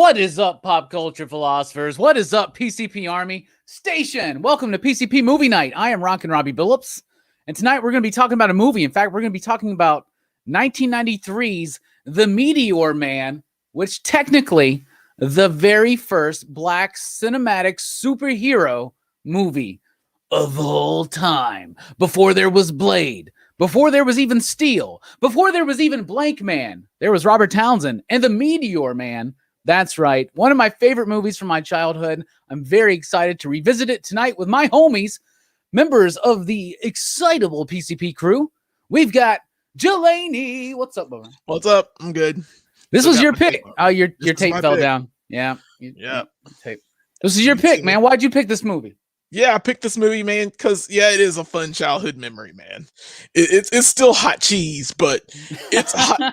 What is up, pop culture philosophers? What is up, PCP Army? Station! Welcome to PCP Movie Night. I am Rockin Robbie Billups, and tonight we're going to be talking about a movie. In fact, we're going to be talking about 1993's The Meteor Man, which technically the very first black cinematic superhero movie of all time. Before there was Blade, before there was even Steel, before there was even Blank Man, there was Robert Townsend and The Meteor Man. That's right. One of my favorite movies from my childhood. I'm very excited to revisit it tonight with my homies, members of the Excitable PCP crew. We've got Jelani. What's up, brother? What's up? I'm good. This was your pick. Oh, your tape fell down. Yeah. Tape. This is your pick, man. Why'd you pick this movie? Yeah, I picked this movie, man, because it is a fun childhood memory, man. It's still hot cheese, but it's hot.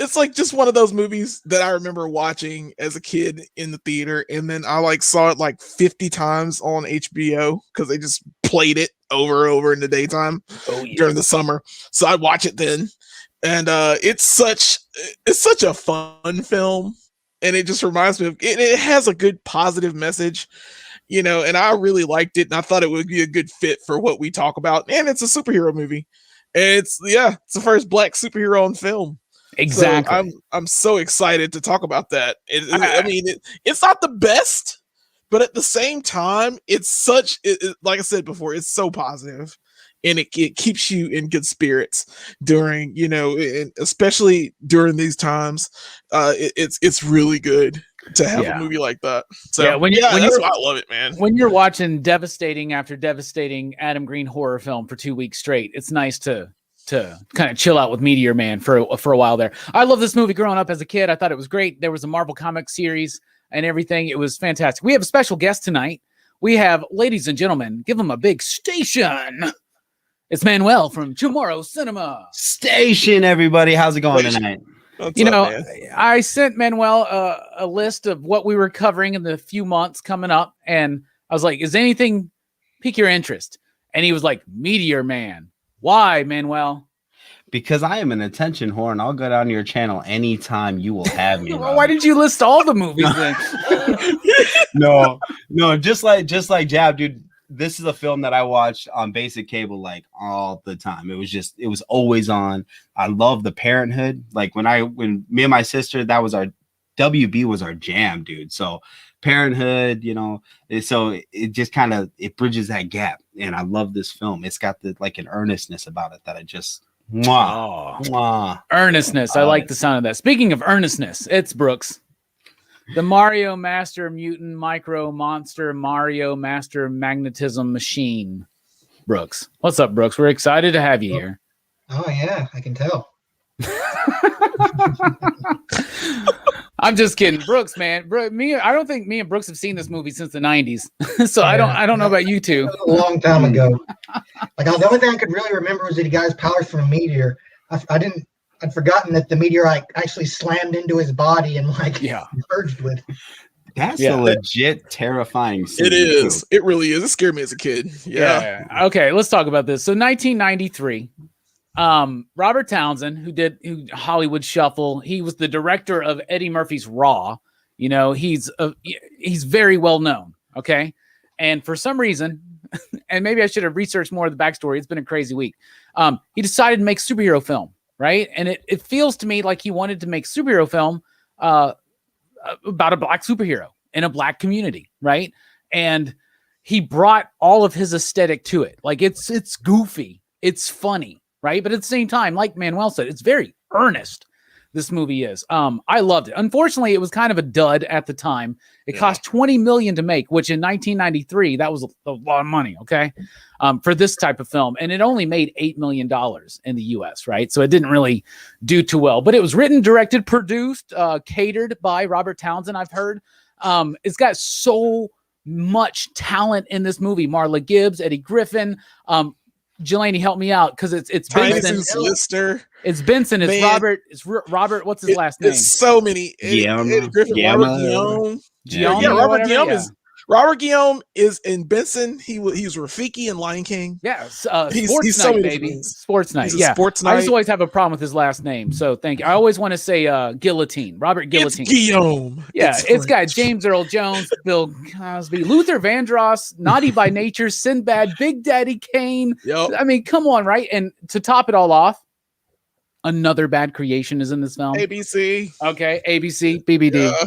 It's like just one of those movies that I remember watching as a kid in the theater, and then I saw it 50 times on HBO because they just played it over and over in the daytime during the summer. So I'd watch it then, and it's such a fun film, and it just reminds me of it has a good positive message, and I really liked it, and I thought it would be a good fit for what we talk about. And it's a superhero movie, and it's the first black superhero in film. Exactly. So I'm so excited to talk about that. It's not the best, but at the same time, it's like I said before, it's so positive, and it keeps you in good spirits during, and especially during these times. It's really good to have a movie like that. So that's why I love it, man. When you're watching devastating after devastating Adam Green horror film for 2 weeks straight, it's nice to kind of chill out with Meteor Man for a while there. I love this movie growing up as a kid. I thought it was great. There was a Marvel comic series and everything. It was fantastic. We have a special guest tonight. We have, ladies and gentlemen, give them a big station. It's Manuel from Tomorrow Cinema. Station, everybody. How's it going tonight? Man? I sent Manuel a list of what we were covering in the few months coming up, and I was like, is anything pique your interest? And he was like, Meteor Man. Why, Manuel? Because I am an attention whore, and I'll go down to your channel anytime you will have me. Well, why did you list all the movies then? No, just like Jab, dude. This is a film that I watched on basic cable all the time. It was always on. I love the Parenthood. When me and my sister, that was our WB was our jam, dude. So Parenthood, so it just it bridges that gap, and I love this film. It's got an earnestness about it that I just earnestness. I like the sound of that. Speaking of earnestness, it's Brooks, the Mario Master Mutant Micro Monster Mario Master Magnetism Machine. Brooks, what's up, Brooks? We're excited to have you here. Oh yeah, I can tell. I'm just kidding, Brooks, man. I don't think me and Brooks have seen this movie since the 90s. So I don't know about you two. A long time ago. The only thing I could really remember was that he got his powers from a meteor. I'd forgotten that the meteor actually slammed into his body and merged with. That's a legit terrifying scene. It is. It really is. It scared me as a kid. Yeah. Okay, let's talk about this. So 1993. Robert Townsend, who Hollywood Shuffle, he was the director of Eddie Murphy's Raw. He's very well known. Okay. And for some reason, and maybe I should have researched more of the backstory. It's been a crazy week. He decided to make superhero film. Right. And it feels to me like he wanted to make superhero film, about a black superhero in a black community. Right. And he brought all of his aesthetic to it. It's goofy. It's funny. Right. But at the same time, like Manuel said, it's very earnest. This movie is. I loved it. Unfortunately, it was kind of a dud at the time. It cost $20 million to make, which in 1993, that was a lot of money. Okay. For this type of film. And it only made $8 million in the US. Right. So it didn't really do too well, but it was written, directed, produced, catered by Robert Townsend. I've heard. It's got so much talent in this movie. Marla Gibbs, Eddie Griffin, Jelani, help me out because it's Benson. Lister. It's Benson. It's Robert. It's Robert. What's his last name? It's so many. Robert Guillaume. Robert Robert Guillaume Robert Guillaume is in Benson. He was Rafiki in Lion King. Yeah, He's Sports so Night, many baby. things. Sports Night. He's a Yeah, Sports I just Night. always have a problem with his last name. So thank you. I always want to say Guillotine, Robert Guillotine. It's Guillaume. Yeah, it's got French. James Earl Jones, Bill Cosby, Luther Vandross, Naughty by Nature, Sinbad, Big Daddy Kane. Yep. I mean, come on, right? And to top it all off, another bad creation is in this film. ABC. Okay, ABC, BBD, Yeah.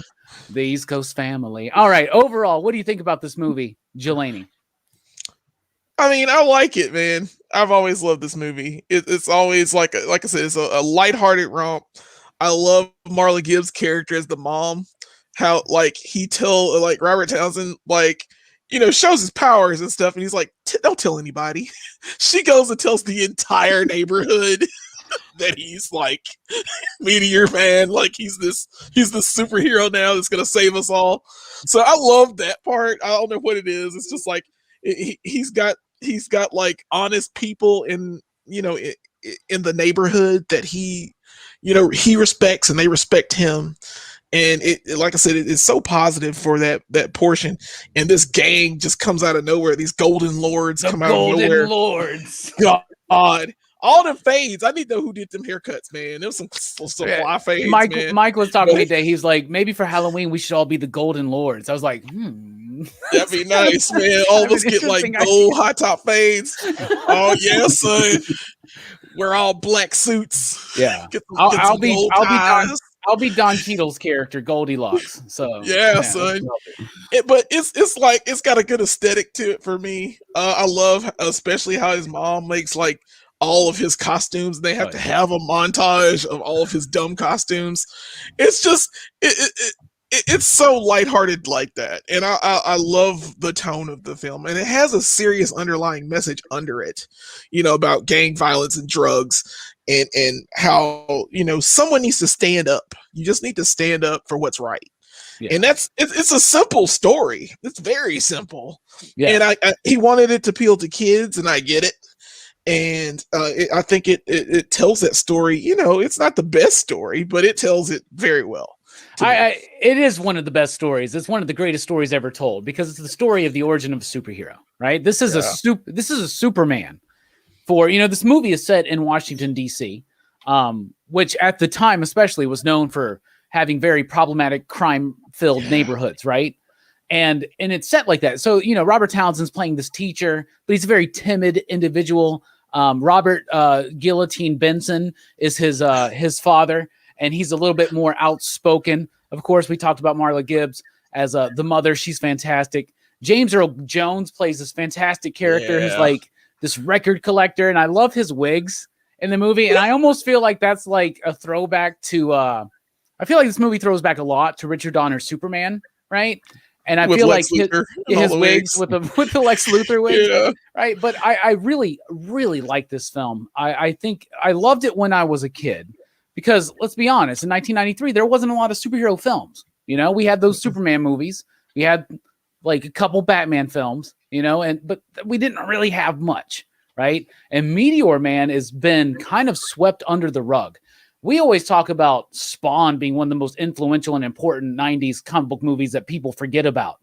the East Coast family. All right, overall, what do you think about this movie, Jelani? I mean, I like it, man. I've always loved this movie. It's always like I said, it's a lighthearted romp. I love Marla Gibbs' character as the mom. How like Robert Townsend shows his powers and stuff, and he's like, don't tell anybody. She goes and tells the entire neighborhood that he's like Meteor Man, like he's this superhero now that's gonna save us all. So I love that part. I don't know what it is. It's just like he's got like honest people in the neighborhood that he respects, and they respect him. And it like I said, it's so positive for that portion. And this gang just comes out of nowhere. These Golden Lords come out of nowhere. Golden Lords. God. All the fades. I need to know who did them haircuts, man. There was some fly fades. Mike was talking to me today. He was like, maybe for Halloween we should all be the Golden Lords. I was like, that'd be nice, man. All of us get like gold high top fades. Oh yeah, son. Wear all black suits. Yeah. I'll be Don Cheadle's character, Goldilocks. So yeah, son. But it's like it's got a good aesthetic to it for me. I love especially how his mom makes like all of his costumes. They have to have a montage of all of his dumb costumes. It's just it's so lighthearted like that, and I love the tone of the film, and it has a serious underlying message under it, about gang violence and drugs, and how someone needs to stand up. You just need to stand up for what's right. Yeah. And it's a simple story. It's very simple. Yeah. And he wanted it to appeal to kids, and I get it. And I think it tells that story. It's not the best story, but it tells it very well. It is one of the best stories. It's one of the greatest stories ever told, because it's the story of the origin of a superhero, right? This is a Superman. This movie is set in Washington, D.C., which at the time especially was known for having very problematic crime-filled neighborhoods, right? And it's set like that. So, Robert Townsend's playing this teacher, but he's a very timid individual. Robert Guillotine Benson is his father, and he's a little bit more outspoken. Of course, we talked about Marla Gibbs as the mother. She's fantastic. James Earl Jones plays this fantastic character who's like this record collector, and I love his wigs in the movie. And I almost feel like that's like a throwback to I feel like this movie throws back a lot to Richard Donner's Superman, right? And I feel like his wigs with the Lex Luthor wigs, right? But I really, really like this film. I think I loved it when I was a kid, because let's be honest, in 1993 there wasn't a lot of superhero films. We had those Superman movies, we had like a couple Batman films, but we didn't really have much, right? And Meteor Man has been kind of swept under the rug. We always talk about Spawn being one of the most influential and important 90s comic book movies that people forget about.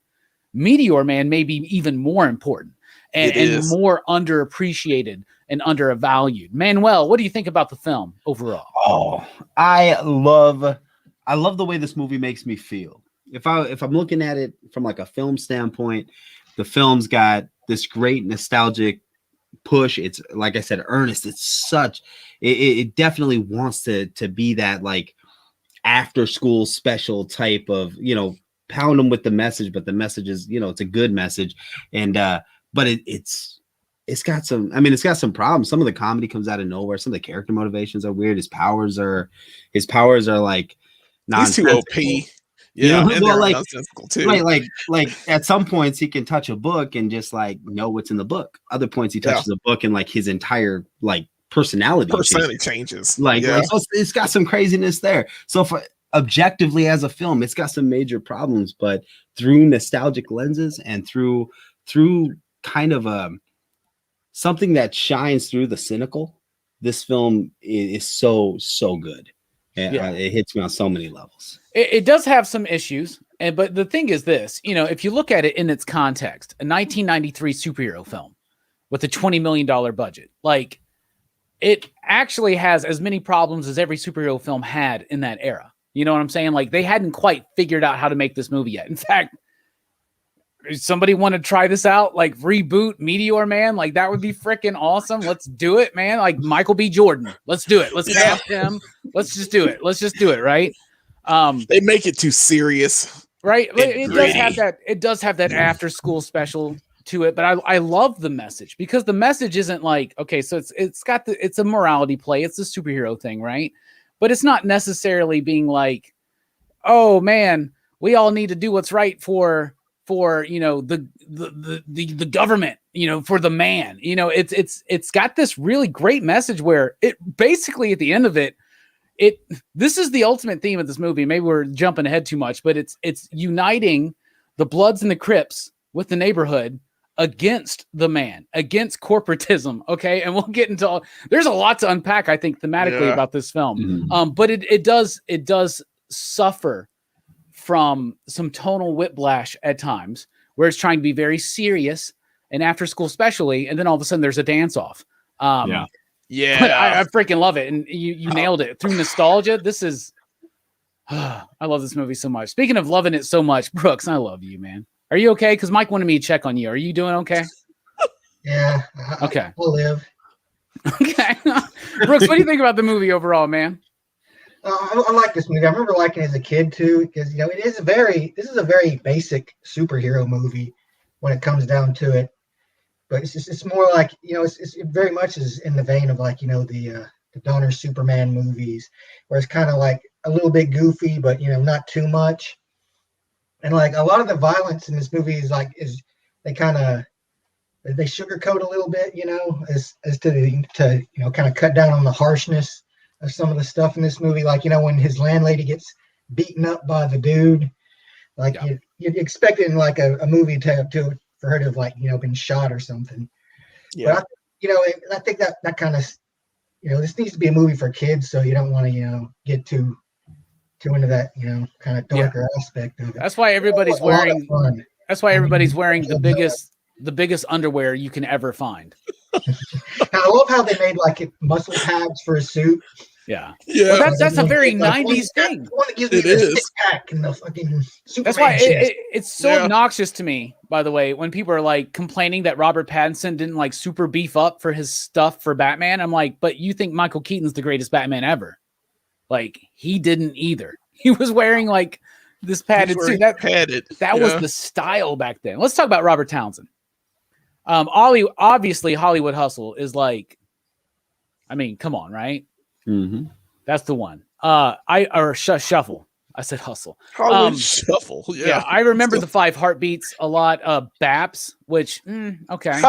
Meteor Man may be even more important and more underappreciated and undervalued. Manuel, what do you think about the film overall? Oh, I love the way this movie makes me feel. If I'm looking at it from like a film standpoint, the film's got this great nostalgic push. It's like I said, earnest. It's it definitely wants to be that like after school special type of, pound them with the message, but the message is, it's a good message. And but it's got some problems. Some of the comedy comes out of nowhere. Some of the character motivations are weird. His powers are like he's too OP. Yeah, and well, they're nonsensical too. Right, like at some points he can touch a book and just like know what's in the book. Other points he touches a book and like his entire like personality changes. Like so it's got some craziness there. So objectively as a film, it's got some major problems, but through nostalgic lenses and through kind of something that shines through the cynical, this film is so good. It hits me on so many levels. It does have some issues. But the thing is this, if you look at it in its context, a 1993 superhero film with a $20 million budget, like it actually has as many problems as every superhero film had in that era. You know what I'm saying? Like they hadn't quite figured out how to make this movie yet. In fact, somebody want to try this out, like reboot Meteor Man, like that would be freaking awesome. Let's do it, man. Like Michael B. Jordan, let's do it. Let's cast him. Let's just do it. Let's just do it, right? They make it too serious, right? It does have that. It does have that after school special to it, but I love the message because the message isn't like, okay, so it's a morality play. It's a superhero thing, right? But it's not necessarily being like, oh man, we all need to do what's right for the government, for the man. It's got this really great message where it basically at the end of it, this is the ultimate theme of this movie. Maybe we're jumping ahead too much, but it's uniting the Bloods and the Crips with the neighborhood against the man, against corporatism. Okay. And we'll get into there's a lot to unpack, I think, thematically about this film. Mhm. But it does suffer from some tonal whiplash at times where it's trying to be very serious and after school especially, and then all of a sudden there's a dance off. Yeah. But I freaking love it. And you nailed it through nostalgia. This is, I love this movie so much. Speaking of loving it so much, Brooks, I love you, man. Are you okay? Because Mike wanted me to check on you. Are you doing okay? Yeah. Okay. I'll live. Okay. Brooks, what do you think about the movie overall, man? I like this movie. I remember liking it as a kid too, because this is a very basic superhero movie when it comes down to it. But it's more like it very much is in the vein of like the Donner Superman movies, where it's kind of like a little bit goofy, but not too much. And like a lot of the violence in this movie is they sugarcoat a little bit, as to kind of cut down on the harshness of some of the stuff in this movie. Like, when his landlady gets beaten up by the dude, like you'd expect it in like a movie for her to have been shot or something. Yeah. But I think that kind of, this needs to be a movie for kids. So you don't want to, get too into that, kind of darker aspect of it. That's why everybody's wearing the biggest underwear you can ever find. I love how they made like muscle pads for a suit. Yeah. Yeah. Well, that's a very 90s thing. It is. And the fucking that's why it's so obnoxious to me, by the way, when people are like complaining that Robert Pattinson didn't like super beef up for his stuff for Batman. I'm like, but you think Michael Keaton's the greatest Batman ever? Like, he didn't either. He was wearing like this padded suit. That was the style back then. Let's talk about Robert Townsend. Obviously Hollywood Hustle is like, I mean, come on, right? Mm-hmm. That's the one. Shuffle. I said Hustle. Shuffle. Yeah. I remember the 5 Heartbeats a lot. Baps, which okay,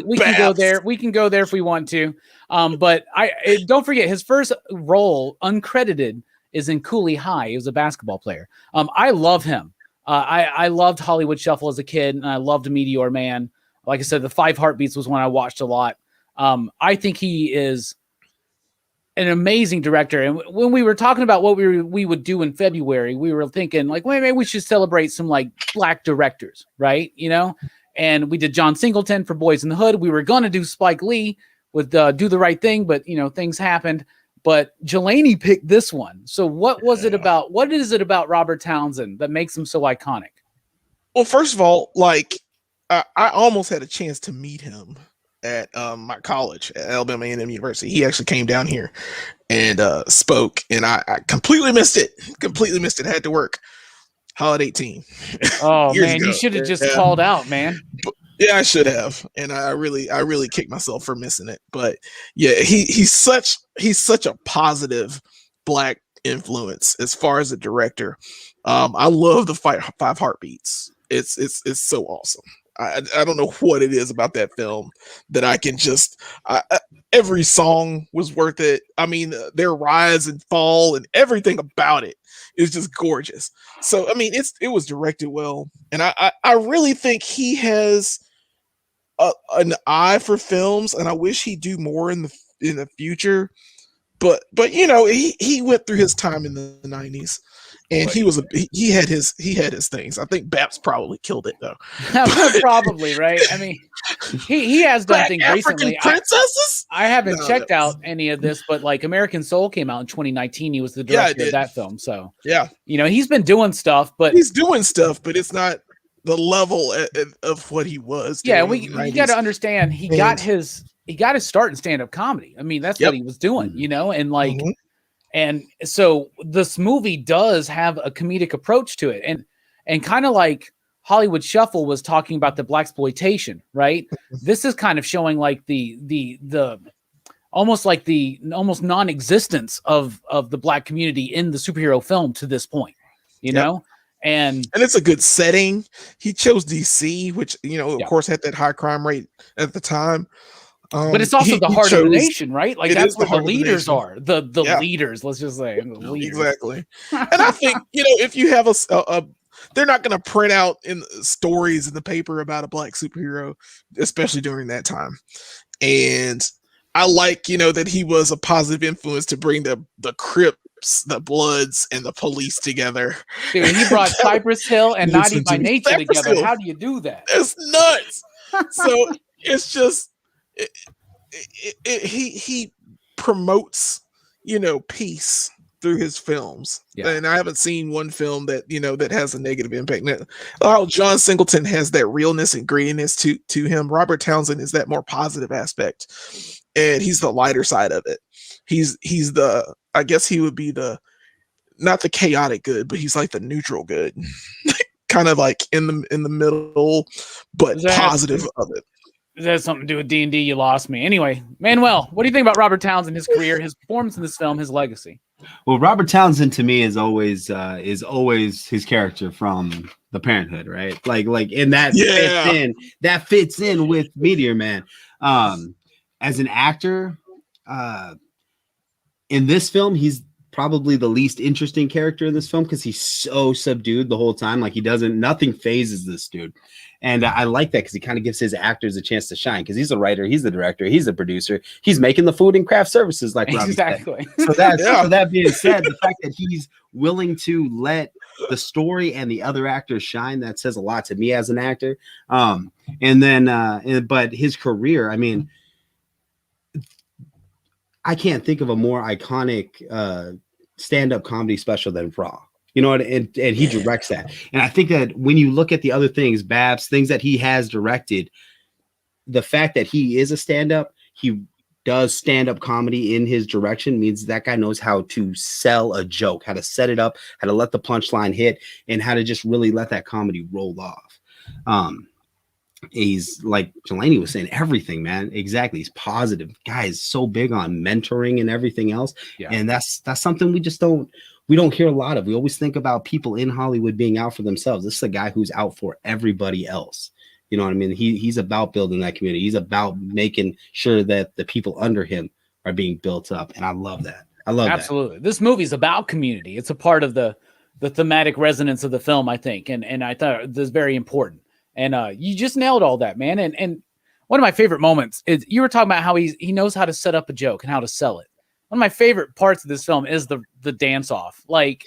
we can go there. We can go there if we want to. But don't forget his first role, uncredited, is in Cooley High. He was a basketball player. I love him. I loved Hollywood Shuffle as a kid, and I loved Meteor Man. Like I said, the 5 Heartbeats was one I watched a lot. I think he is an amazing director. And when we were talking about what we would do in February, we were thinking like, well, maybe we should celebrate some like Black directors, right? And we did John Singleton for Boys in the Hood. We were going to do Spike Lee with Do the Right Thing, but things happened. But Jelani picked this one. So what is it about Robert Townsend that makes him so iconic? Well, first of all, like I almost had a chance to meet him at my college at Alabama A&M University. He actually came down here and spoke, and I completely missed it. I had to work. Holiday team. Oh man, ago. You should have just called out, man. Yeah, I should have, and I really kicked myself for missing it. But yeah, he's such a positive Black influence as far as a director. I love the 5 Heartbeats. It's so awesome. I don't know what it is about that film that I can just every song was worth it. I mean, their rise and fall and everything about it is just gorgeous. So I mean, it was directed well, and I really think he has an eye for films, and I wish he'd do more in the future. But he went through his time in the 90s, And he had his things. I think Baps probably killed it though. Probably, right? I mean, he has done things recently. Princesses? I haven't checked out any of this, but like American Soul came out in 2019. He was the director of that film. So yeah, he's been doing stuff, but it's not the level of what he was. Yeah, we got to understand he got his start in stand-up comedy. I mean, that's what he was doing, and like. Mm-hmm. And so this movie does have a comedic approach to it. And kind of like Hollywood Shuffle was talking about the blaxploitation, right? This is kind of showing like the almost non-existence of the Black community in the superhero film to this point, you know? And it's a good setting. He chose DC, which, of course had that high crime rate at the time. But it's also the heart of the nation, right? Like that's where the leaders are. The leaders, let's just say. Exactly. And I think, if you have they're not going to print out in stories in the paper about a Black superhero, especially during that time. And I like, that he was a positive influence to bring the Crips, the Bloods, and the police together. Dude, he brought Cypress Hill and Naughty by Nature together. Hill. How do you do that? It's nuts. So it's just he promotes peace through his films, and I haven't seen one film that that has a negative impact. Now, John Singleton has that realness and grittiness to him. Robert Townsend is that more positive aspect, and he's the lighter side of it. He's the, I guess he would be the, not the chaotic good, but he's like the neutral good, kind of like in the middle, but positive of it. Does that have something to do with D&D? You lost me. Anyway, Manuel, what do you think about Robert Townsend, his career, his performance in this film, his legacy? Well, Robert Townsend to me is always his character from The Parenthood, right? Like, and that fits in with Meteor Man. As an actor, in this film, he's probably the least interesting character in this film because he's so subdued the whole time. Like nothing phases this dude. And I like that because he kind of gives his actors a chance to shine because he's a writer, he's the director, he's the producer, he's making the food and craft services like Robbie exactly. said. So that being said, the fact that he's willing to let the story and the other actors shine, that says a lot to me as an actor. But his career, I mean, I can't think of a more iconic stand-up comedy special than Raw. And he directs that. And I think that when you look at the other things, Babs, things that he has directed, the fact that he is a stand-up, he does stand-up comedy in his direction means that guy knows how to sell a joke, how to set it up, how to let the punchline hit, and how to just really let that comedy roll off. He's like Jelani was saying, everything, man. Exactly. He's positive. Guy is so big on mentoring and everything else. Yeah. And that's something we don't hear a lot of. We always think about people in Hollywood being out for themselves. This is a guy who's out for everybody else. You know what I mean? He's about building that community. He's about making sure that the people under him are being built up. And I love that. Absolutely. This movie's about community. It's a part of the thematic resonance of the film, I think. And I thought this is very important. And you just nailed all that, man. And one of my favorite moments is you were talking about how he knows how to set up a joke and how to sell it. One of my favorite parts of this film is the dance off. Like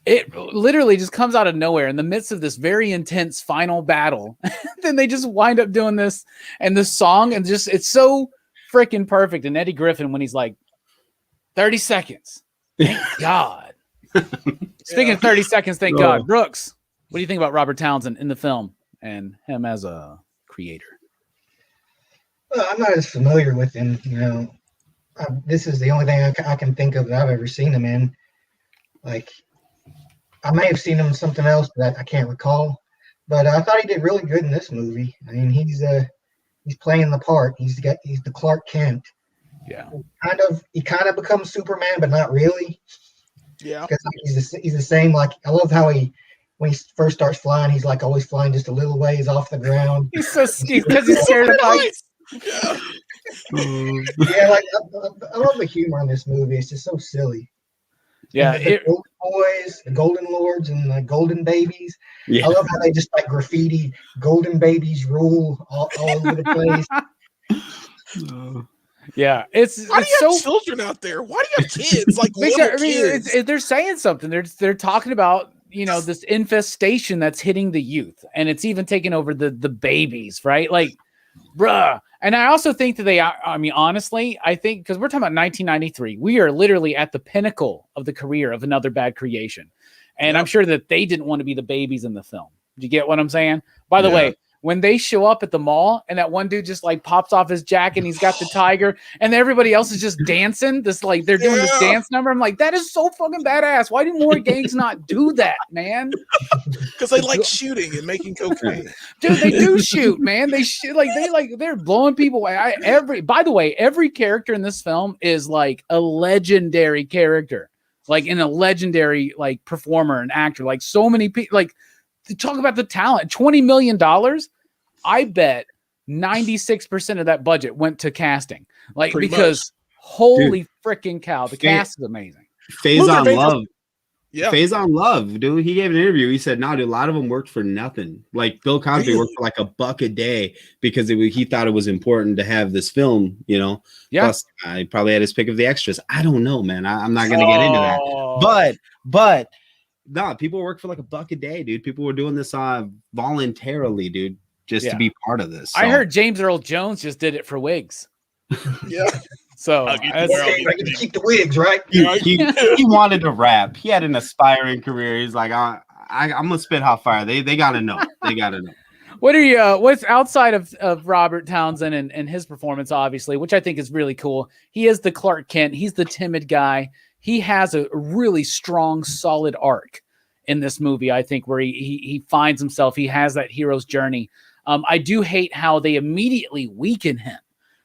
it literally just comes out of nowhere in the midst of this very intense final battle. Then they just wind up doing this and this song and just, it's so freaking perfect. And Eddie Griffin, when he's like 30 seconds, thank God. Speaking of 30 seconds, thank God. Brooks, what do you think about Robert Townsend in the film and him as a creator? Well, I'm not as familiar with him, this is the only thing I can think of that I've ever seen him in. Like, I may have seen him in something else that I can't recall, but I thought he did really good in this movie. I mean, he's playing the part. He's the Clark Kent. Yeah. He kind of becomes Superman, but not really. Yeah. Because he's the same. Like, I love how when he first starts flying, he's like always flying just a little ways off the ground. He's so stupid because he's scared of heights. Yeah. Yeah, like I love the humor in this movie. It's just so silly. Yeah, the Golden Boys, the Golden Lords, and the Golden Babies. Yeah. I love how they just like graffiti "Golden Babies rule" all over the place. Yeah, Why do it's you have so children out there? Why do you have kids? Like because, little I mean, kids. they're saying something. They're talking about this infestation that's hitting the youth, and it's even taking over the babies, right? Like, bruh. And I also think that I mean, honestly, I think because we're talking about 1993, we are literally at the pinnacle of the career of Another Bad Creation, and I'm sure that they didn't want to be the babies in the film. Do you get what I'm saying? By the way, when they show up at the mall and that one dude just like pops off his jacket and he's got the tiger and everybody else is just dancing, this like they're doing this dance number. I'm like, that is so fucking badass. Why do more gangs not do that, man? Because they like shooting and making cocaine. Dude, they do shoot, man. They shoot they're blowing people away. By the way, every character in this film is like a legendary character, like in a legendary like performer and actor. Like so many people, like to talk about the talent, $20 million. I bet 96% of that budget went to casting. Like, Pretty because holy freaking cow, the cast is amazing. Faison Love. Yeah. Faison Love, dude. He gave an interview. He said, "No, dude, a lot of them worked for nothing. Like Bill Cosby worked for like $1 a day because he thought it was important to have this film, Yeah. Plus, I probably had his pick of the extras. I don't know, man. I'm not gonna get into that. But no, people work for like $1 a day, dude. People were doing this voluntarily, dude, just to be part of this. So. I heard James Earl Jones just did it for wigs. Yeah. So I get to keep the wigs, right? He wanted to rap. He had an aspiring career. He's like, I'm gonna spit hot fire. They gotta know. They gotta know. What are you? What's outside of Robert Townsend and his performance, obviously, which I think is really cool. He is the Clark Kent. He's the timid guy. He has a really strong, solid arc in this movie, I think, where he finds himself. He has that hero's journey. I do hate how they immediately weaken him.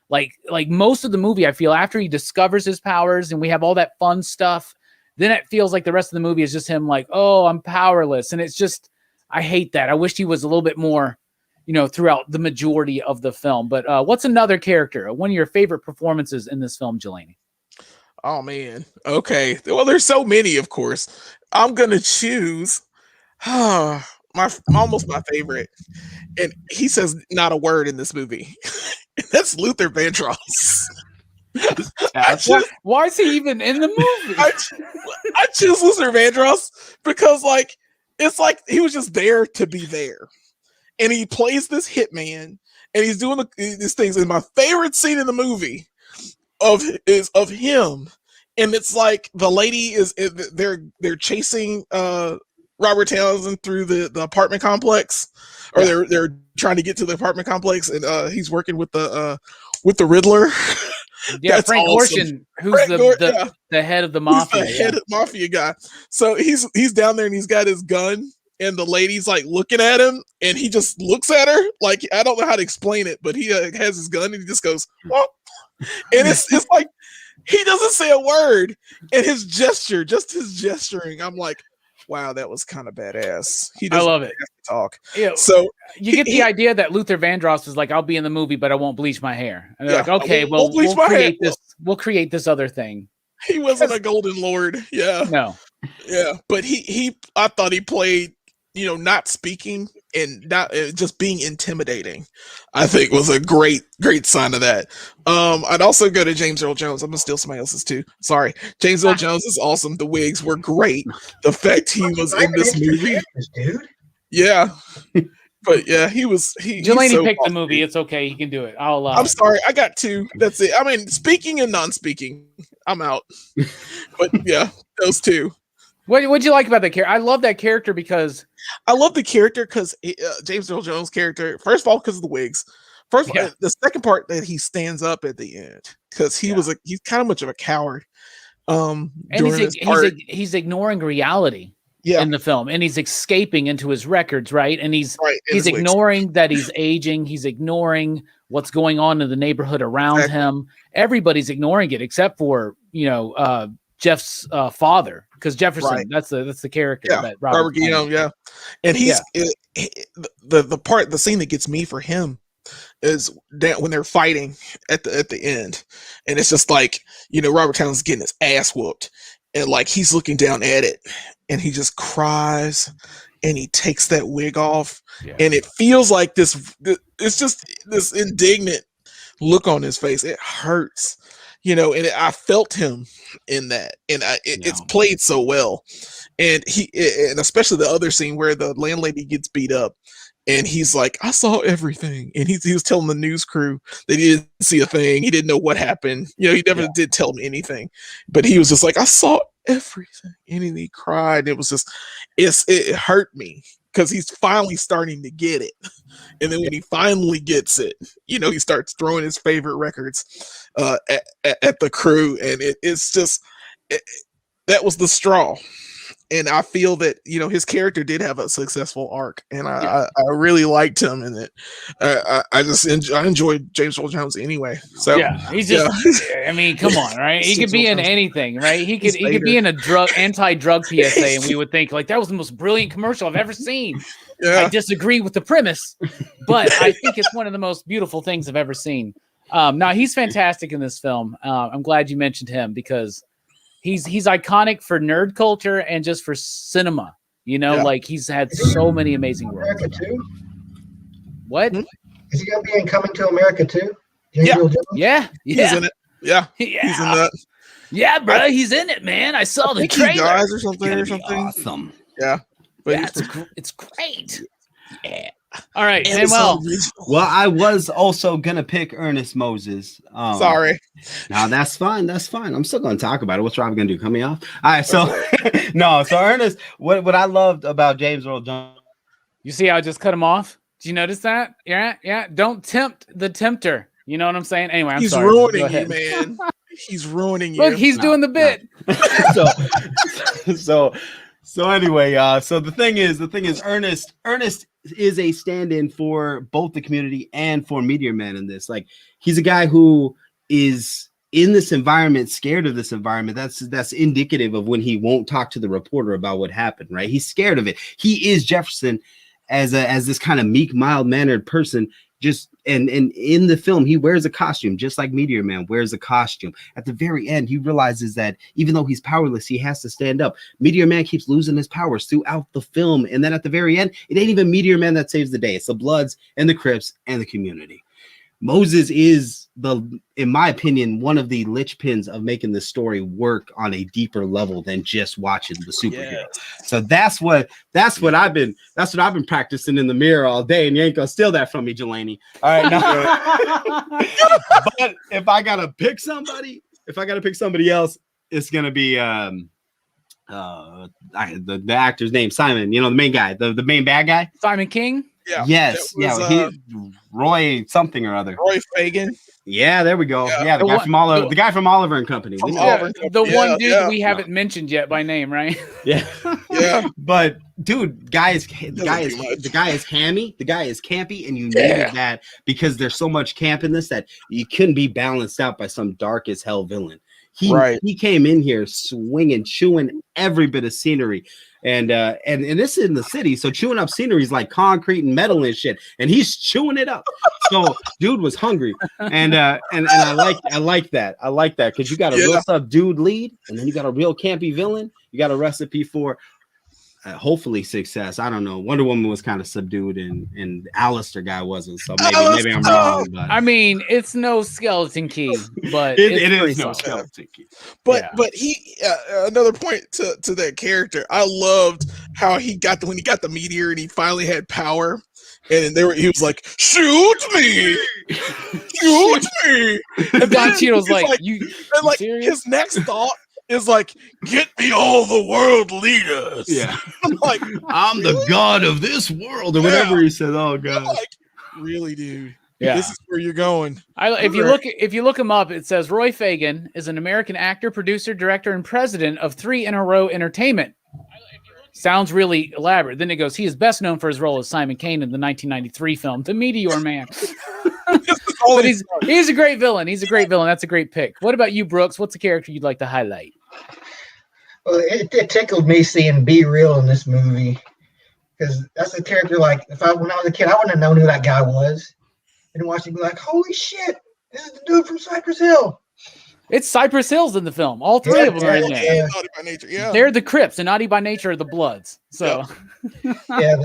Like most of the movie, I feel after he discovers his powers and we have all that fun stuff, then it feels like the rest of the movie is just him like, oh, I'm powerless. And it's just, I hate that. I wish he was a little bit more, throughout the majority of the film. But what's another character? One of your favorite performances in this film, Jelani? Oh man. Okay. Well, there's so many, of course. I'm gonna choose almost my favorite. And he says not a word in this movie. That's Luther Vandross. Why is he even in the movie? I choose Luther Vandross because it's like he was just there to be there. And he plays this hitman and he's doing these things. And my favorite scene in the movie is of him. And it's like the lady they're chasing Robert Townsend through the apartment complex, or they're trying to get to the apartment complex, and he's working with the Riddler. Yeah, Frank Gorshin, who's the head of the mafia. He's the head mafia guy. So he's down there and he's got his gun, and the lady's like looking at him, and he just looks at her like, I don't know how to explain it, but he has his gun and he just goes, oh. And it's like he doesn't say a word, and his gesturing, I'm like, wow, that was kind of badass. I love it. Talk. Yeah. So you get the idea that Luther Vandross is like, I'll be in the movie, but I won't bleach my hair. And they're like, okay, we'll create this. We'll create this other thing. He wasn't a Golden Lord. Yeah. No. Yeah. But I thought he played, not speaking and not just being intimidating, I think was a great sign of that. I'd also go to James Earl Jones. I'm gonna steal somebody else's too. Sorry. James Earl Jones is awesome. The wigs were great. The fact he was in this movie. Dude. Yeah. But yeah, Jelani picked the movie. It's okay. He can do it. I'm sorry. I got two. That's it. I mean, speaking and non-speaking, I'm out. But yeah, those two. What'd you like about that character? I love that character because I love the character because James Earl Jones' character. First of all, because of the wigs. First of all, the second part that he stands up at the end because he's kind of much of a coward. And he's ignoring reality. Yeah. In the film, and he's escaping into his records, right? And he's ignoring that he's aging. He's ignoring what's going on in the neighborhood around him. Everybody's ignoring it except for Jeff's father, because Jefferson. That's the character. Yeah, that Robert Guillaume. Yeah, and he's the scene that gets me for him is that when they're fighting at the end, and it's just like Robert Townsend's getting his ass whooped. And like he's looking down at it and he just cries and he takes that wig off and it feels like it's just this indignant look on his face. It hurts, and I felt him in that, and it's played so well. And and especially the other scene where the landlady gets beat up, and he's like, "I saw everything," and he was telling the news crew that he didn't see a thing. He didn't know what happened. He never did tell me anything, but he was just like, "I saw everything," and then he cried. It was just, it hurt me because he's finally starting to get it, and then when he finally gets it, he starts throwing his favorite records at the crew, and it's just that was the straw. And I feel that his character did have a successful arc, and I really liked him in it. I enjoyed James Earl Jones anyway. So he's just. I mean, come on, right? He could be in anything, right? He could be in a anti-drug PSA, and we would think like that was the most brilliant commercial I've ever seen. Yeah. I disagree with the premise, but I think it's one of the most beautiful things I've ever seen. Now he's fantastic in this film. I'm glad you mentioned him because. He's iconic for nerd culture and just for cinema. Like he's had so many amazing roles. America too? What? Is he gonna be in Coming to America too? Yeah. He's in it. Yeah. He's in that. Yeah, bro, he's in it, man. I saw the trailer. Guys or something. Awesome. Yeah. But it's great. Yeah. All right, Manuel. Well, I was also gonna pick Ernest Moses. Sorry. No, that's fine. That's fine. I'm still gonna talk about it. What's Robbie gonna do? Cut me off? All right. So So Ernest, what I loved about James Earl Jones. You see how I just cut him off? Did you notice that? Yeah. Don't tempt the tempter. You know what I'm saying? Anyway, I'm sorry. He's ruining you, man. He's ruining you. Look, he's doing the bit. So anyway, so the thing is, Ernest is a stand-in for both the community and for Meteor Man in this. Like, he's a guy who is in this environment, scared of this environment. That's indicative of when he won't talk to the reporter about what happened, right? He's scared of it. He is Jefferson as this kind of meek, mild-mannered person. And in the film, he wears a costume, just like Meteor Man wears a costume. At the very end, he realizes that even though he's powerless, he has to stand up. Meteor Man keeps losing his powers throughout the film. And then at the very end, it ain't even Meteor Man that saves the day. It's the Bloods and the Crips and the community. Moses is in my opinion, one of the linchpins of making the story work on a deeper level than just watching the superhero. So that's what I've been practicing in the mirror all day, and you ain't gonna steal that from me, Jelani. All right, now. But if I gotta pick somebody else, it's gonna be the actor's name, Simon. The main guy, the main bad guy, Simon King. Yeah. Yes. Roy something or other. Roy Fagan. Yeah, there we go. Yeah, the guy from Oliver and Company. The one dude we haven't mentioned yet by name, right? Yeah. Yeah. But dude, the guy is hammy. The guy is campy, and you needed that because there's so much camp in this that you couldn't be balanced out by some dark as hell villain. He came in here swinging, chewing every bit of scenery. And this is in the city, so chewing up scenery is like concrete and metal and shit, and he's chewing it up. So dude was hungry, and I like that because you got a real subdued lead, and then you got a real campy villain. You got a recipe for hopefully success. I don't know. Wonder Woman was kind of subdued, and Alistair guy wasn't. So maybe I'm wrong. But I mean, it's no Skeleton Key, but it is no Skeleton Key. But he another point to that character. I loved how when he got the meteor and he finally had power, and he was like, "Shoot me, shoot me." And Don Cheadle's like, "You serious?" His next thought is like, "Get me all the world leaders." Yeah. I'm like, I'm the god of this world, or whatever he said. Oh god. Like, really, dude. Yeah. This is where you're going. If you look him up, it says Roy Fagan is an American actor, producer, director, and president of 3 in a Row Entertainment. Sounds really elaborate. Then it goes, he is best known for his role as Simon Kane in the 1993 film, The Meteor Man. But he's a great villain. He's a great villain. That's a great pick. What about you, Brooks? What's a character you'd like to highlight? Well, it tickled me seeing Be Real in this movie because that's a character like when I was a kid, I wouldn't have known who that guy was. And watching be like, holy shit, this is the dude from Cypress Hill. It's Cypress Hills in the film. All 3 of them are in there. Naughty by Nature, yeah. They're the Crips, and Naughty by Nature are the Bloods. So I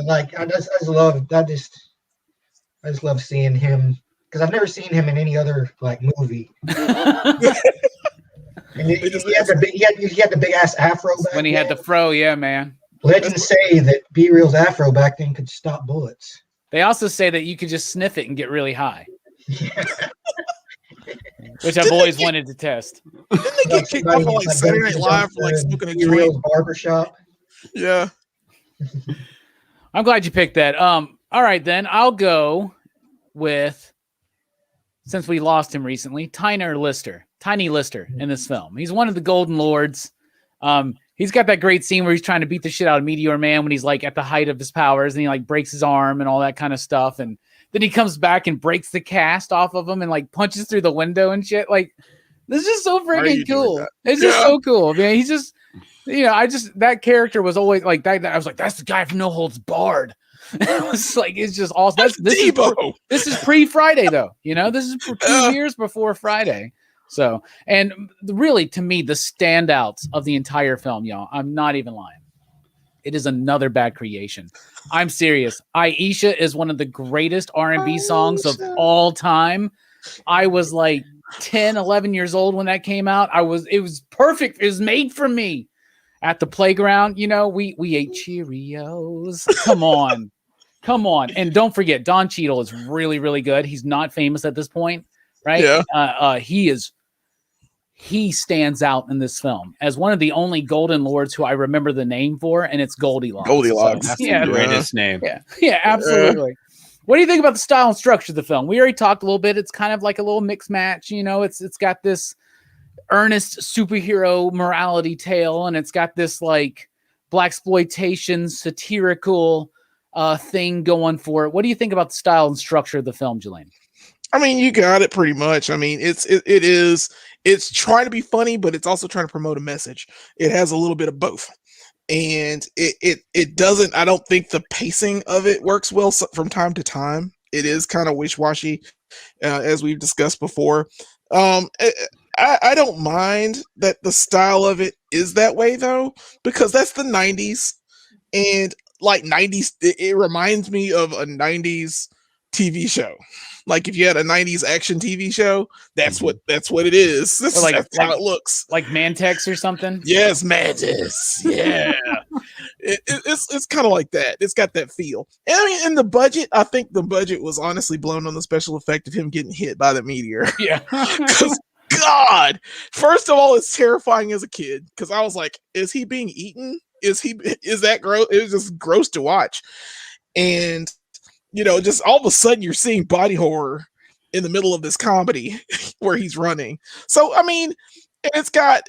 just love seeing him because I've never seen him in any other like movie. And he had the big ass afro back When he had the fro, yeah, man. Legends say that B-Real's afro back then could stop bullets. They also say that you could just sniff it and get really high. Yeah. Which I've always wanted to test. Didn't they get kicked off of like Saturday Night Live for like smoking a joint? Barbershop. Yeah. I'm glad you picked that. All right, then I'll go with, since we lost him recently, Tiny Lister in this film. He's one of the Golden Lords. He's got that great scene where he's trying to beat the shit out of Meteor Man when he's like at the height of his powers, and he like breaks his arm and all that kind of stuff. And then he comes back and breaks the cast off of him and like punches through the window and shit. Like, this is just so freaking cool. It's just so cool, man. He's just, that character was always like that. I was like, that's the guy from No Holds Barred. It was like, it's just awesome. This is pre-Friday though. This is 2 years before Friday. So, and really, to me, the standouts of the entire film, y'all, I'm not even lying. It is another bad creation. I'm serious. Aisha is one of the greatest R&B songs of all time. I was like 10, 11 years old when that came out. It was perfect. It was made for me. At the playground, we ate Cheerios. Come on. And don't forget, Don Cheadle is really, really good. He's not famous at this point, right? Yeah. He stands out in this film as one of the only Golden Lords who I remember the name for, and it's Goldilocks. Goldilocks. That's the greatest name. Yeah, absolutely. What do you think about the style and structure of the film? We already talked a little bit. It's kind of like a little mix match. It's got this earnest superhero morality tale, and it's got this like blaxploitation satirical thing going for it. What do you think about the style and structure of the film, Jelaine? I mean, you got it pretty much. I mean, it's trying to be funny, but it's also trying to promote a message. It has a little bit of both. And it doesn't, I don't think the pacing of it works well from time to time. It is kind of wish-washy, as we've discussed before. I don't mind that the style of it is that way though, because that's the 90s, and like 90s, it reminds me of a 90s TV show. Like if you had a 90s action TV show, that's what it is. That's how it looks. Like Mantex or something? Yes, Mantis. Yeah. It's kind of like that. It's got that feel. And I mean, in the budget, I think the budget was honestly blown on the special effect of him getting hit by the meteor. Yeah. Because God, first of all, it's terrifying as a kid because I was like, is he being eaten? Is that gross? It was just gross to watch. And just all of a sudden you're seeing body horror in the middle of this comedy where he's running. So, I mean, it's got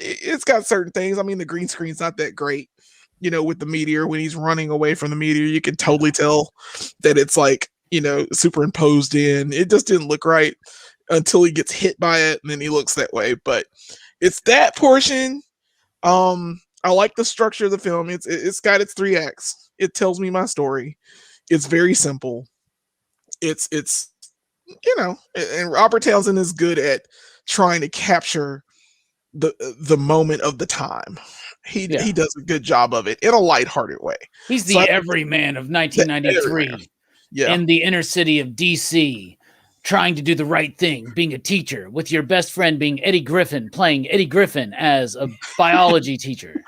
certain things. I mean, the green screen's not that great, with the meteor. When he's running away from the meteor, you can totally tell that it's like, superimposed in. It just didn't look right until he gets hit by it, and then he looks that way. But it's that portion. I like the structure of the film. It's got its 3 acts. It tells me my story. It's very simple. It's and Robert Townsend is good at trying to capture the moment of the time. He does a good job of it in a lighthearted way. He's the everyman of 1993 in the inner city of DC, trying to do the right thing, being a teacher, with your best friend being Eddie Griffin, playing Eddie Griffin as a biology teacher.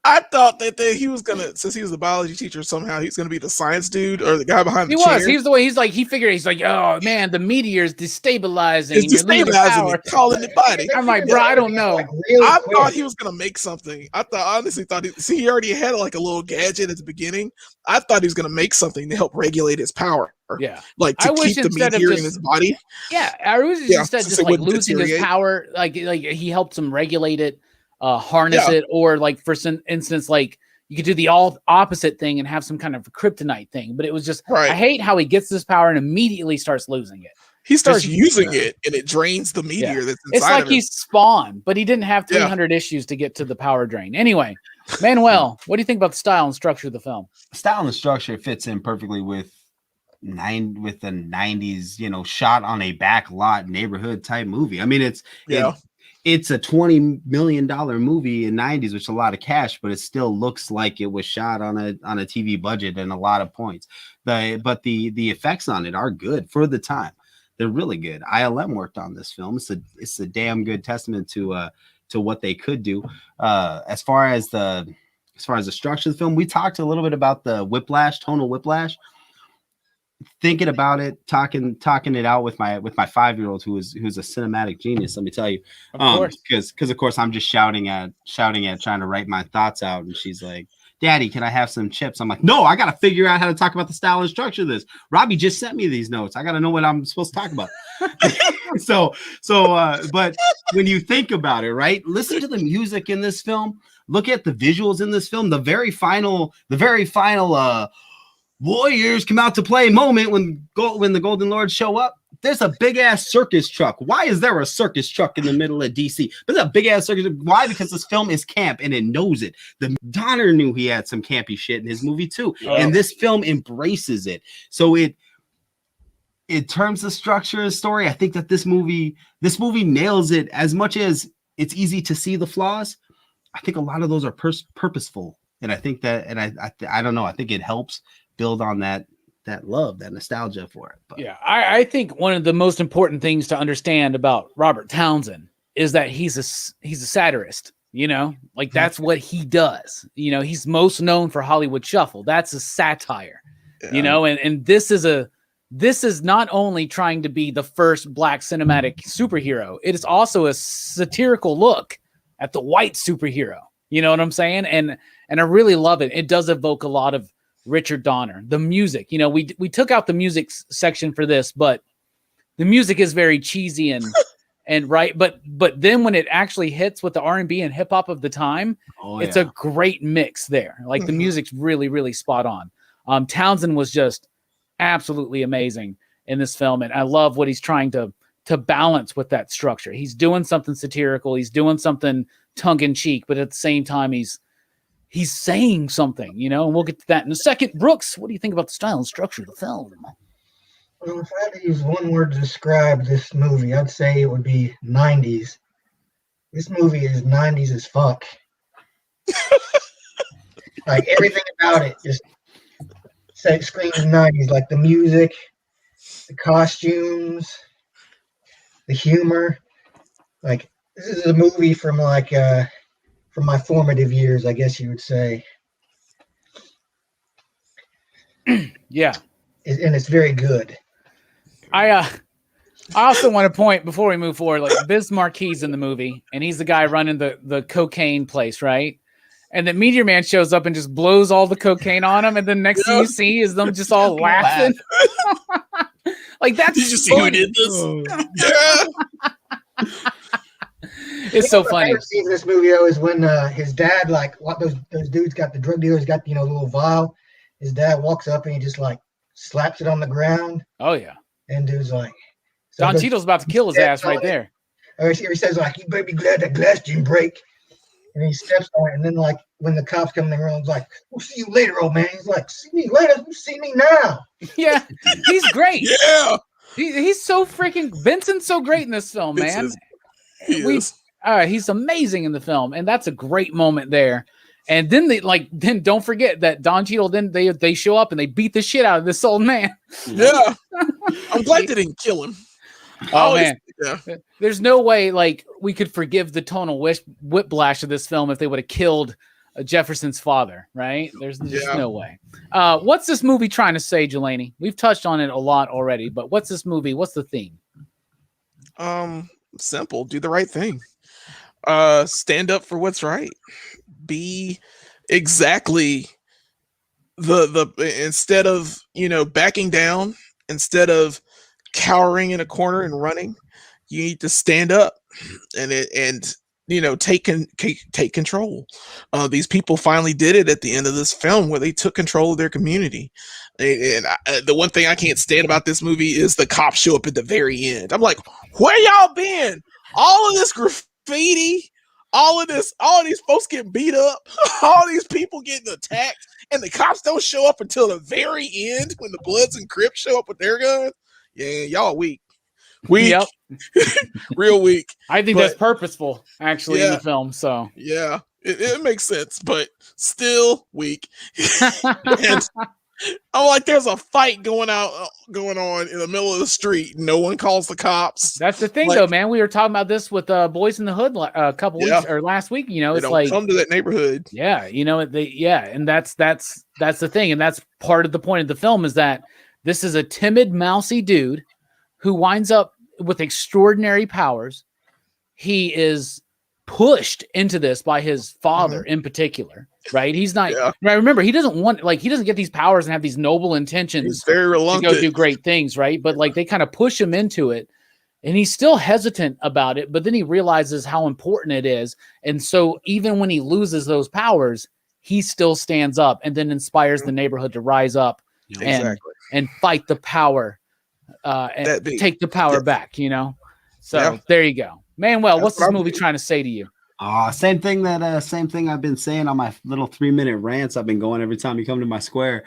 I thought that he was gonna, since he was a biology teacher, somehow he's gonna be the science dude or the guy behind the chair. He was the way. He figured, oh man, the meteor's destabilizing. It's destabilizing and calling it body. I'm like, bro, I don't know. I thought he was gonna make something. Honestly thought he already had like a little gadget at the beginning. I thought he was gonna make something to help regulate his power. Yeah, like to keep the meteor in his body. Yeah, I wish instead just like losing his power, like he helped him regulate it. Harness it, or like for instance, like you could do the all opposite thing and have some kind of kryptonite thing. But it was just, I hate how he gets this power and immediately starts losing it. He starts using it and it drains the meteor that's inside. It's like he's Spawn, but he didn't have 300 issues to get to the power drain. Anyway, Manuel, what do you think about the style and structure of the film? Style and structure fits in perfectly with the 90s, shot on a back lot neighborhood type movie. I mean, it's a $20 million movie in '90s, which is a lot of cash, but it still looks like it was shot on a TV budget and a lot of points. But the effects on it are good for the time. They're really good. ILM worked on this film. It's a damn good testament to what they could do. As far as the structure of the film, we talked a little bit about the whiplash, tonal whiplash. Thinking about it, talking it out with my 5-year-old who's a cinematic genius. Let me tell you, because of course I'm just shouting at trying to write my thoughts out, and she's like, "Daddy, can I have some chips?" I'm like, "No, I got to figure out how to talk about the style and structure of this. Robbie just sent me these notes. I got to know what I'm supposed to talk about." But when you think about it, right? Listen to the music in this film. Look at the visuals in this film. The very final Warriors come out to play moment when the Golden Lords show up. There's a big ass circus truck. Why is there a circus truck in the middle of DC? There's a big ass circus. Why? Because this film is camp and it knows it. The Donner knew he had some campy shit in his movie too, and this film embraces it. So in terms of structure and story, I think that this movie nails it. As much as it's easy to see the flaws, I think a lot of those are purposeful, and I think that, and I don't know, I think it helps build on that love, that nostalgia for it. But. Yeah, I think one of the most important things to understand about Robert Townsend is that he's a satirist. You know, like that's what he does. You know, he's most known for Hollywood Shuffle. That's a satire. Yeah. You know, and this is not only trying to be the first Black cinematic superhero, it is also a satirical look at the white superhero. You know what I'm saying? And I really love it. It does evoke a lot of Richard Donner. The music, you know, we took out the music section for this, but the music is very cheesy and right, but then when it actually hits with the R&B and hip hop of the time, it's a great mix there. Like the music's really, really spot on. Townsend was just absolutely amazing in this film, and I love what he's trying to balance with that structure. He's doing something satirical, he's doing something tongue in cheek, but at the same time he's saying something, you know, and we'll get to that in a second. Brooks, what do you think about the style and structure of the film? Well, if I had to use one word to describe this movie, I'd say it would be 90s. This movie is 90s as fuck. Like everything about it just screams 90s, like the music, the costumes, the humor. Like this is a movie from from my formative years, I guess you would say. Yeah. And it's very good. I also want to point before we move forward, like Biz Marquis in the movie, and he's the guy running the cocaine place, right? And then Meteor Man shows up and just blows all the cocaine on him, and then next thing you see is them just all laughing. Like that's did you see who did this? Yeah. It's so funny. My favorite scene in this movie though is when his dad, like what those dudes got, the drug dealers got, you know, a little vial. His dad walks up and he just like slaps it on the ground. Oh yeah. And dude's like, Don Cheadle's about to kill his ass right there. Or he says like, "You better be glad that glass didn't break." And he steps on it, and then like when the cops come in the room, he's like, "We'll see you later, old man." He's like, "See me later. You see me now." Yeah, he's great. Yeah, he's so freaking Vincent's so great in this film, man. He's amazing in the film, and that's a great moment there. And then then don't forget that Don Cheadle, then they show up and they beat the shit out of this old man. Yeah, I'm glad they didn't kill him. Man, yeah. There's no way like we could forgive the tonal whiplash of this film if they would have killed Jefferson's father, right? There's just no way. What's this movie trying to say, Jelani? We've touched on it a lot already, but what's this movie? What's the theme? Simple. Do the right thing. Stand up for what's right. Be exactly the instead of, you know, backing down, instead of cowering in a corner and running, you need to stand up and you know, take control. These people finally did it at the end of this film, where they took control of their community. And the one thing I can't stand about this movie is the cops show up at the very end. I'm like, where y'all been? All of this graffiti, all of these folks getting beat up, all these people getting attacked, and the cops don't show up until the very end when the Bloods and Crips show up with their guns. Yeah, y'all weak. Weak, Yep. real weak. I think But- that's purposeful, actually, in Yeah. the film. So Yeah, it makes sense, but still weak. And I'm like, there's a fight going on in the middle of the street. No one calls the cops. that's the thing, Like- though, man. We were talking about this with Boys in the Hood a couple Yeah. weeks or last week. You know, They it's don't like, come to that neighborhood. yeah, you know, and that's the thing, and that's part of the point of the film is that this is a timid, mousy dude who winds up with extraordinary powers. He is pushed into this by his father in particular, right? He's not. Yeah. Right, remember, he doesn't get these powers and have these noble intentions He's very to reluctant. go do great things, right? But like they kind of push him into it, and he's still hesitant about it. But then he realizes how important it is, and so even when he loses those powers, he still stands up and then inspires the neighborhood to rise up Exactly. and fight the power, and That big. take the power Yes. back. You know, so Yeah. there you go, Manuel. That's What's this what I'm movie doing. trying to say to you? Same thing I've been saying on my little 3-minute rants I've been going every time you come to my square.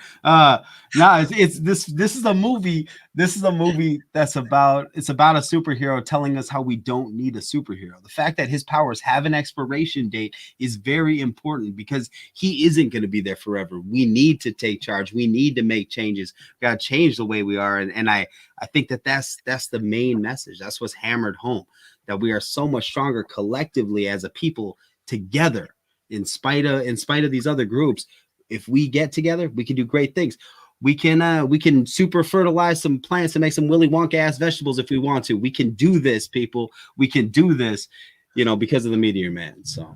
This is a movie. This is a movie it's about a superhero telling us how we don't need a superhero. The fact that his powers have an expiration date is very important because he isn't going to be there forever. We need to take charge. We need to make changes. We got to change the way we are. And I think that's the main message. That's what's hammered home. That we are so much stronger collectively as a people together, in spite of these other groups. If we get together, we can do great things. We can super fertilize some plants and make some Willy Wonka ass vegetables if we want to. We can do this, people. We can do this, because of the Meteor Man. So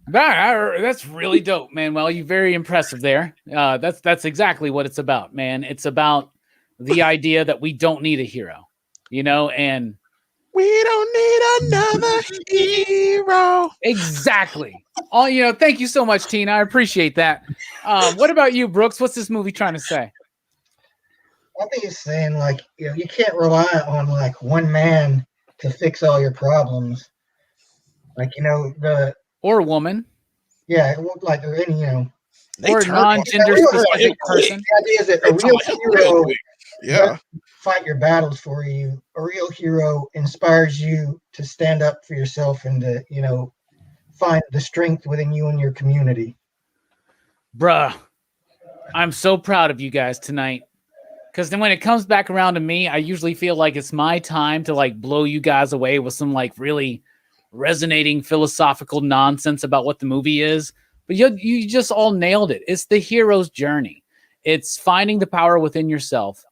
That's really dope, man. Well, you're very impressive there. That's exactly what it's about, man. It's about the idea that we don't need a hero, and We don't need another hero. exactly. Oh, thank you so much, Tina. I appreciate that. What about you, Brooks? What's this movie trying to say? I think it's saying like you can't rely on like one man to fix all your problems. Like Or a woman, like or any They or a turn- non-gender Yeah, specific quick. person. the idea is that they a real turn hero real quick. Yeah. fight your battles for you. A real hero inspires you to stand up for yourself and to find the strength within you and your community. Bruh, I'm so proud of you guys tonight. Because then when it comes back around to me, I usually feel like it's my time to like blow you guys away with some like really resonating philosophical nonsense about what the movie is. But you just all nailed it. It's the hero's journey. It's finding the power within yourself.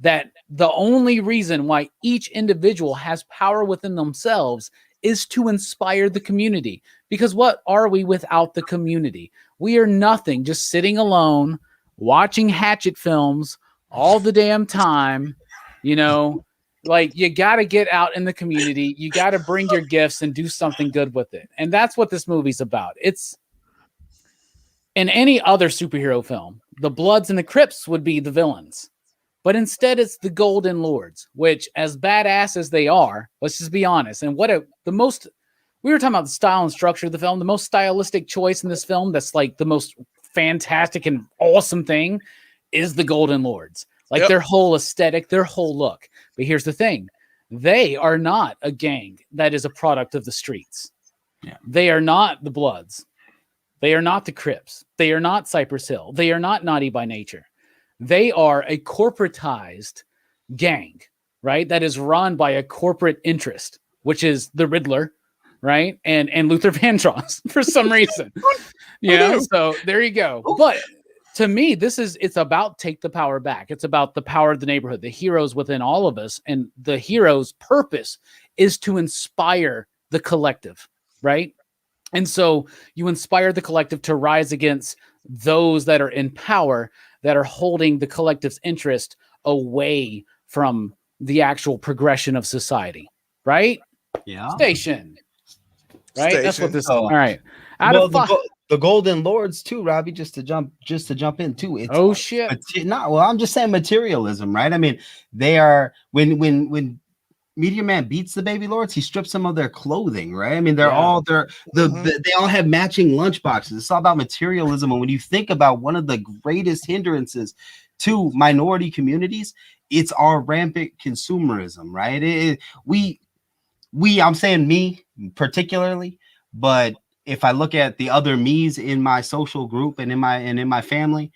That the only reason why each individual has power within themselves is to inspire the community. Because what are we without the community? We are nothing, just sitting alone, watching hatchet films all the damn time. Like you got to get out in the community. You got to bring your gifts and do something good with it. And that's what this movie's about. It's in any other superhero film, the Bloods and the Crips would be the villains. But instead, it's the Golden Lords, which, as badass as they are, let's just be honest. And we were talking about the style and structure of the film. The most stylistic choice in this film, that's like the most fantastic and awesome thing, is the Golden Lords. Like their whole aesthetic, their whole look. But here's the thing. They are not a gang that is a product of the streets. Yeah. They are not the Bloods. They are not the Crips. They are not Cypress Hill. They are not Naughty by Nature. They are a corporatized gang, right? That is run by a corporate interest, which is the Riddler, right? And Luther Vandross for some reason. So there you go. But to me, it's about take the power back. It's about the power of the neighborhood, the heroes within all of us. And the hero's purpose is to inspire the collective, right? And so you inspire the collective to rise against those that are in power, that are holding the collective's interest away from the actual progression of society, right? yeah. Station. Right? That's what this Station. all right. The Golden Lords too, Robbie, just to jump in too. It's oh shit. I'm just saying materialism, right? I mean, they are when Meteor Man beats the Baby Lords, he strips them of their clothing, right? I mean, they all have matching lunchboxes. It's all about materialism. And when you think about one of the greatest hindrances to minority communities it's our rampant consumerism, right? I'm saying me particularly, but if I look at the other me's in my social group and in my family,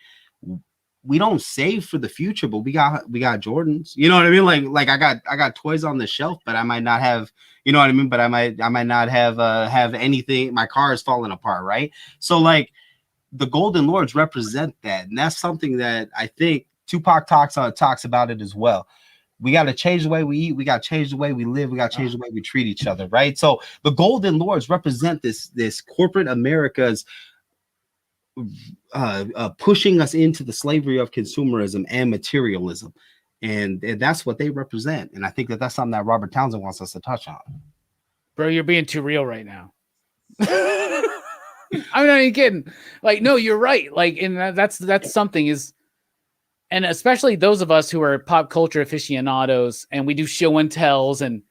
we don't save for the future, but we got Jordans. You know what I mean? Like I got toys on the shelf, but I might not have, you know what I mean? But I might not have anything. My car is falling apart, right? So like the Golden Lords represent that, and that's something that I think Tupac talks about it as well. We got to change the way we eat. We got to change the way we live. We got to change the way we treat each other, right? So the Golden Lords represent this corporate America's pushing us into the slavery of consumerism and materialism, and that's what they represent. And I think that's something that Robert Townsend wants us to touch on. Bro, you're being too real right now. I'm not even kidding. Like, no, you're right. Like, and that's something is, and especially those of us who are pop culture aficionados and we do show and tells, and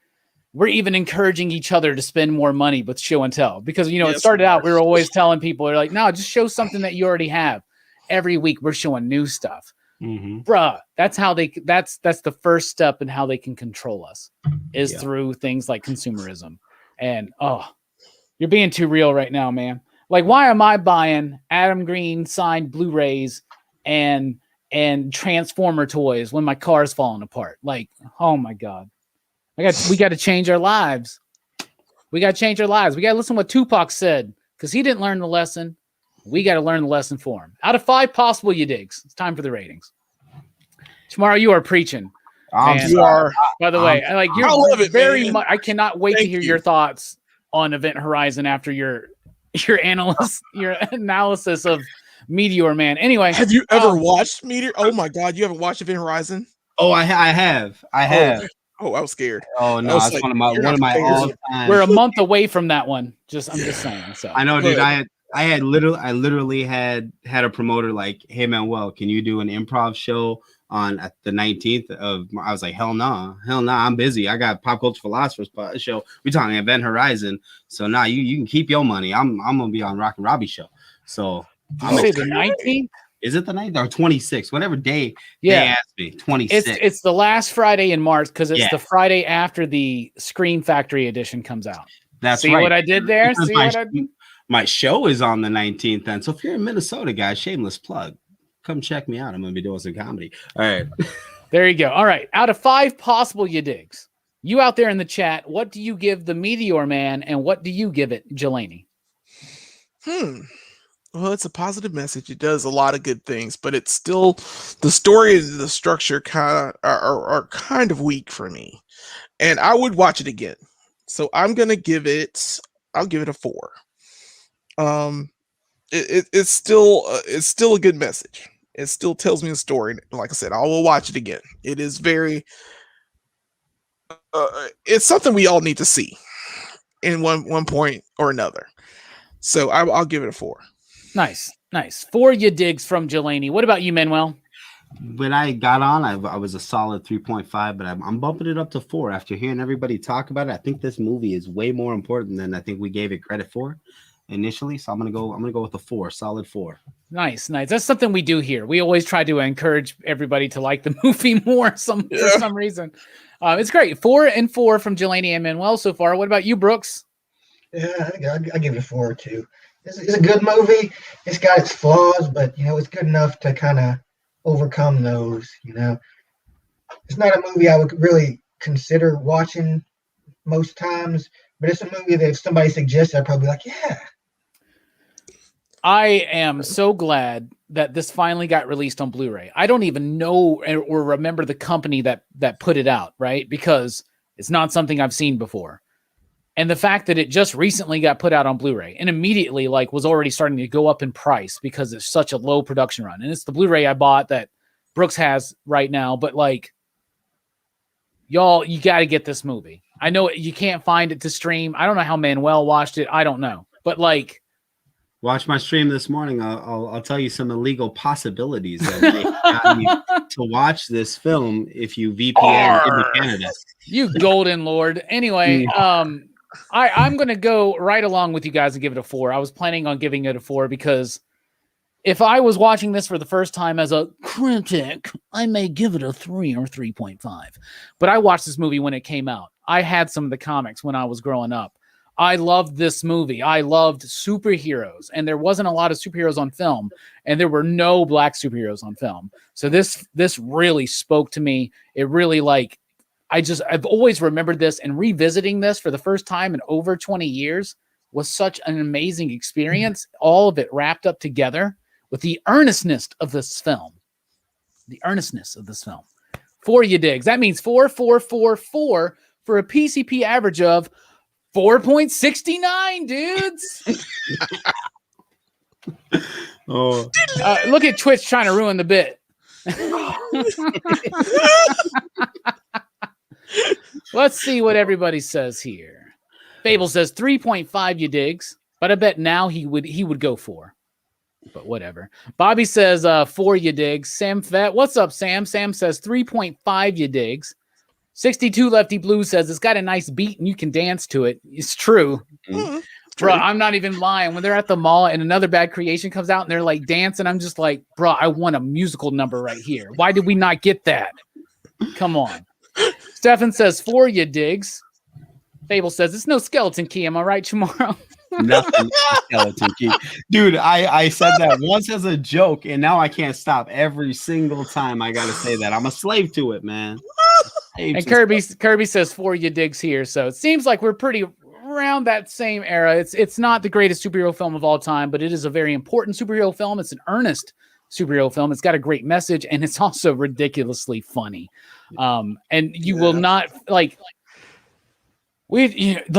we're even encouraging each other to spend more money with show and tell, because, you know, it started out, we were always telling people, they're like, no, just show something that you already have. Every week we're showing new stuff. Bruh, that's how that's the first step in how they can control us is through things like consumerism. And, you're being too real right now, man. Like, why am I buying Adam Green signed Blu-rays and Transformer toys when my car's falling apart? Like, oh my God. We got to change our lives. We got to change our lives. We got to listen to what Tupac said, because he didn't learn the lesson. We got to learn the lesson for him. Out of 5 possible you digs, it's time for the ratings. Tomorrow you are preaching. You are. By the way, I love it very man. much. I cannot wait to hear your thoughts on Event Horizon after your analysis of Meteor Man. Anyway, have you ever watched Meteor? Oh my God, you haven't watched Event Horizon? Oh, I have. Oh, I was scared. Oh no, it's like, one of my all time. We're a month away from that one. I'm just saying. So I know, dude. I literally had a promoter like, hey man, well, can you do an improv show on the 19th of? I was like, hell no, I'm busy. I got Pop Culture Philosophers show. We're talking Event Horizon, so now you can keep your money. I'm gonna be on Rockin' Robbie show. So I'm say the 19th. Is it the 9th or 26th? Whatever day they asked me. 26th. It's the last Friday in March, because it's the Friday after the Scream Factory edition comes out. That's See right. what I did there? Because See what I did? My show is on the 19th then. So if you're in Minnesota, guys, shameless plug. Come check me out. I'm gonna be doing some comedy. All right. There you go. All right. Out of 5 possible you digs, you out there in the chat, what do you give the Meteor Man and what do you give it, Jelani? Well, it's a positive message. It does a lot of good things, but it's still, the story and the structure are kind of weak for me. And I would watch it again. So I'll give it a 4. It's still a good message. It still tells me a story. Like I said, I will watch it again. It is very it's something we all need to see in one point or another. So I'll give it a 4. Nice. 4 you digs from Jelani. What about you, Manuel? When I got on, I was a solid 3.5, but I'm bumping it up to 4 after hearing everybody talk about it. I think this movie is way more important than I think we gave it credit for initially. So I'm gonna go with a 4, solid 4. Nice. That's something we do here. We always try to encourage everybody to like the movie more for some reason. It's great. 4 and 4 from Jelani and Manuel so far. What about you, Brooks? Yeah, I give it a 4 too. It's a good movie. It's got its flaws, but it's good enough to kind of overcome those. It's not a movie I would really consider watching most times, but it's a movie that if somebody suggests, I'd probably be like, yeah. I am so glad that this finally got released on Blu-ray. I don't even know or remember the company that put it out, right? Because it's not something I've seen before. And the fact that it just recently got put out on Blu-ray and immediately was already starting to go up in price because it's such a low production run. And it's the Blu-ray I bought that Brooks has right now. But y'all, you got to get this movie. I know you can't find it to stream. I don't know how Manuel watched it. I don't know. But watch my stream this morning. I'll tell you some illegal possibilities that may got me to watch this film if you VPN into Canada. You golden lord. Anyway, I'm going to go right along with you guys and give it a 4. I was planning on giving it a 4 because if I was watching this for the first time as a critic, I may give it a 3 or 3.5. But I watched this movie when it came out. I had some of the comics when I was growing up. I loved this movie. I loved superheroes, and there wasn't a lot of superheroes on film, and there were no black superheroes on film. So this really spoke to me. It really I've always remembered this, and revisiting this for the first time in over 20 years was such an amazing experience. All of it wrapped up together with the earnestness of this film. The earnestness of this film. 4 you digs. That means 4, 4, 4, 4 for a PCP average of 4.69, dudes. Look at Twitch trying to ruin the bit. Let's see what everybody says here. Fable says 3.5 you digs, but I bet now he would go 4. But whatever. Bobby says 4 you digs. Sam Fett, what's up, Sam? Sam says 3.5 you digs. 62 Lefty Blue says it's got a nice beat and you can dance to it. It's true. Mm-hmm. Bro, I'm not even lying. When they're at the mall and Another Bad Creation comes out and they're like dancing, I'm just like, bro, I want a musical number right here. Why did we not get that? Come on. Stefan says 4 you digs. Fable says it's no skeleton key. Am I right, tomorrow? Nothing skeleton key. Dude, I said that once as a joke, and now I can't stop. Every single time I gotta say that. I'm a slave to it, man. And Kirby says 4 you digs here. So it seems like we're pretty around that same era. It's not the greatest superhero film of all time, but it is a very important superhero film. It's an earnest superhero film. It's got a great message, and it's also ridiculously funny. And you will not the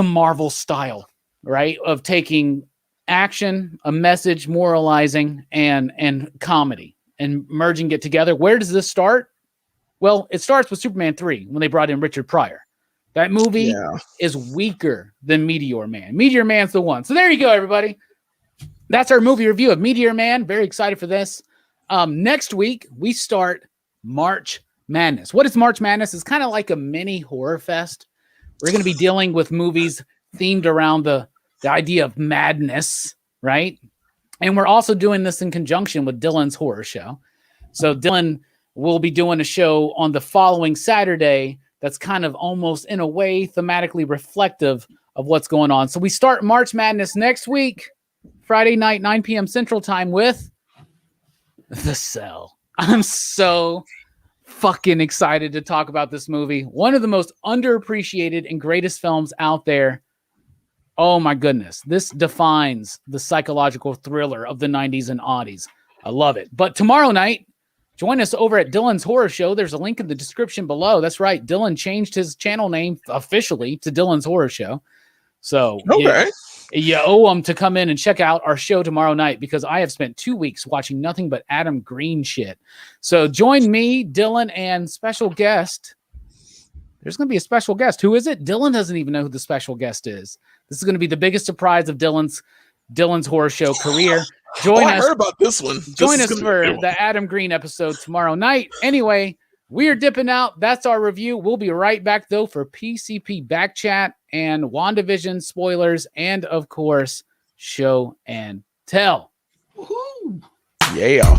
Marvel style, right, of taking action, a message, moralizing, and comedy, and merging it together. Where does this start? Well, it starts with Superman 3 when they brought in Richard Pryor. That movie is weaker than Meteor Man. Meteor Man's the one. So there you go, everybody. That's our movie review of Meteor Man. Very excited for this. Next week, we start March Madness. What is March Madness? It's kind of like a mini horror fest. We're going to be dealing with movies themed around the idea of madness, right? And we're also doing this in conjunction with Dylan's horror show. So Dylan will be doing a show on the following Saturday that's kind of almost in a way thematically reflective of what's going on. So we start March Madness next week, Friday night, 9 p.m. Central Time with The Cell. I'm so fucking excited to talk about this movie. One of the most underappreciated and greatest films out there. Oh my goodness. This defines the psychological thriller of the 90s and aughties. I love it. But tomorrow night, join us over at Dylan's Horror Show. There's a link in the description below. That's right. Dylan changed his channel name officially to Dylan's Horror Show. So you owe him to come in and check out our show tomorrow night, because I have spent 2 weeks watching nothing but Adam Green shit. So join me, Dylan, and special guest. There's going to be a special guest. Who is it? Dylan doesn't even know who the special guest is. This is going to be the biggest surprise of Dylan's Horror Show career. Join us. I heard about this one. Join us for the Adam Green episode tomorrow night. Anyway, we are dipping out. That's our review. We'll be right back, though, for PCP Back Chat and WandaVision spoilers, and, of course, Show and Tell. Woo-hoo. Yeah.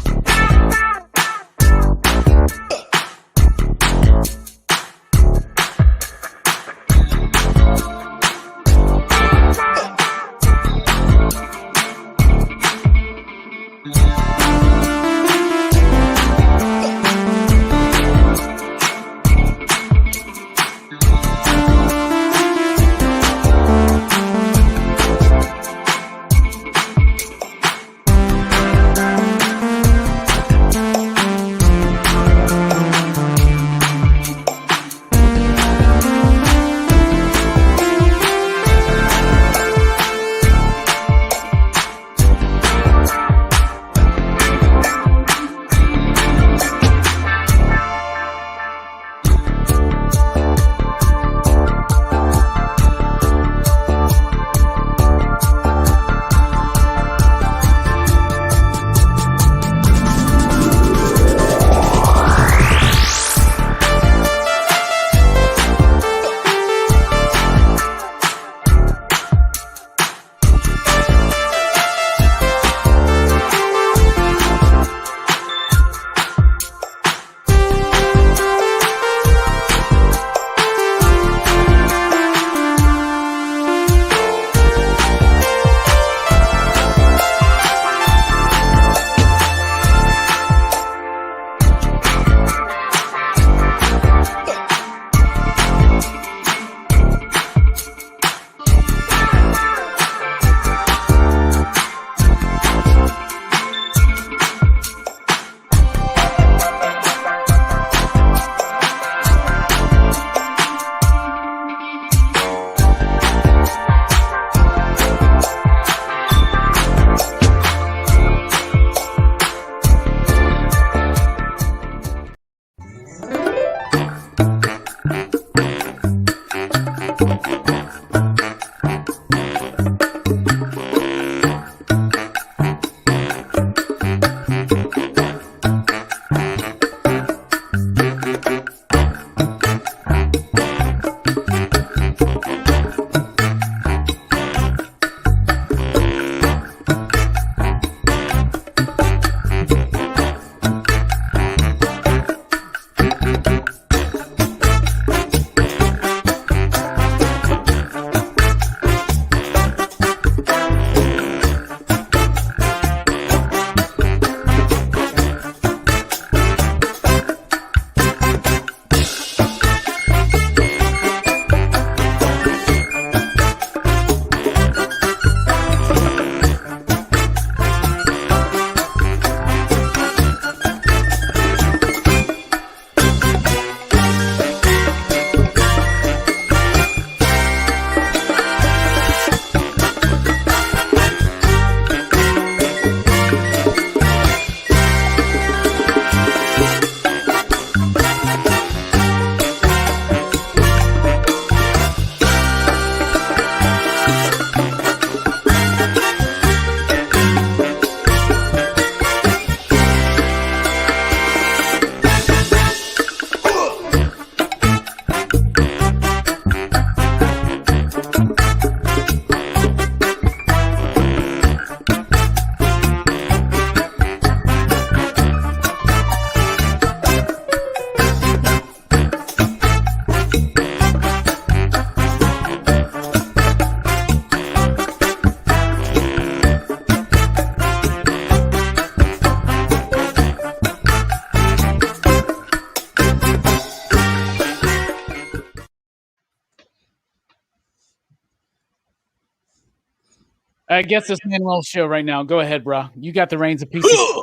I guess it's Manuel's show right now. Go ahead, bro. You got the reins of PCP.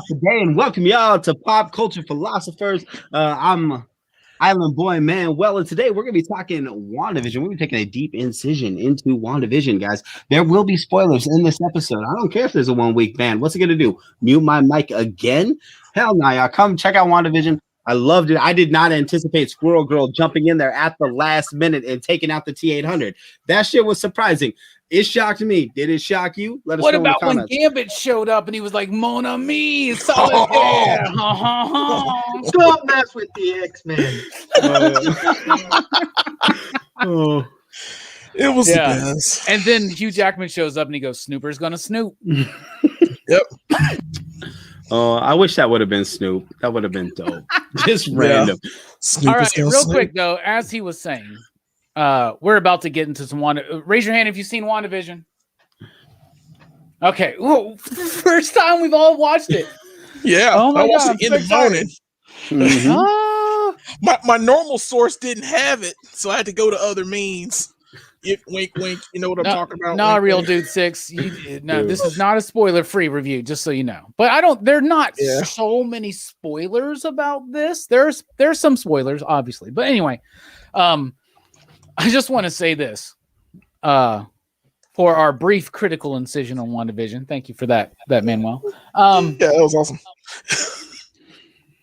Today and welcome y'all to Pop Culture Philosophers. I'm Island Boy Manuel, and today we're going to be talking WandaVision. We're going to be taking a deep incision into WandaVision, guys. There will be spoilers in this episode. I don't care if there's a 1 week ban. What's it going to do? Mute my mic again? Hell no, y'all. Come check out WandaVision. I loved it. I did not anticipate Squirrel Girl jumping in there at the last minute and taking out the T-800. That shit was surprising. It shocked me. Did it shock you? Let us what know about in the when comments. Gambit showed up and he was like, Mon ami, solitaire. Don't mess with the X-Men. Oh. It was the Yeah. best. And then Hugh Jackman shows up and he goes, Snooper's gonna snoop. Yep. Oh, I wish that would have been Snoop. That would have been dope. Just random. Snoop All is right, gonna real snoop. quick though, as he was saying, we're about to get into some raise your hand if you've seen WandaVision. Okay. Ooh, first time we've all watched it. Yeah, Oh my I watched God, it in I'm the so morning. Mhm. Ah. My normal source didn't have it, so I had to go to other means. Wink, wink. You know what I'm talking about? No, Wink, real wink. dude 6. This is not a spoiler-free review, just so you know. But there are not Yeah. so many spoilers about this. There's some spoilers, obviously. But anyway, I just want to say this. For our brief critical incision on WandaVision. Thank you for that Manuel. Yeah, that was awesome.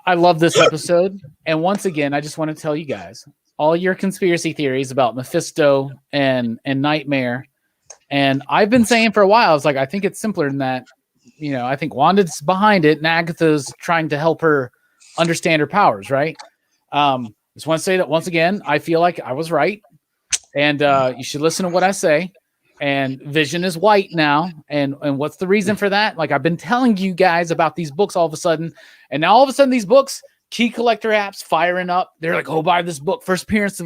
I love this episode. And once again, I just want to tell you guys all your conspiracy theories about Mephisto and Nightmare. And I've been saying for a while, I was like, I think it's simpler than that. You know, I think Wanda's behind it and Agatha's trying to help her understand her powers, right? Just want to say that once again, I feel like I was right. And you should listen to what I say. And Vision is white now. And what's the reason for that? Like I've been telling you guys about these books all of a sudden. And now all of a sudden these books, key collector apps firing up. They're like, oh, buy this book. First appearance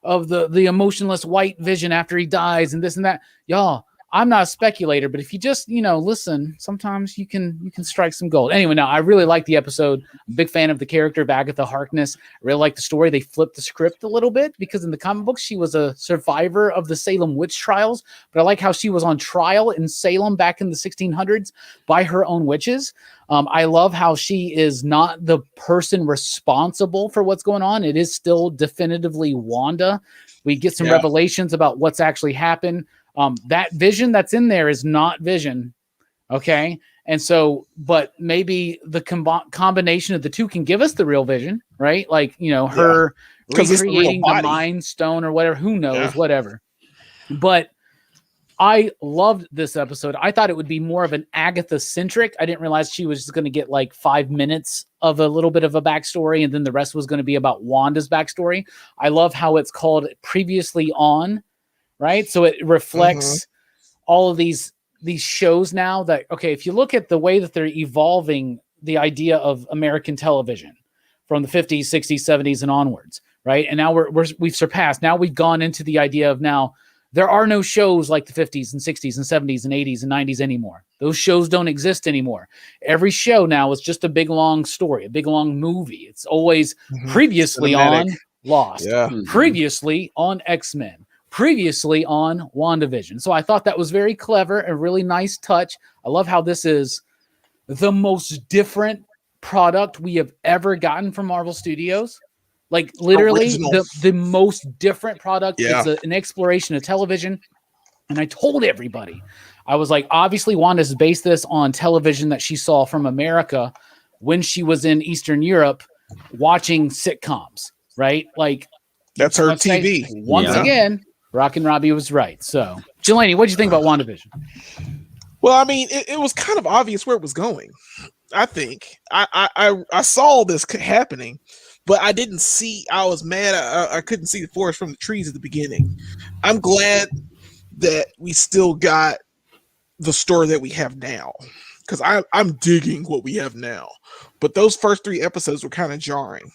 of the emotionless white Vision after he dies and this and that. Y'all, I'm not a speculator, but if you just, listen, sometimes you can strike some gold. Anyway, now I really like the episode. I'm a big fan of the character of Agatha Harkness. I really like the story. They flipped the script a little bit because in the comic books, she was a survivor of the Salem witch trials. But I like how she was on trial in Salem back in the 1600s by her own witches. I love how she is not the person responsible for what's going on. It is still definitively Wanda. We get some revelations about what's actually happened. That Vision that's in there is not Vision. Okay. And so, but maybe the combination of the two can give us the real Vision, right? Like, her 'Cause it's the real recreating the body. Mind Stone or whatever. Who knows? Yeah. Whatever. But I loved this episode. I thought it would be more of an Agatha centric. I didn't realize she was just going to get like 5 minutes of a little bit of a backstory, and then the rest was going to be about Wanda's backstory. I love how it's called Previously On, right? So it reflects all of these shows now that, okay, if you look at the way that they're evolving the idea of American television from the 50s, 60s, 70s, and onwards, right? And now we've surpassed. Now we've gone into the idea of now there are no shows like the 50s and 60s and 70s and 80s and 90s anymore. Those shows don't exist anymore. Every show now is just a big, long story, a big, long movie. It's always previously Cinematic. on Lost, previously on X-Men, previously on WandaVision. So I thought that was very clever, a really nice touch. I love how this is the most different product we have ever gotten from Marvel Studios. Like literally the most different product. Yeah. It's an exploration of television. And I told everybody, I was like, obviously Wanda's based this on television that she saw from America when she was in Eastern Europe watching sitcoms, right? Like That's her let's say, TV. Once again, Rockin' Robbie was right. So Jelani, what do you think about WandaVision? Well, I mean, it was kind of obvious where it was going. I think I saw this happening, but I didn't see. I was mad. I couldn't see the forest from the trees at the beginning. I'm glad that we still got the story that we have now, because I'm digging what we have now. But those first 3 episodes were kind of jarring.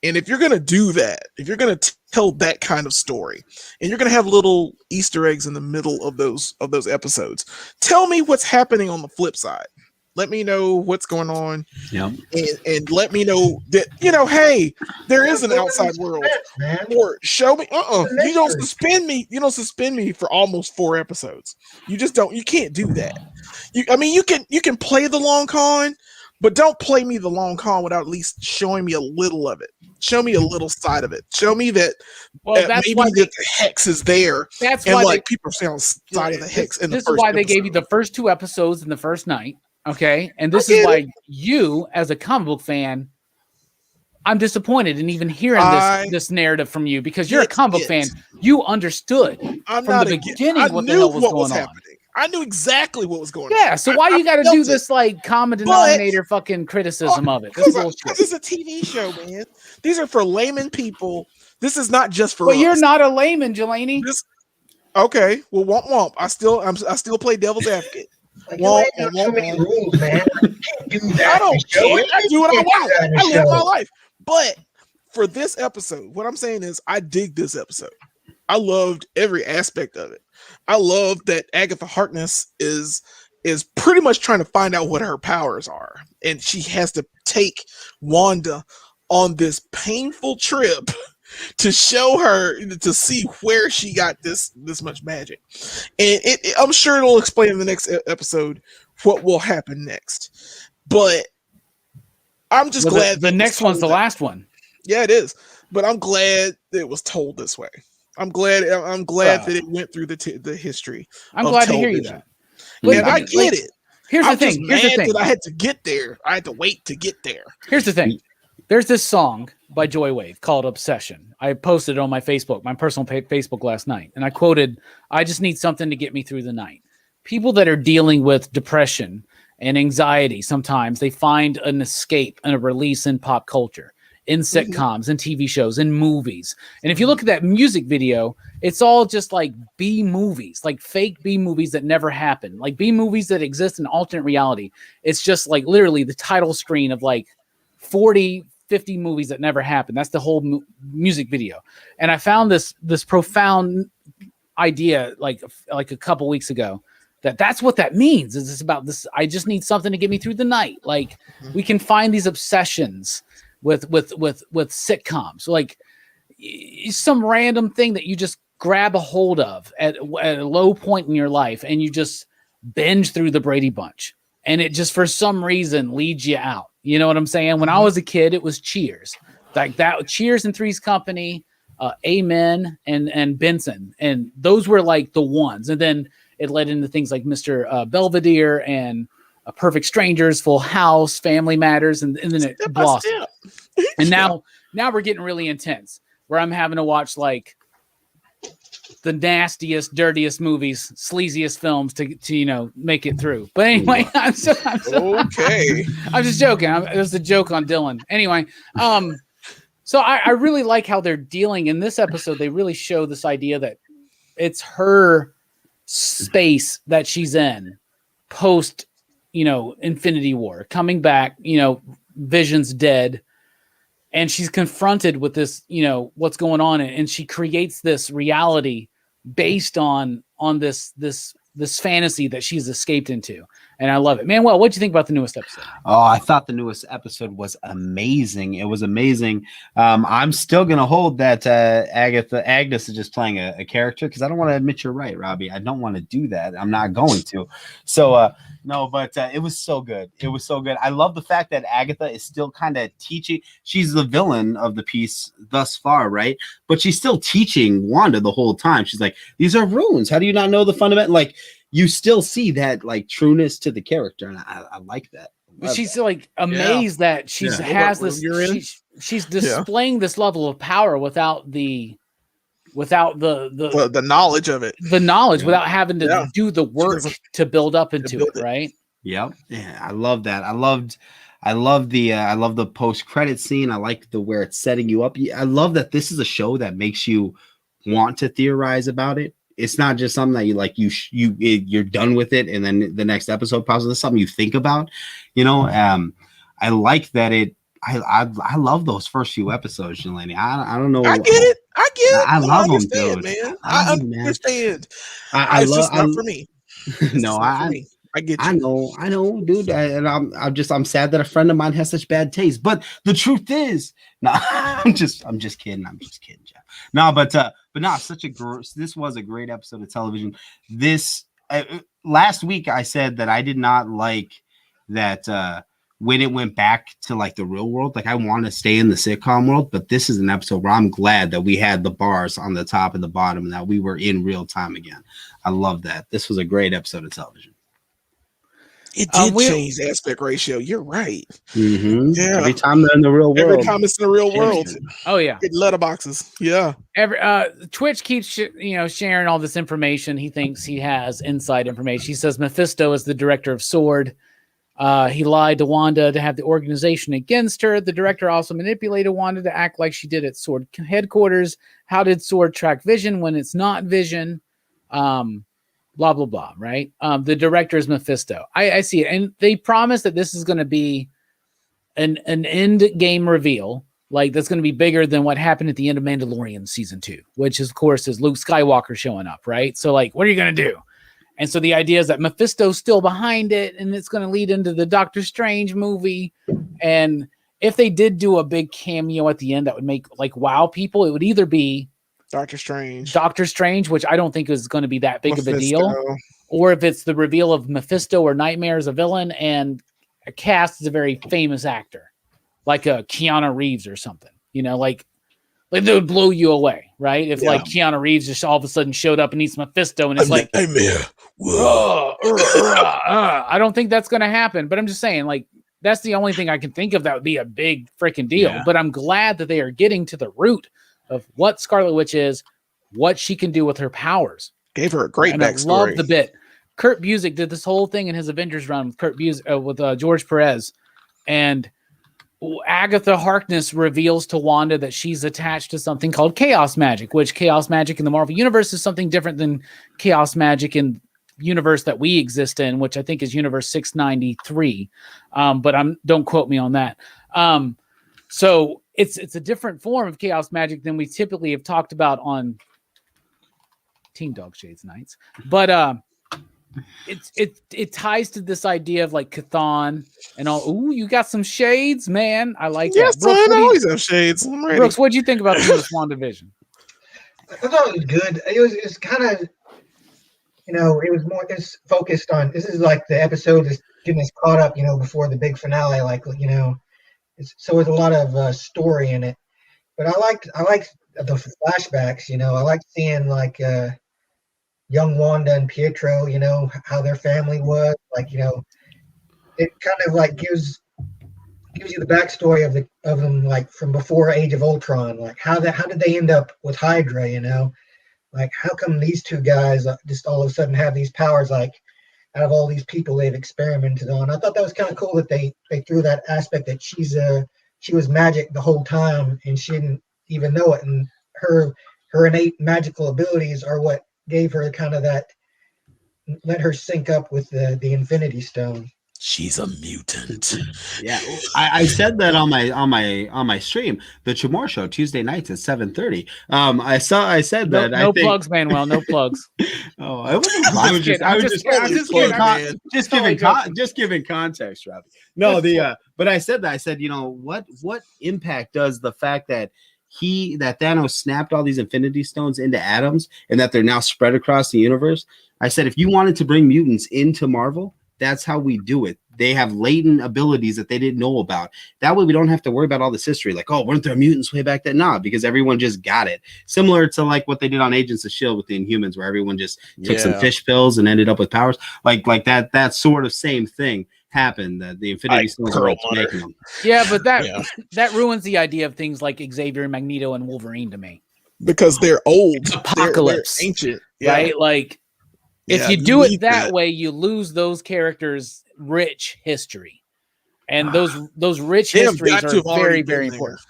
And if you're gonna do that, if you're gonna tell that kind of story, and you're gonna have little Easter eggs in the middle of those episodes, tell me what's happening on the flip side. Let me know what's going on, and let me know that, hey, there is an outside world. Or show me. You don't suspend me. You don't suspend me for almost 4 episodes. You just don't. You can't do that. You can play the long con, but don't play me the long con without at least showing me a little of it. Show me a little side of it. Show me that maybe the hex is there. That's and why people say on the side of the hex. This is why they gave you the first 2 episodes in the first night. Okay, and this is why you, as a comic book fan, I'm disappointed in even hearing this narrative from you, because you're a comic book fan. You understood from the beginning what the hell was going on. I knew exactly what was going on. Yeah, so why you got to do this like common denominator fucking criticism of it? This is a TV show, man. These are for layman people. This is not just for. But you're not a layman, Jelani. Okay, well, womp womp. I still play devil's advocate. Like, so many rules, man. I don't care. I do what I want. I live my life. But for this episode, what I'm saying is I dig this episode. I loved every aspect of it. I love that Agatha Harkness is pretty much trying to find out what her powers are. And she has to take Wanda on this painful trip to show her, to see where she got this much magic. And I'm sure it'll explain in the next episode what will happen next. But I'm just glad the next one's the last one. Yeah, it is. But I'm glad that it was told this way. I'm glad that it went through the history. I'm glad to hear you that. And I get it. Here's the thing. That I had to get there. I had to wait to get there. Here's the thing. There's this song by Joywave called Obsession. I posted it on my Facebook, my personal Facebook last night. And I quoted, "I just need something to get me through the night." People that are dealing with depression and anxiety, sometimes they find an escape and a release in pop culture, in sitcoms, in TV shows, in movies. And if you look at that music video, it's all just like B movies, like fake B movies that never happen, like B movies that exist in alternate reality. It's just like literally the title screen of like 40, 50 movies that never happened. That's the whole music video. And I found this profound idea like a couple weeks ago, that's what that means. Is it's about this. I just need something to get me through the night. Like we can find these obsessions with sitcoms, like some random thing that you just grab a hold of at a low point in your life, and you just binge through the Brady Bunch, and it just for some reason leads you out. You know what I'm saying? When I was a kid, it was Cheers, like that. Cheers and Three's Company, Amen, and Benson, and those were like the ones. And then it led into things like Mr. Belvedere and Perfect Strangers, Full House, Family Matters, and then it blossomed. And now we're getting really intense. where I'm having to watch like the nastiest, dirtiest movies, sleaziest films to make it through. But anyway, I'm Okay. I'm just joking. It was a joke on Dylan. Anyway, so I really like how they're dealing in this episode. They really show this idea that it's her space that she's in post, Infinity War, coming back, Vision's dead. And she's confronted with this, what's going on. And she creates this reality based on this fantasy that she's escaped into. And I love it. Manuel, what'd you think about the newest episode? Oh, I thought the newest episode was amazing. It was amazing. I'm still going to hold that Agnes is just playing a character because I don't want to admit you're right, Robbie. I don't want to do that. I'm not going to. So, no, but it was so good. It was so good. I love the fact that Agatha is still kind of teaching. She's the villain of the piece thus far, right? But she's still teaching Wanda the whole time. She's like, these are runes. How do you not know the fundamental? Like, you still see that like trueness to the character, and I like that. She's like amazed that she has this. She's displaying this level of power without the knowledge of it. The knowledge without having to do the work to build up into it, right? Yep. Yeah, I love that. I love the post-credit scene. I like where it's setting you up. I love that this is a show that makes you want to theorize about it. It's not just something that you like. You're done with it, and then the next episode pops. It's something you think about. I like that it. I love those first few episodes, Jelani. I don't know. I get it. I love them, dude. Man. I understand. It's just not for me. No, I get you. I know, dude. And I'm sad that a friend of mine has such bad taste. But the truth is, no, I'm just kidding. Jeff. No, but no, this was a great episode of television. This last week I said that I did not like that when it went back to like the real world. Like I want to stay in the sitcom world, but this is an episode where I'm glad that we had the bars on the top and the bottom and that we were in real time again. I love that. This was a great episode of television. It did change the aspect ratio. You're right. Mm-hmm. Yeah. Every time they're in the real world. Every time it's in the real world. Oh yeah. Letterboxes. Yeah. Twitch keeps sharing all this information. He thinks he has inside information. He says Mephisto is the director of S.W.O.R.D. He lied to Wanda to have the organization against her. The director also manipulated Wanda to act like she did at S.W.O.R.D. headquarters. How did S.W.O.R.D. track Vision when it's not Vision? Blah, blah, blah, right? The director is Mephisto. I see it. And they promise that this is going to be an end game reveal. Like, that's going to be bigger than what happened at the end of Mandalorian season 2, which, of course, is Luke Skywalker showing up, right? So, like, what are you going to do? And so the idea is that Mephisto's still behind it, and it's going to lead into the Doctor Strange movie. And if they did do a big cameo at the end that would make, like, wow people, it would either be Doctor Strange, which I don't think is going to be that big of a deal. Or if it's the reveal of Mephisto or Nightmare as a villain and a cast is a very famous actor, like a Keanu Reeves or something, like they would blow you away, right? If like Keanu Reeves just all of a sudden showed up and he's Mephisto and it's like, Nightmare. I don't think that's going to happen, but I'm just saying, like, that's the only thing I can think of that would be a big freaking deal. Yeah. But I'm glad that they are getting to the root of what Scarlet Witch is, what she can do with her powers. Gave her a great backstory. I love the bit. Kurt Busiek did this whole thing in his Avengers run with George Perez, and Agatha Harkness reveals to Wanda that she's attached to something called chaos magic, which chaos magic in the Marvel Universe is something different than chaos magic in universe that we exist in, which I think is Universe 693. But don't quote me on that. So it's a different form of chaos magic than we typically have talked about on Team Dog Shades Nights. But it ties to this idea of like Chthon and all. Ooh, you got some shades, man. I like that. Yes, I always have shades. I'm ready. Brooks, what'd you think about the newest WandaVision? I thought it was good. It was kind of, it's focused on, this is like the episode is getting us caught up, before the big finale, so there's a lot of story in it. But I liked the flashbacks, I like seeing like young Wanda and Pietro, how their family was, it kind of like gives gives you the backstory of them, like from before Age of Ultron. Like how did they end up with Hydra? You know, like how come these two guys just all of a sudden have these powers? Like out of all these people they've experimented on, I thought that was kind of cool that they threw that aspect that she was magic the whole time and she didn't even know it, and her innate magical abilities are what gave her kind of that, let her sync up with the Infinity Stone. She's a mutant. Yeah, I said that on my stream, the Chamor Show, Tuesday nights at 7:30. I said that. No plugs, Manuel. No plugs. Oh, I was just giving context, Robbie. No, but I said that. I said, you know, what impact does the fact that Thanos snapped all these Infinity Stones into atoms and that they're now spread across the universe? I said, if you wanted to bring mutants into Marvel, that's how we do it. They have latent abilities that they didn't know about. That way we don't have to worry about all this history. Like, oh, weren't there mutants way back then? Nah, because everyone just got it. Similar to like what they did on Agents of S.H.I.E.L.D. with the Inhumans, where everyone just took some fish pills and ended up with powers. Like that sort of same thing happened, that the Infinity Stones were making them. Yeah, but that ruins the idea of things like Xavier, Magneto, and Wolverine to me. Because they're old. Apocalypse. They're ancient. Right? Like, if you do it that way, you lose those characters' rich history, and those rich histories are very, very important.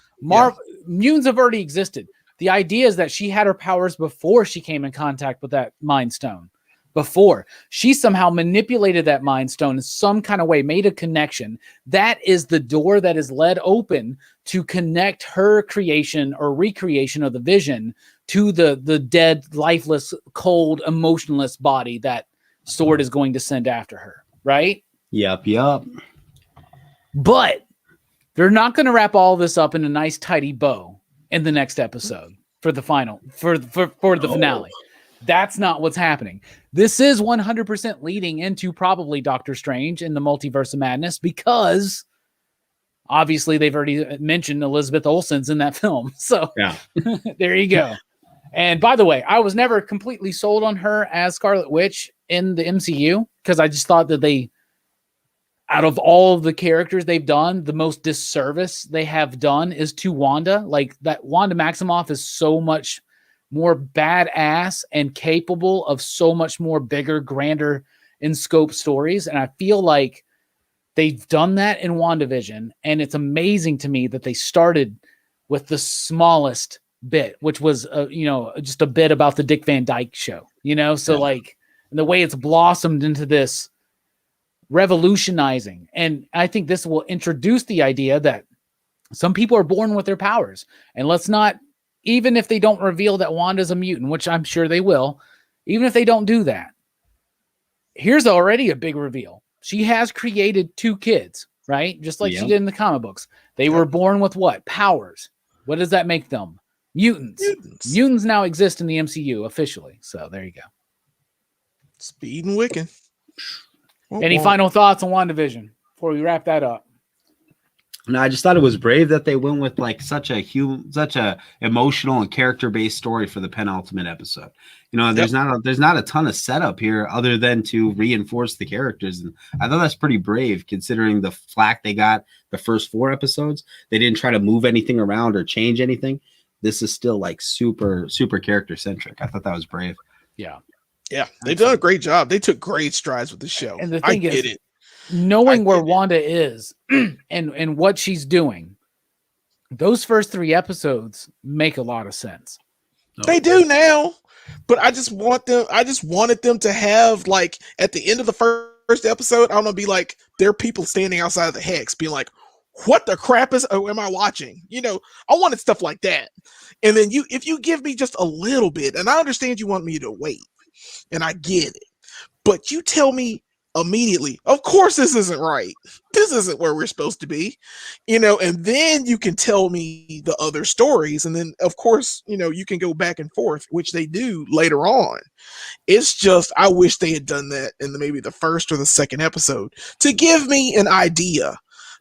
Mutants have already existed. The idea is that she had her powers before she came in contact with that Mind Stone. Before she somehow manipulated that Mind Stone in some kind of way, made a connection. That is the door that is led open to connect her creation or recreation of the Vision to the dead, lifeless, cold, emotionless body that Sword is going to send after her, right? Yep. But they're not going to wrap all this up in a nice, tidy bow in the next episode for the final, for the finale. That's not what's happening. This is 100% leading into probably Doctor Strange in the Multiverse of Madness, because obviously they've already mentioned Elizabeth Olsen's in that film. So there you go. And by the way, I was never completely sold on her as Scarlet Witch in the MCU, because I just thought that out of all of the characters they've done, the most disservice they have done is to Wanda. Like, that Wanda Maximoff is so much more badass and capable of so much more bigger, grander in scope stories. And I feel like they've done that in WandaVision. And it's amazing to me that they started with the smallest bit, which was just a bit about the Dick Van Dyke Show, like, and the way it's blossomed into this revolutionizing. And I think this will introduce the idea that some people are born with their powers, and let's not, even if they don't reveal that Wanda's a mutant, which I'm sure they will, even if they don't do that, here's already a big reveal. She has created 2 kids, right? Just like she did in the comic books. They were born with what? Powers. What does that make them? Mutants. Mutants now exist in the MCU officially. So there you go. Speed and Wiccan. Any final thoughts on WandaVision before we wrap that up? No, I just thought it was brave that they went with like such a emotional and character-based story for the penultimate episode. There's not a ton of setup here other than to reinforce the characters, and I thought that's pretty brave considering the flack they got the first 4 episodes. They didn't try to move anything around or change anything. This is still like super character centric. I thought that was brave. Yeah, they've done a great job. They took great strides with the show. And the thing is, knowing where Wanda is and what she's doing, those first 3 episodes make a lot of sense. They do now, but I just wanted them to have, like, at the end of the first episode, I want to be like, there are people standing outside of the Hex being like, what the crap am I watching? I wanted stuff like that. And then if you give me just a little bit, and I understand you want me to wait, and I get it, but you tell me immediately, of course this isn't right. This isn't where we're supposed to be, and then you can tell me the other stories. And then of course, you can go back and forth, which they do later on. It's just, I wish they had done that in maybe the first or the second episode to give me an idea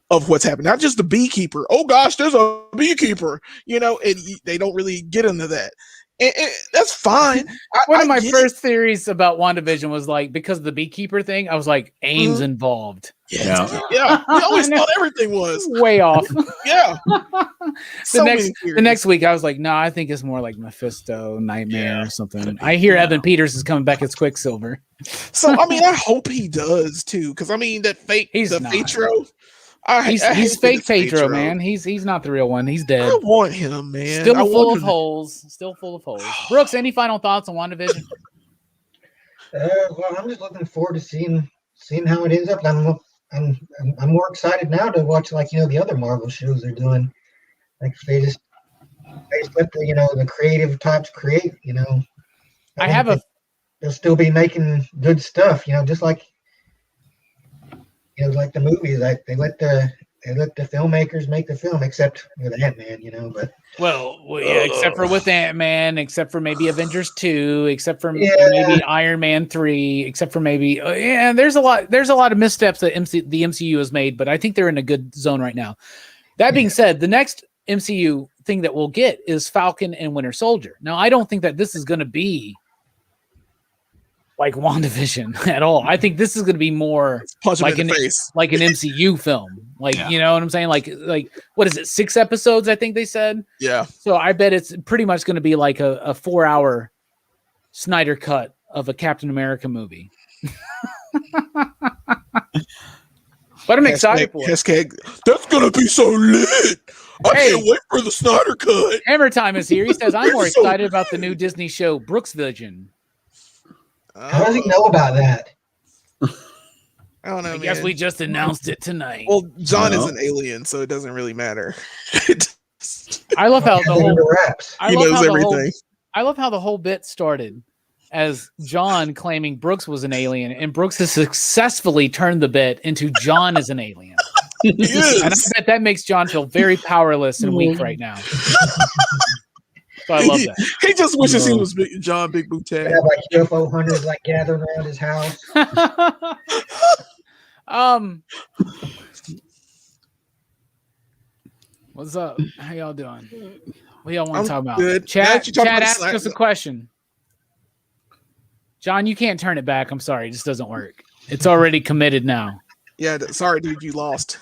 of what's happening. Not just the beekeeper. Oh gosh, there's a beekeeper, and they don't really get into that. that's fine. One of my get first theories about WandaVision was like, because of the beekeeper thing, I was like, AIM's involved. Yeah. We always thought everything was Way off. Yeah. The next week, I was like, no, I think it's more like Mephisto, Nightmare, or something. I hear Evan Peters is coming back as Quicksilver. So I mean, I hope he does too, because I mean that fake Petro. He's fake Pedro, man. He's not the real one. He's dead. I want him, man. Still full of holes. Brooks, any final thoughts on WandaVision? Well, I'm just looking forward to seeing how it ends up. I'm more excited now to watch the other Marvel shows they're doing. Like they just let the creative types create. They'll still be making good stuff. Just like. Like the movies, like they let the filmmakers make the film, except with Ant-Man, but except for with Ant-Man, except for maybe Avengers 2, except for maybe Iron Man 3, except for maybe there's a lot of missteps that the MCU has made, but I think they're in a good zone right now. That being said, the next MCU thing that we'll get is Falcon and Winter Soldier. Now, I don't think that this is going to be like WandaVision at all. I think this is going to be more like an MCU film. You know what I'm saying? Like what is it? 6 episodes, I think they said. Yeah. So I bet it's pretty much going to be like a 4-hour Snyder cut of a Captain America movie. But I'm excited for it. That's going to be so lit. I can't wait for the Snyder cut. Hammer Time is here. He says, I'm more excited about the new Disney show, Brooks Vision. How does he know about that? I don't know. I guess we just announced it tonight. Well, John is an alien, so it doesn't really matter. I love how he knows everything. I love how the whole bit started as John claiming Brooks was an alien, and Brooks has successfully turned the bit into John is an alien. And I bet that makes John feel very powerless and weak right now. So I love that. He just wishes he was John Big Booty. Have UFO hunters gathering around his house. What's up? How y'all doing? What y'all want to talk about? Good. Chat ask us a question. John, you can't turn it back. I'm sorry. It just doesn't work. It's already committed now. Yeah, sorry, dude. You lost.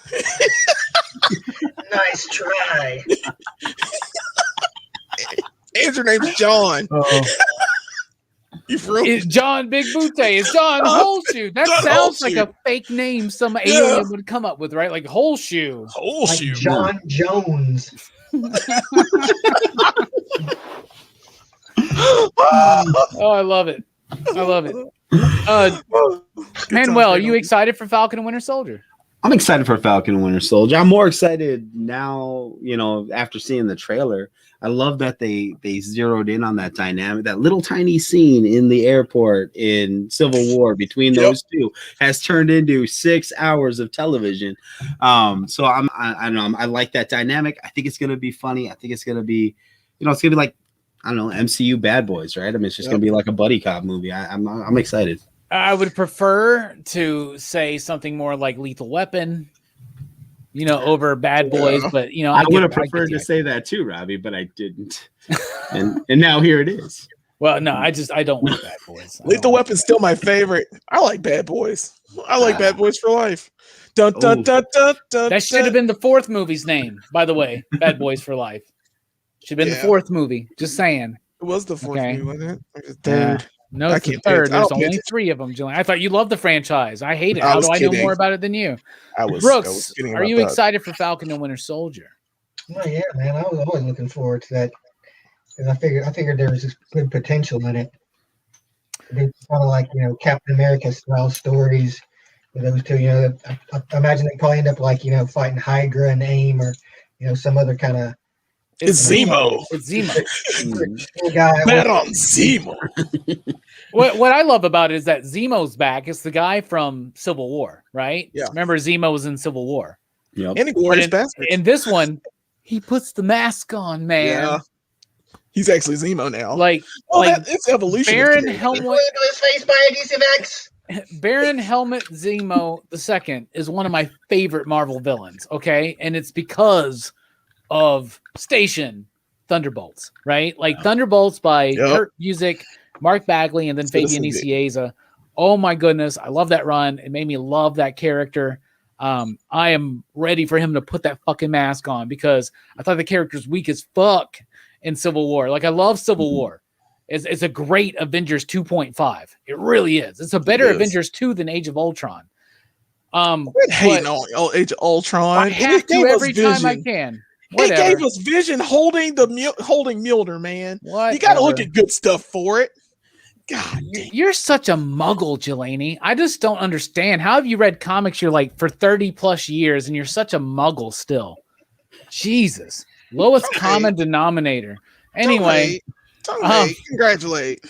Nice try. And your name's John. It's John Big Booty. It's John Holeshoe. That sounds like a fake name some alien would come up with, right? Like Holeshoe. Holeshoe. Like John Jones. Oh, I love it. Manuel, are you excited for Falcon and Winter Soldier? I'm excited for Falcon and Winter Soldier. I'm more excited now, after seeing the trailer. I love that they zeroed in on that dynamic. That little tiny scene in the airport in Civil War between those two has turned into 6 hours of television. So I like that dynamic. I think it's gonna be funny. I think it's gonna be, it's gonna be like, I don't know, MCU Bad Boys, right? I mean, it's just gonna be like a buddy cop movie. I'm excited. I would prefer to say something more like Lethal Weapon, over Bad Boys, but I would have preferred to say that too, Robbie, but I didn't. and now here it is. Well, no, I don't like Bad Boys. Lethal Weapon's still my favorite. I like Bad Boys. I like Bad Boys for life. Dun, dun, dun, dun, dun, that should have been the 4th movie's name, by the way. Bad Boys for Life. Should have been the 4th movie. Just saying. It was the 4th movie, wasn't it? Or the 3rd? No, it's the 3rd. There's only 3 of them, Julian. I thought you loved the franchise. I hate it. How do I know more about it than you? Brooks, are you excited for Falcon and Winter Soldier? Oh yeah, man. I was always looking forward to that. Because I figured there was good potential in it. It's kind of like Captain America style stories with those two. I imagine they probably end up fighting Hydra and AIM or some other kind of. It's Zemo. It's Zemo. Bet on Zemo. What I love about it is that Zemo's back. It's the guy from Civil War, right? Yeah. Remember, Zemo was in Civil War. Yep. And he wore his bastards. In this one, he puts the mask on, man. Yeah. He's actually Zemo now. It's evolution. Baron Helmet. His face by Adhesive X. Baron Helmet Zemo II is one of my favorite Marvel villains. Okay, and it's because of Station, Thunderbolts, right? Like Thunderbolts by Yep. Kurt Busiek, Mark Bagley, and then Fabian Citizen Nicieza. Oh my goodness, I love that run. It made me love that character. I am ready for him to put that fucking mask on because I thought the character's weak as fuck in Civil War. Like I love Civil War. It's a great Avengers 2.5. It really is. It's a better Avengers 2 than Age of Ultron. Quit hating on Age of Ultron. I have to every time I can. Whatever. He gave us Vision holding Mjolnir, man. Whatever. You got to look at good stuff for it. God, you're such a muggle, Jelani. I just don't understand. How have you read comics? You're like for 30 plus years, and you're such a muggle still. Jesus, lowest common denominator. Anyway, congratulate.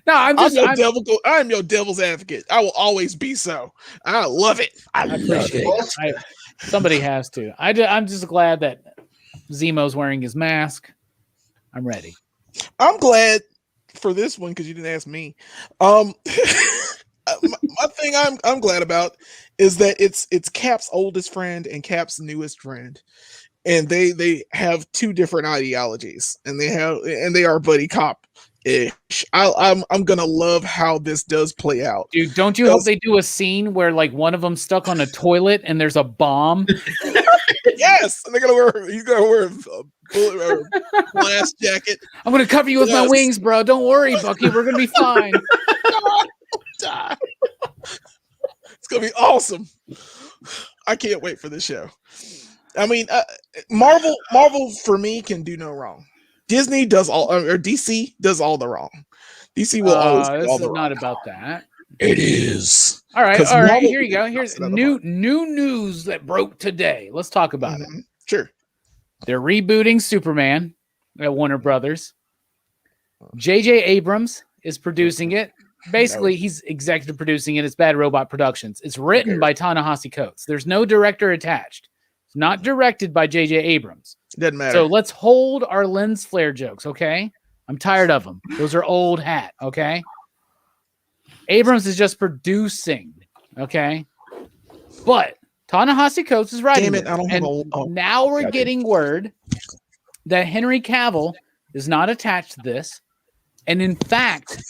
No, I'm your devil's advocate. I will always be so. I love it. I appreciate it. Somebody has to. I'm just glad that Zemo's wearing his mask. I'm ready. I'm glad for this one because you didn't ask me. My thing I'm glad about is that it's Cap's oldest friend and Cap's newest friend, and they have two different ideologies, and they are buddy cop ish. I'm gonna love how this does play out. Dude, don't you hope they do a scene where like one of them stuck on a toilet and there's a bomb? Yes, and he's gonna wear a bullet blast jacket. I'm gonna cover you with my wings, bro. Don't worry, Bucky. We're gonna be fine. It's gonna be awesome. I can't wait for this show. I mean, Marvel for me can do no wrong. Disney does all, or DC does all the wrong. DC will always do all the wrong. Not about that. It is. All right. Here you go. Here's new news that broke today. Let's talk about it. Sure. They're rebooting Superman at Warner Brothers. J.J. Abrams is producing it. Basically, he's executive producing it. It's Bad Robot Productions. It's written by Ta-Nehisi Coates. There's no director attached. It's not directed by J.J. Abrams. Doesn't matter. So let's hold our lens flare jokes, okay? I'm tired of them. Those are old hat, okay? Abrams is just producing, okay? But Ta-Nehisi Coates is writing. Damn it, I don't have now we're getting word that Henry Cavill is not attached to this. And in fact,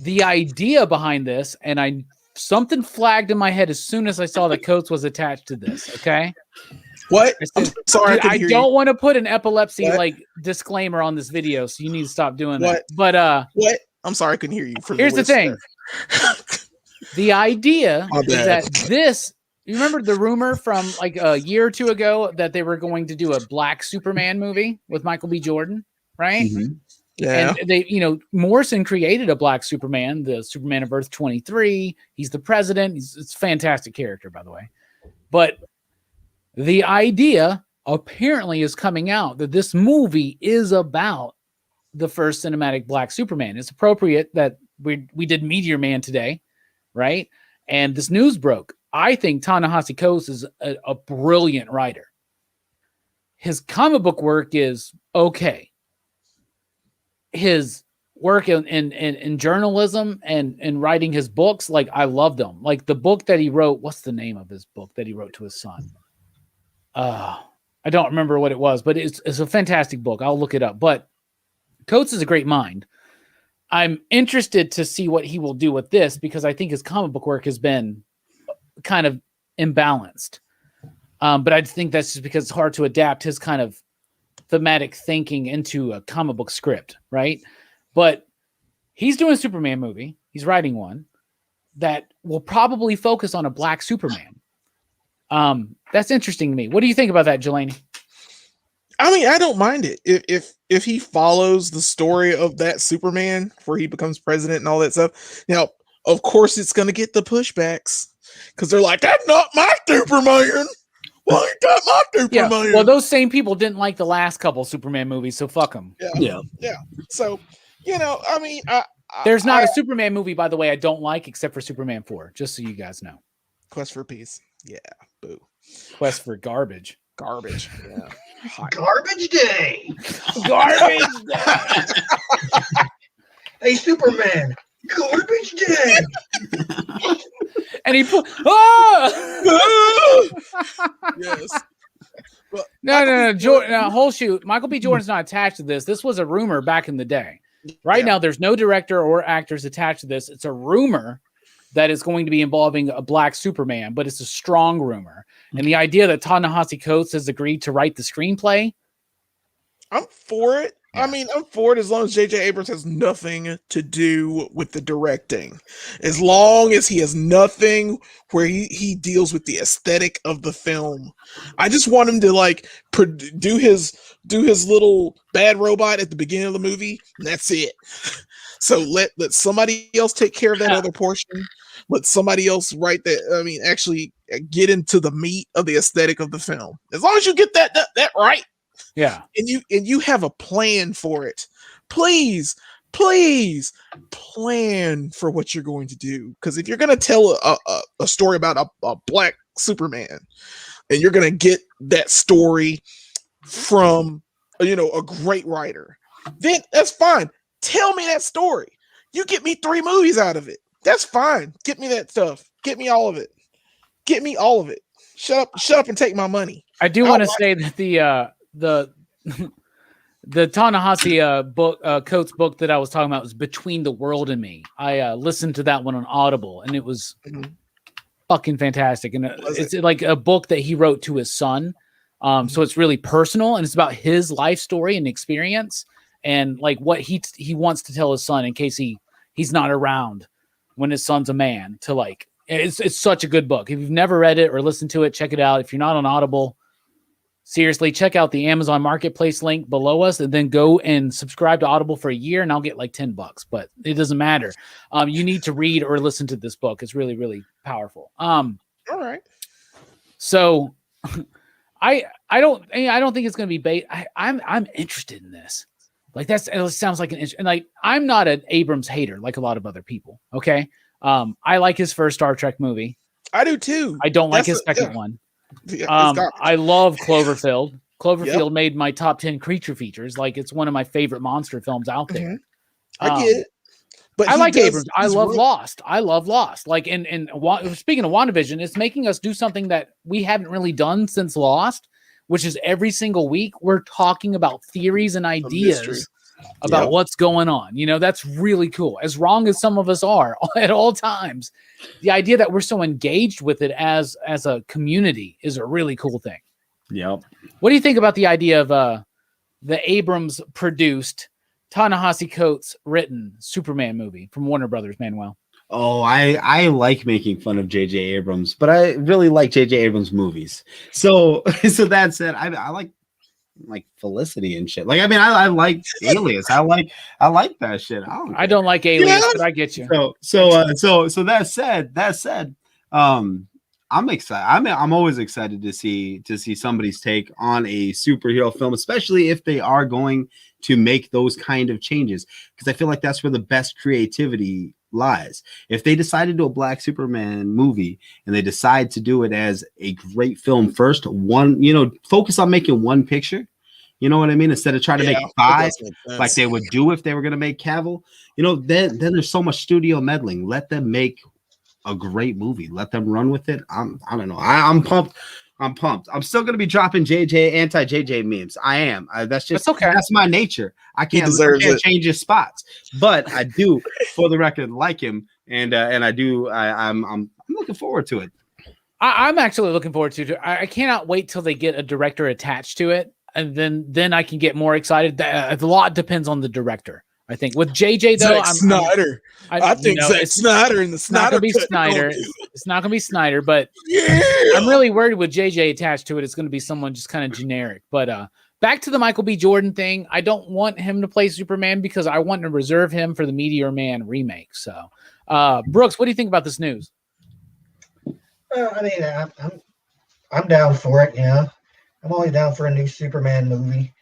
the idea behind this, and something flagged in my head as soon as I saw that Coates was attached to this, okay? What? I'm sorry, I don't want to put an epilepsy disclaimer on this video, so you need to stop doing that. But what? I'm sorry, I couldn't hear you. Here's the thing. The idea is that this. You remember the rumor from like a year or two ago that they were going to do a Black Superman movie with Michael B. Jordan, right? Mm-hmm. Yeah. And they, Morrison created a Black Superman, the Superman of Earth 23. He's the president. It's a fantastic character, by the way. But the idea apparently is coming out that this movie is about the first cinematic Black Superman. It's appropriate that we did Meteor Man today, right? And this news broke. I think Ta-Nehisi Coates is a brilliant writer. His comic book work is okay. His work in journalism and writing his books, like I love them. Like the book that he wrote, what's the name of his book that he wrote to his son? I don't remember what it was, but it's a fantastic book. I'll look it up. But Coates is a great mind. I'm interested to see what he will do with this because I think his comic book work has been kind of imbalanced. But I think that's just because it's hard to adapt his kind of thematic thinking into a comic book script, right? But he's doing a Superman movie. He's writing one that will probably focus on a Black Superman. That's interesting to me. What do you think about that, Jelani? I mean, I don't mind it if he follows the story of that Superman where he becomes president and all that stuff. Now, of course, it's going to get the pushbacks because they're like, "That's not my Superman. Well, you got my Superman." Well, those same people didn't like the last couple Superman movies, so fuck them. Yeah. So, I mean, there's not a Superman movie, by the way, I don't like except for Superman 4. Just so you guys know. Quest for Peace. Yeah. Boo. Quest for Garbage. Garbage. Yeah. Garbage Day. Garbage Day. Hey, Superman. Garbage Day. And he put Yes. No. Jordan, whole shoot. Michael B. Jordan's not attached to this. This was a rumor back in the day. Right now, there's no director or actors attached to this. It's a rumor that is going to be involving a black Superman, but it's a strong rumor. And the idea that Ta-Nehisi Coates has agreed to write the screenplay, I'm for it. Yeah. I mean, I'm for it as long as J.J. Abrams has nothing to do with the directing. As long as he has nothing where he deals with the aesthetic of the film. I just want him to like do his little bad robot at the beginning of the movie. And that's it. So let somebody else take care of that other portion. Let somebody else write that. I mean, actually get into the meat of the aesthetic of the film. As long as you get that right. yeah. And you have a plan for it. Please plan for what you're going to do. Because if you're going to tell a story about a black Superman, and you're going to get that story from a great writer, then that's fine. Tell me that story. You get me 3 movies out of it. That's fine. Get me that stuff. Get me all of it. Get me all of it. Shut up and take my money. I do want to say that the Ta-Nehisi Coates book that I was talking about was Between the World and Me. I listened to that one on Audible, and it was fucking fantastic. And it's like a book that he wrote to his son. So it's really personal, and it's about his life story and experience, and like what he wants to tell his son in case he's not around when his son's a man. To like, it's such a good book. If you've never read it or listened to it, check it out. If you're not on Audible, seriously, check out the Amazon Marketplace link below us, and then go and subscribe to Audible for a year, and I'll get like $10, but it doesn't matter. You need to read or listen to this book. It's really, really powerful. All right. So I don't think it's going to be bait. I'm interested in this. Like it sounds like and like, I'm not an Abrams hater like a lot of other people. Okay. I like his first Star Trek movie. I do too. I don't like his second one. Yeah, I love Cloverfield. Cloverfield made my top 10 creature features. Like, it's one of my favorite monster films out there. I get it. But I like Abrams. I love Lost. I love Lost. Like, and speaking of WandaVision, it's making us do something that we haven't really done since Lost, which is every single week we're talking about theories and ideas about what's going on. That's really cool. As wrong as some of us are at all times, the idea that we're so engaged with it as a community is a really cool thing. Yep. What do you think about the idea of the Abrams produced, Ta-Nehisi Coates written Superman movie from Warner Brothers, Manuel? Oh, I like making fun of J.J. Abrams, but I really like J.J. Abrams movies. So that said, I like Felicity and shit. Like, I mean, I like Alias. I like that shit. I don't like Alias, but I get you. So that said, I'm excited. I'm always excited to see somebody's take on a superhero film, especially if they are going to make those kind of changes, because I feel like that's where the best creativity lies. If they decide to do a black Superman movie and they decide to do it as a great film first, focus on making one picture, you know what I mean, instead of trying to make 5 like they would do if they were going to make Cavill, then there's so much studio meddling. Let them make a great movie. Let them run with it. I don't know. I'm pumped. I'm still going to be dropping anti-JJ memes. I am. That's okay. That's my nature. I can't change his spots, but I do, for the record, like him, and I do. I'm looking forward to it. I'm actually looking forward to it. I cannot wait till they get a director attached to it, and then I can get more excited. A lot depends on the director. I think with JJ though, Snyder. I think Zack Snyder and the Snyder. It's not gonna be Snyder. It's not gonna be Snyder, but I'm really worried with JJ attached to it. It's gonna be someone just kind of generic. But back to the Michael B. Jordan thing. I don't want him to play Superman because I want to reserve him for the Meteor Man remake. So, Brooks, what do you think about this news? I mean, I'm down for it. I'm always down for a new Superman movie.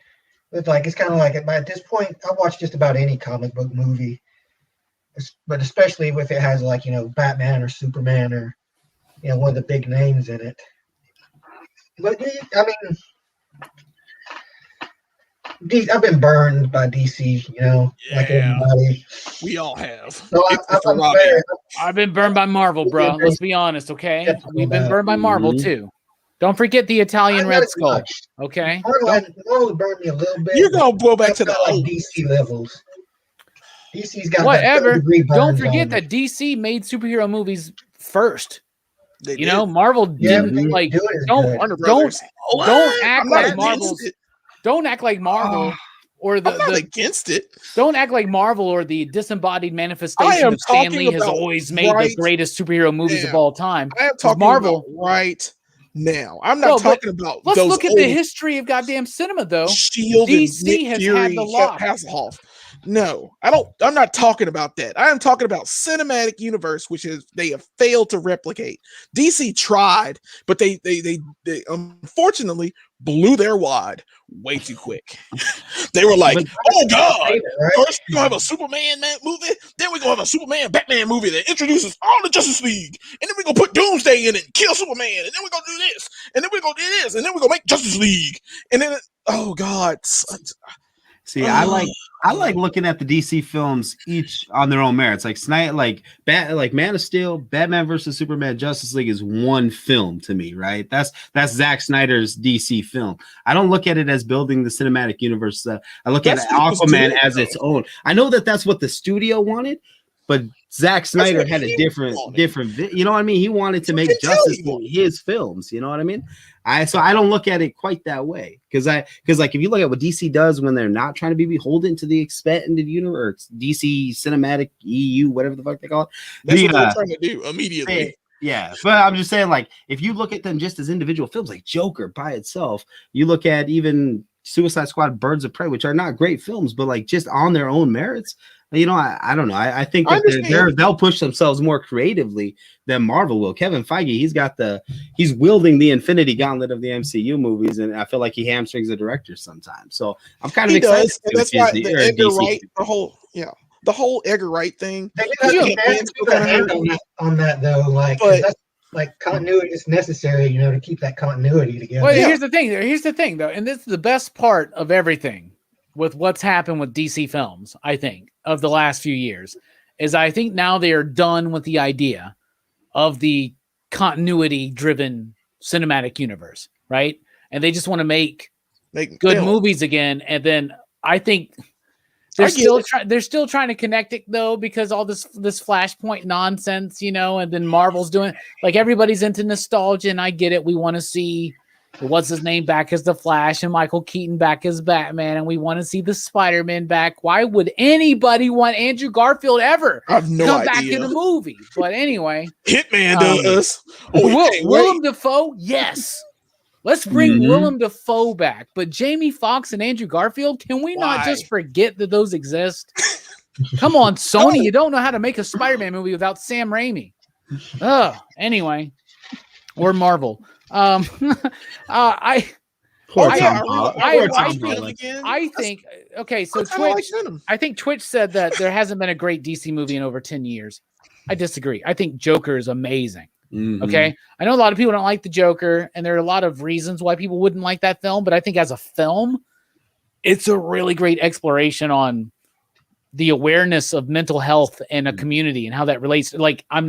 It's kind of like at this point, I'll watch just about any comic book movie, but especially if it has Batman or Superman or one of the big names in it. But I mean, I'm I've been burned by DC, like everybody. We all have. So I've been burned by Marvel, bro. Let's be honest, okay? We've been burned by Marvel too. Don't forget the Italian Not Red as Skull. much. Okay. Marvel burned me a little bit. You're gonna blow back to the like old DC levels. DC's got Whatever. that degree Don't burns forget on that DC made superhero movies first. They You did. know, Marvel Yeah, didn't but they like. do it as Don't good. Warner don't Brothers. don't act I'm not like against Marvel's. it. Don't act like Marvel or I'm not the. against it. Don't act like Marvel or the disembodied manifestation am of Stan talking Lee has about always made the right greatest superhero movies of now. all time. I am 'Cause talking Marvel. about right now. I'm not Well, but talking about Let's those look at old the history of goddamn cinema, though. Shield DC and Nick has Fury, had the lock. Hasselhoff. No, I don't. I'm not talking about that. I am talking about cinematic universe, which is they have failed to replicate. DC tried, but they unfortunately blew their wad way too quick. They were like, "Oh God, Right? first we're gonna have a Superman movie, then we're gonna have a Superman Batman movie that introduces all the Justice League, and then we're gonna put Doomsday in it and kill Superman, and then we're gonna do this, and then we're gonna do this, and then we're gonna make Justice League, and then oh God." See, I like looking at the DC films each on their own merits. Like like Man of Steel, Batman versus Superman, Justice League is one film to me, right? That's Zack Snyder's DC film. I don't look at it as building the cinematic universe. I look at Aquaman as its own. I know that that's what the studio wanted, but Zack Snyder had a different, you know what I mean? He wanted to make Justice League his films, you know what I mean? So I don't look at it quite that way because like if you look at what DC does when they're not trying to be beholden to the expanded universe, DC Cinematic EU, whatever the fuck they call it. That's what they're trying to do immediately. Yeah, but I'm just saying, like, if you look at them just as individual films, like Joker by itself, you look at even Suicide Squad, Birds of Prey, which are not great films, but like just on their own merits. You know, I don't know. I think that they'll push themselves more creatively than Marvel will. Kevin Feige, he's wielding the Infinity Gauntlet of the MCU movies, and I feel like he hamstrings the directors sometimes. So I'm kind of excited. That's why the Edgar Wright, the whole Edgar Wright thing. They did on that though, that's like continuity is necessary, you know, to keep that continuity together. Well, here's the thing. Here's the thing, though, and this is the best part of everything with what's happened with DC films, I think, of the last few years, is I think now they are done with the idea of the continuity-driven cinematic universe, right? And they just want to make good movies again. And then I think they're still trying to connect it though, because all this Flashpoint nonsense, you know, and then Marvel's doing like everybody's into nostalgia, and I get it. We want to see what's his name back as the Flash and Michael Keaton back as Batman, and we want to see the Spider-Man back. Why would anybody want Andrew Garfield ever come back in the movie? But anyway, Hitman does. Willem Dafoe, yes. Let's bring Willem Dafoe back. But Jamie Foxx and Andrew Garfield, can we not just forget that those exist? Come on, Sony. You don't know how to make a Spider-Man movie without Sam Raimi. Anyway. Or Marvel. I think okay, so Twitch, I think Twitch said that there hasn't been a great DC movie in over 10 years. I disagree. I think Joker is amazing. Okay. I know a lot of people don't like the Joker, and there are a lot of reasons why people wouldn't like that film, but I think as a film, it's a really great exploration on the awareness of mental health in a community and how that relates. Like, I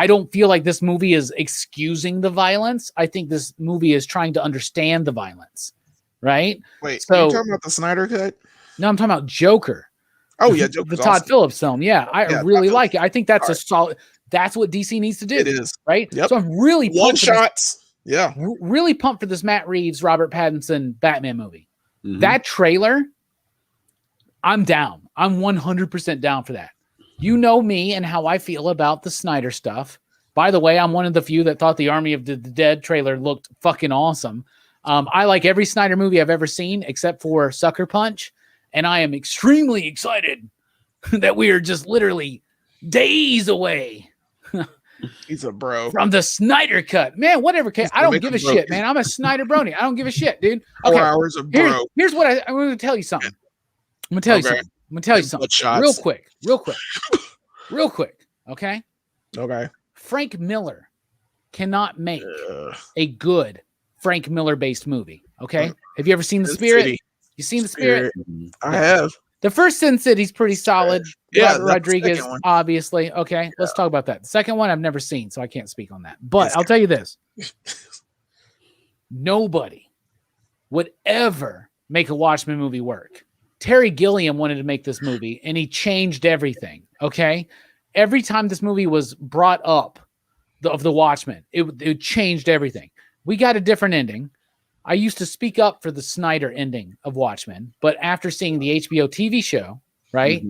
don't feel like this movie is excusing the violence. I think this movie is trying to understand the violence, right? Wait, so, are you talking about the Snyder Cut? No, I'm talking about Joker. Oh, yeah, Joker's the Todd Phillips film. Yeah, I really like it. I think that's a solid. That's what DC needs to do. It is. Right? Yep. So I'm really one shots. Yeah. Really pumped for this Matt Reeves, Robert Pattinson Batman movie. That trailer, I'm down. I'm 100% down for that. You know me and how I feel about the Snyder stuff. By the way, I'm one of the few that thought the Army of the Dead trailer looked fucking awesome. I like every Snyder movie I've ever seen except for Sucker Punch. And I am extremely excited that we are just literally days away. He's a bro from the Snyder Cut, man. Whatever. I don't give a shit, man. I'm a Snyder brony. I don't give a shit, dude. Okay. 4 hours of bro. Here's what I'm going to tell you something. I'm going to tell you something. Real quick. Okay. Okay. Frank Miller cannot make a good Frank Miller based movie. Okay. Have you ever seen The Spirit? You seen The Spirit? I have. The first Sin City's pretty solid. Yeah, Rodriguez, obviously. Okay, let's talk about that. The second one I've never seen, so I can't speak on that. But I'll tell you this. nobody would ever make a Watchmen movie work. Terry Gilliam wanted to make this movie, and he changed everything. Okay, every time this movie was brought up of the Watchmen, it changed everything. We got a different ending. I used to speak up for the Snyder ending of Watchmen, but after seeing the HBO TV show, right,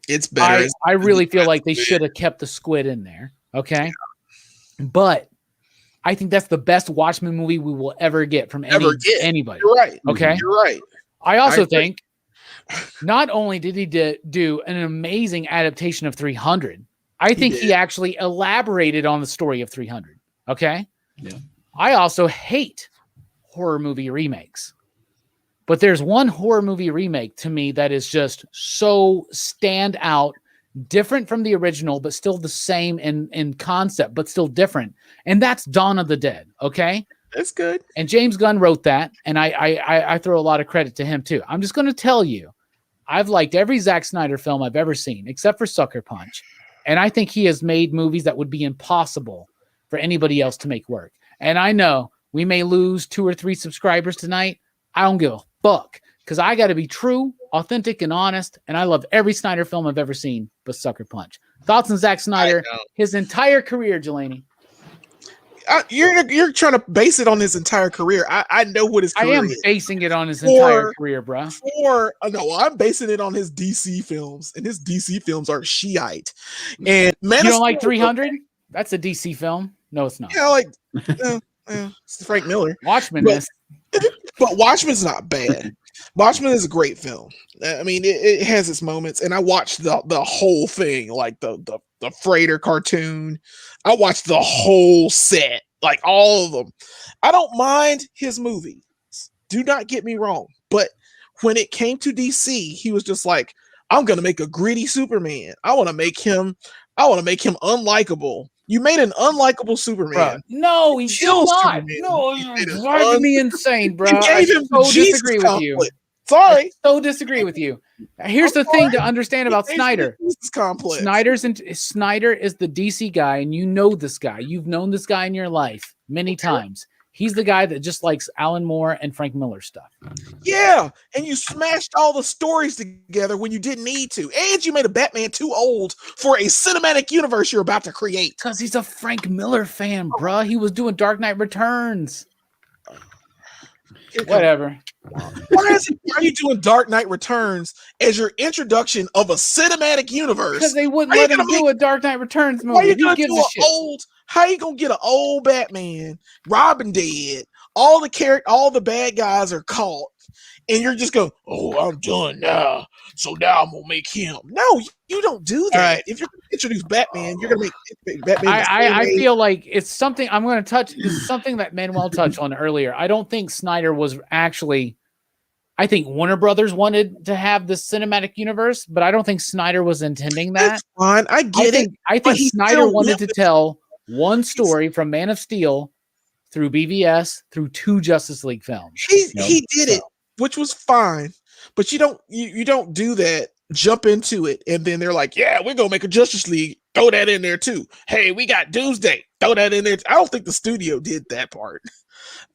it's better. I really feel like they should have kept the squid in there. Okay, but I think that's the best Watchmen movie we will ever get from anybody. You're right. Okay, you're right. I also think not only did he do an amazing adaptation of 300, I think he actually elaborated on the story of 300. Okay. Yeah. I also hate horror movie remakes, but there's one horror movie remake to me that is just so stand out, different from the original, but still the same in concept, but still different. And that's Dawn of the Dead. Okay. That's good. And James Gunn wrote that. And I throw a lot of credit to him too. I'm just going to tell you, I've liked every Zack Snyder film I've ever seen, except for Sucker Punch. And I think he has made movies that would be impossible for anybody else to make work. And I know we may lose 2 or 3 subscribers tonight. I don't give a fuck, because I got to be true, authentic, and honest. And I love every Snyder film I've ever seen but Sucker Punch. Thoughts on Zack Snyder, his entire career, Jelani? You're trying to base it on his entire career. I know what his career is. Basing it on his entire career, bro. I'm basing it on his DC films, and his DC films are Shiite. And you don't like 300? That's a DC film. No, it's not. Yeah, it's Frank Miller. Watchmen is. But Watchmen's not bad. Watchmen is a great film. I mean, it has its moments, and I watched the whole thing, like the freighter cartoon. I watched the whole set, like all of them. I don't mind his movies. Do not get me wrong. But when it came to DC, he was just like, I'm gonna make a gritty Superman. I want to make him unlikable. You made an unlikable Superman. Bro, no, he's still not. Superman. No, it's driving me insane, bro. You gave him disagree with you. Sorry. I so disagree with you. Here's the thing to understand about Snyder. Snyder is the DC guy, and you know this guy. You've known this guy in your life many times. He's the guy that just likes Alan Moore and Frank Miller stuff. Yeah, and you smashed all the stories together when you didn't need to. And you made a Batman too old for a cinematic universe you're about to create. Because he's a Frank Miller fan, bruh. He was doing Dark Knight Returns. Whatever. Why are you doing Dark Knight Returns as your introduction of a cinematic universe? Because they wouldn't let him do a Dark Knight Returns movie. How you gonna get an old Batman? Robin dead. All the bad guys are caught, and you're just going, "Oh, I'm done now. So now I'm gonna make him." No, you don't do that. Right. If you're gonna introduce Batman, you're gonna make Batman. I feel like it's something I'm going to touch. This is something that Manuel touched on earlier. I don't think Snyder was actually. I think Warner Brothers wanted to have this cinematic universe, but I don't think Snyder was intending that. That's fine. I get it. I think Snyder wanted to tell one story from Man of Steel through BVS through 2 Justice League films. He did it, which was fine. But you don't do that, jump into it, and then they're like, yeah, we're gonna make a Justice League, throw that in there too. Hey, we got Doomsday, throw that in there. I don't think the studio did that part.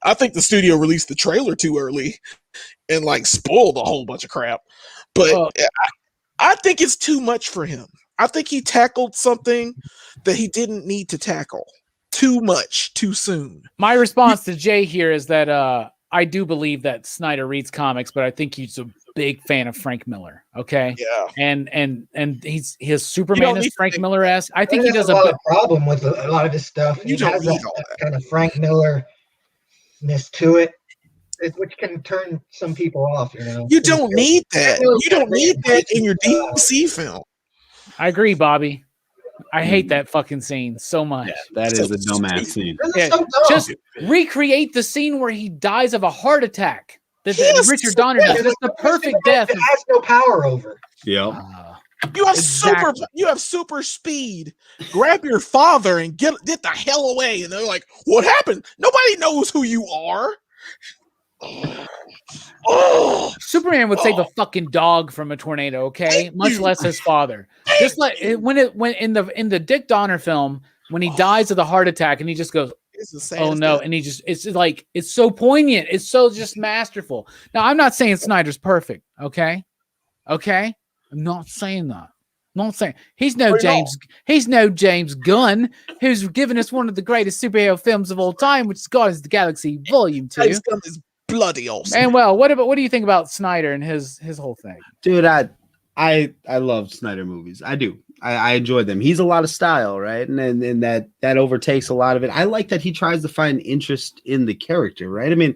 I think the studio released the trailer too early and like spoiled a whole bunch of crap. But I think it's too much for him. I think he tackled something that he didn't need to tackle. Too much, too soon. My response to Jay here is that I do believe that Snyder reads comics, but I think he's a big fan of Frank Miller. Okay. Yeah. And his Superman is Frank Miller-esque. I think he does a problem with a lot of his stuff. You don't need all that kind of Frank Miller-ness to it, which can turn some people off. You don't need that. You don't need that in your DC film. I agree, Bobby. I hate that fucking scene so much. Yeah, that is a dumbass scene. Yeah, just recreate the scene where he dies of a heart attack. That Richard Donner does. That's the perfect death. It has no power over. Yep. You have super speed. Grab your father and get the hell away. And they're like, what happened? Nobody knows who you are. Superman would save a fucking dog from a tornado, okay? Much less his father. Just like when in the Dick Donner film, when he dies of the heart attack and he just goes, It's the sad Oh no, stuff. and it's like it's so poignant. It's so just masterful. Now, I'm not saying Snyder's perfect, okay? Okay? I'm not saying that. I'm not saying he's no James Gunn, who's given us one of the greatest superhero films of all time, which is Guardians of the Galaxy Volume 2. James Gunn is bloody awesome. And well, what do you think about Snyder and his whole thing? Dude, I love Snyder movies. I do. I enjoy them. He's a lot of style, right? And that overtakes a lot of it. I like that he tries to find interest in the character, right? I mean,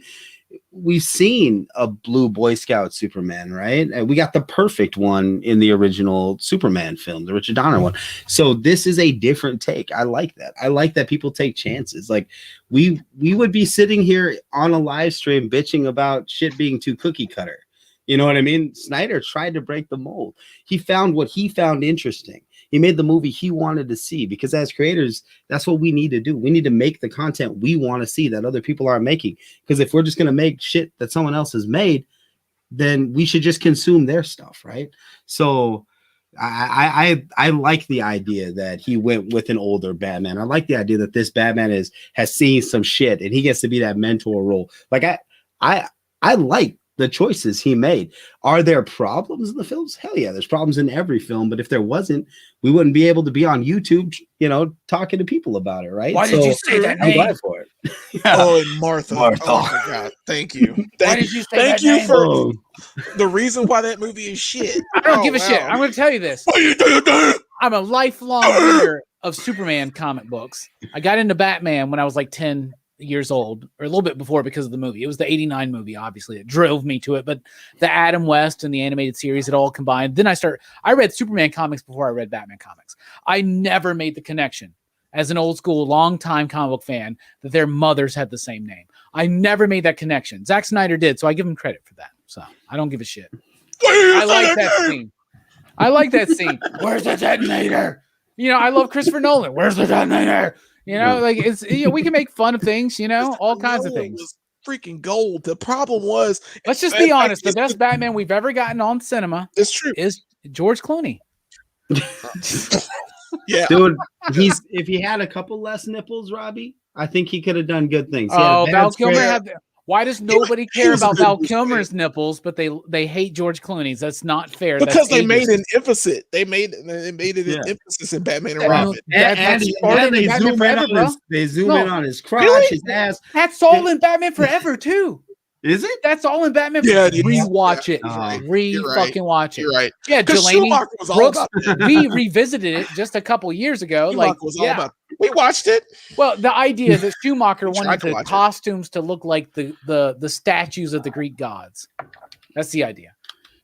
we've seen a blue Boy Scout Superman, right? And we got the perfect one in the original Superman film, the Richard Donner one. So this is a different take. I like that. I like that people take chances. Like we would be sitting here on a live stream bitching about shit being too cookie cutter. You know what I mean? Snyder tried to break the mold. He found what he found interesting. He made the movie he wanted to see, because as creators, that's what we need to do. We need to make the content we want to see that other people aren't making. Because if we're just going to make shit that someone else has made, then we should just consume their stuff, right? So I like the idea that he went with an older Batman. I like the idea that this Batman has seen some shit and he gets to be that mentor role. Like I like the choices he made. Are there problems in the films? Hell yeah, there's problems in every film. But if there wasn't, we wouldn't be able to be on YouTube, talking to people about it, right? Why did you say that I'm name? glad for it. Oh, and Martha. Martha. Oh my God. Thank you. Why did you say Thank that you name? for the reason why that movie is shit. I don't give a shit. I'm going to tell you this. I'm a lifelong reader of Superman comic books. I got into Batman when I was like 10 years old, or a little bit before, because of the movie. It was the 89 movie, obviously, it drove me to it, but the Adam West and the animated series, it all combined. Then I read Superman comics before I read Batman comics. I never made the connection as an old school, long time comic book fan that their mothers had the same name. I never made that connection. Zack Snyder did, so I give him credit for that. So I don't give a shit. I like that scene. Where's the detonator? I love Christopher Nolan. Where's the detonator? Like it's we can make fun of things, all kinds of things. Was freaking gold. The problem was, let's just be honest, the best Batman we've ever gotten on cinema it's true, is George Clooney. Yeah, dude, if he had a couple less nipples, Robbie, I think he could have done good things. Oh, Val Kilmer had. Why does nobody care about Val Kilmer's nipples, but they hate George Clooney's? That's not fair. Because they made an emphasis. They made it an emphasis in Batman and Robin. And they zoom in on his crotch, really? His ass. That's all in Batman Forever too. Is it? That's all in Batman. Yeah, rewatch it. Fucking watch it. You're right. Yeah, Delaney was all about that. We revisited it just a couple years ago. Schumacher was all about. We watched it. Well, the idea that Schumacher wanted the costumes to look like the statues of the Greek gods. That's the idea.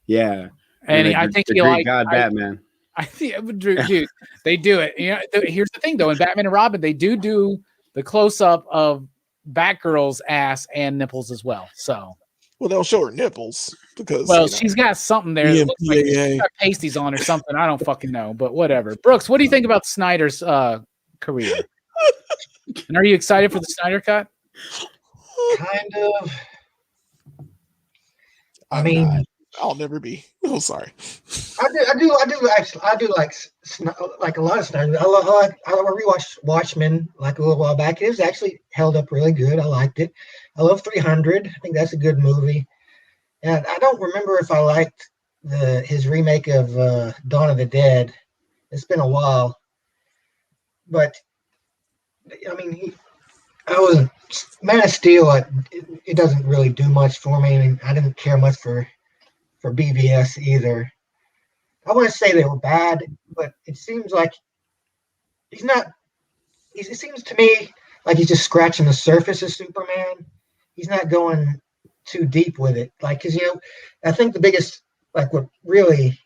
Yeah, and I think he liked Batman. I think, dude, they do it. Here's the thing though: in Batman and Robin, they do the close up of Batgirl's ass and nipples as well. So, well, they'll show her nipples because she's got something there. That looks like she's got pasties on or something. I don't fucking know, but whatever. Brooks, what do you think about Snyder's career? And are you excited for the Snyder cut? Kind of. I mean, I'll never be. Oh, sorry. I do like a lot of Snyder. I rewatched Watchmen like a little while back. It was actually held up really good. I liked it. I love 300. I think that's a good movie. And I don't remember if I liked his remake of Dawn of the Dead. It's been a while, but I mean, Man of Steel. It doesn't really do much for me. I mean, I didn't care much for BVS either. I wouldn't say they were bad, but it seems like he's not. It seems to me like he's just scratching the surface of Superman. He's not going too deep with it. Like, because I think the biggest, like, what really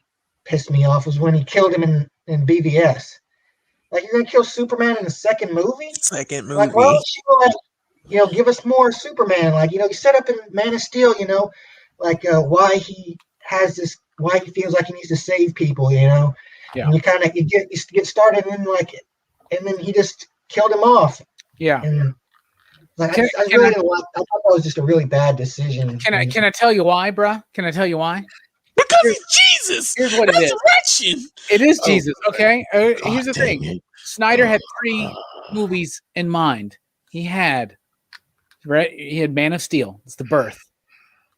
pissed me off was when he killed him in BVS. Like, you're gonna kill Superman in the second movie? Like, why don't you give us more Superman? Like, you set up in Man of Steel, like why he has this, why he feels like he needs to save people, Yeah. And you get started in and then he just killed him off. Yeah. And I thought that was just a really bad decision. Can I tell you why, bruh? Can I tell you why? Because he's Jesus. Here's what it is. Resurrection. It is Jesus. Okay. Here's the thing. Snyder had 3 movies in mind. he had Man of Steel, it's the birth.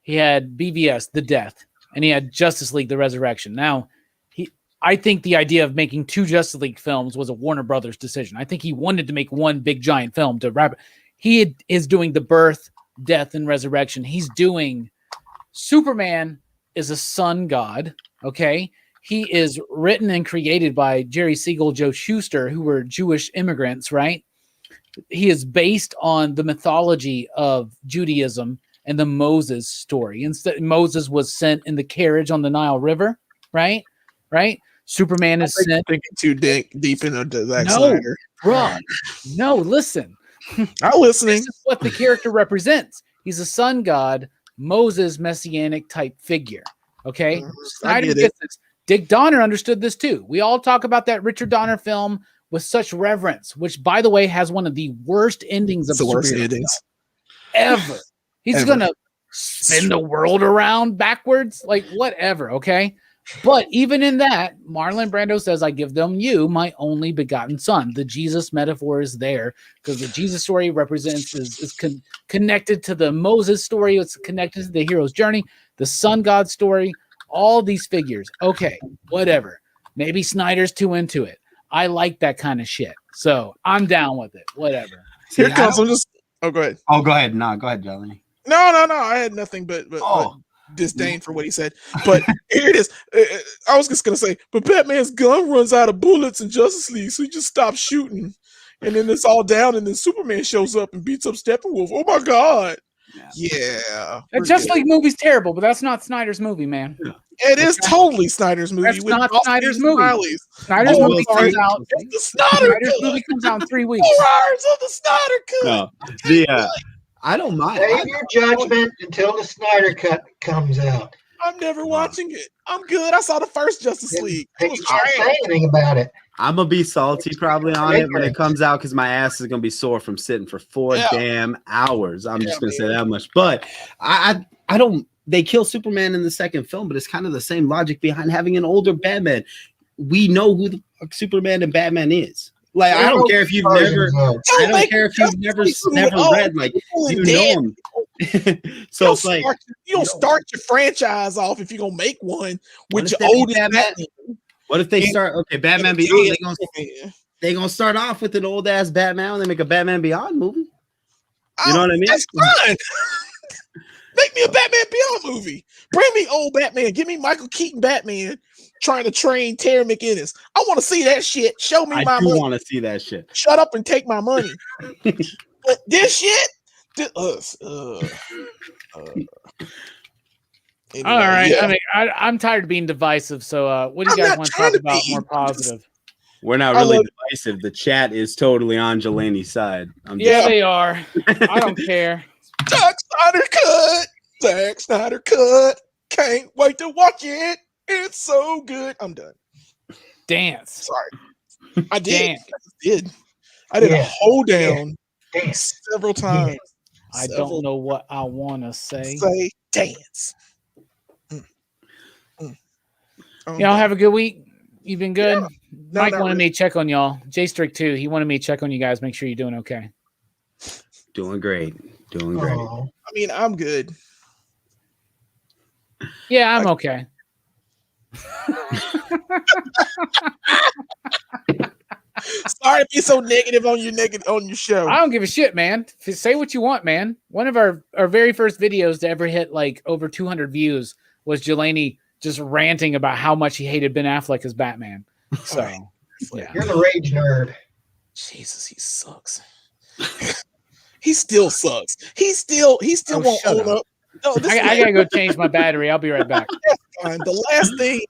He had BVS, the death, and he had Justice League, the resurrection. Now, I think the idea of making 2 Justice League films was a Warner Brothers decision. I think he wanted to make one big giant film to wrap it. He is doing the birth, death, and resurrection. He's doing Superman is a sun god. Okay. He is written and created by Jerry Siegel, Joe Shuster, who were Jewish immigrants, right? He is based on the mythology of Judaism and the Moses story. Instead, Moses was sent in the carriage on the Nile River, right? Right? Superman is sent. Thinking too deep into Zack No, Snyder. bro. No, listen. I'm listening. This is what the character represents. He's a sun god, Moses messianic type figure. Okay? Snyder gets this. Dick Donner understood this too. We all talk about that Richard Donner film with such reverence, which, by the way, has one of the worst endings of the worst superhero endings ever. He's gonna spin the world around backwards, like whatever. Okay, but even in that, Marlon Brando says, "I give them you, my only begotten son." The Jesus metaphor is there because the Jesus story represents is connected to the Moses story. It's connected to the hero's journey, the sun god story. All these figures. Okay, whatever. Maybe Snyder's too into it. I like that kind of shit, so I'm down with it. Whatever. Here comes. I'm just. Oh, go ahead. Oh, go ahead. No, go ahead, Johnny. No. I had nothing but disdain for what he said. But here it is. I was just gonna say, but Batman's gun runs out of bullets in Justice League, so he just stops shooting, and then it's all down, and then Superman shows up and beats up Steppenwolf. Oh my god. Yeah. That Justice League movie's terrible, but that's not Snyder's movie, man. It is totally Snyder's movie. That's not Snyder's movie. Snyder's movie comes out. Snyder's movie comes out in 3 weeks. 4 hours of the Snyder cut. No, I don't mind. Save your judgment until the Snyder cut comes out. I'm never watching it. I'm good. I saw the first Justice League. They can't say anything about it. I'm gonna be salty probably on it when it comes out because my ass is gonna be sore from sitting for 4 damn hours. I'm just gonna say that much. But I don't. They kill Superman in the second film, but it's kind of the same logic behind having an older Batman. We know who the fuck Superman and Batman is. Like I don't care if you've never. I don't care if you've never read. Like you know him. So it's like you don't start your franchise off if you're gonna make one with your oldest Batman. What if they start? Okay, Batman Beyond. They gonna start off with an old ass Batman and they make a Batman Beyond movie. You know what I mean? That's fine. Make me a Batman Beyond movie. Bring me old Batman. Give me Michael Keaton Batman trying to train Terry McGinnis. I want to see that shit. Show me my money. I do want to see that shit. Shut up and take my money. But this shit. Anyway, all right. Yeah. I mean, I'm tired of being divisive. So, what do you guys want to talk about more positive? We're not really divisive. The chat is totally on Jelani's side. They are. I don't care. Zack Snyder cut. Can't wait to watch it. It's so good. I'm done. Dance. Sorry. I did. I did a hold down several times. I don't know what I want to say. Say dance. Y'all have a good week. You've been good. Yeah. Mike wanted me to check on y'all. Jay Strick too. He wanted me to check on you guys. Make sure you're doing okay. Doing great. Doing great. I mean, I'm good. Yeah, I'm okay. Sorry to be so negative on your show. I don't give a shit, man. Say what you want, man. One of our very first videos to ever hit like over 200 views was Jelani just ranting about how much he hated Ben Affleck as Batman. So, yeah. You're the rage nerd. Jesus, he sucks. He still sucks. He still won't own up. No, I gotta go change my battery. I'll be right back. Fine. The last thing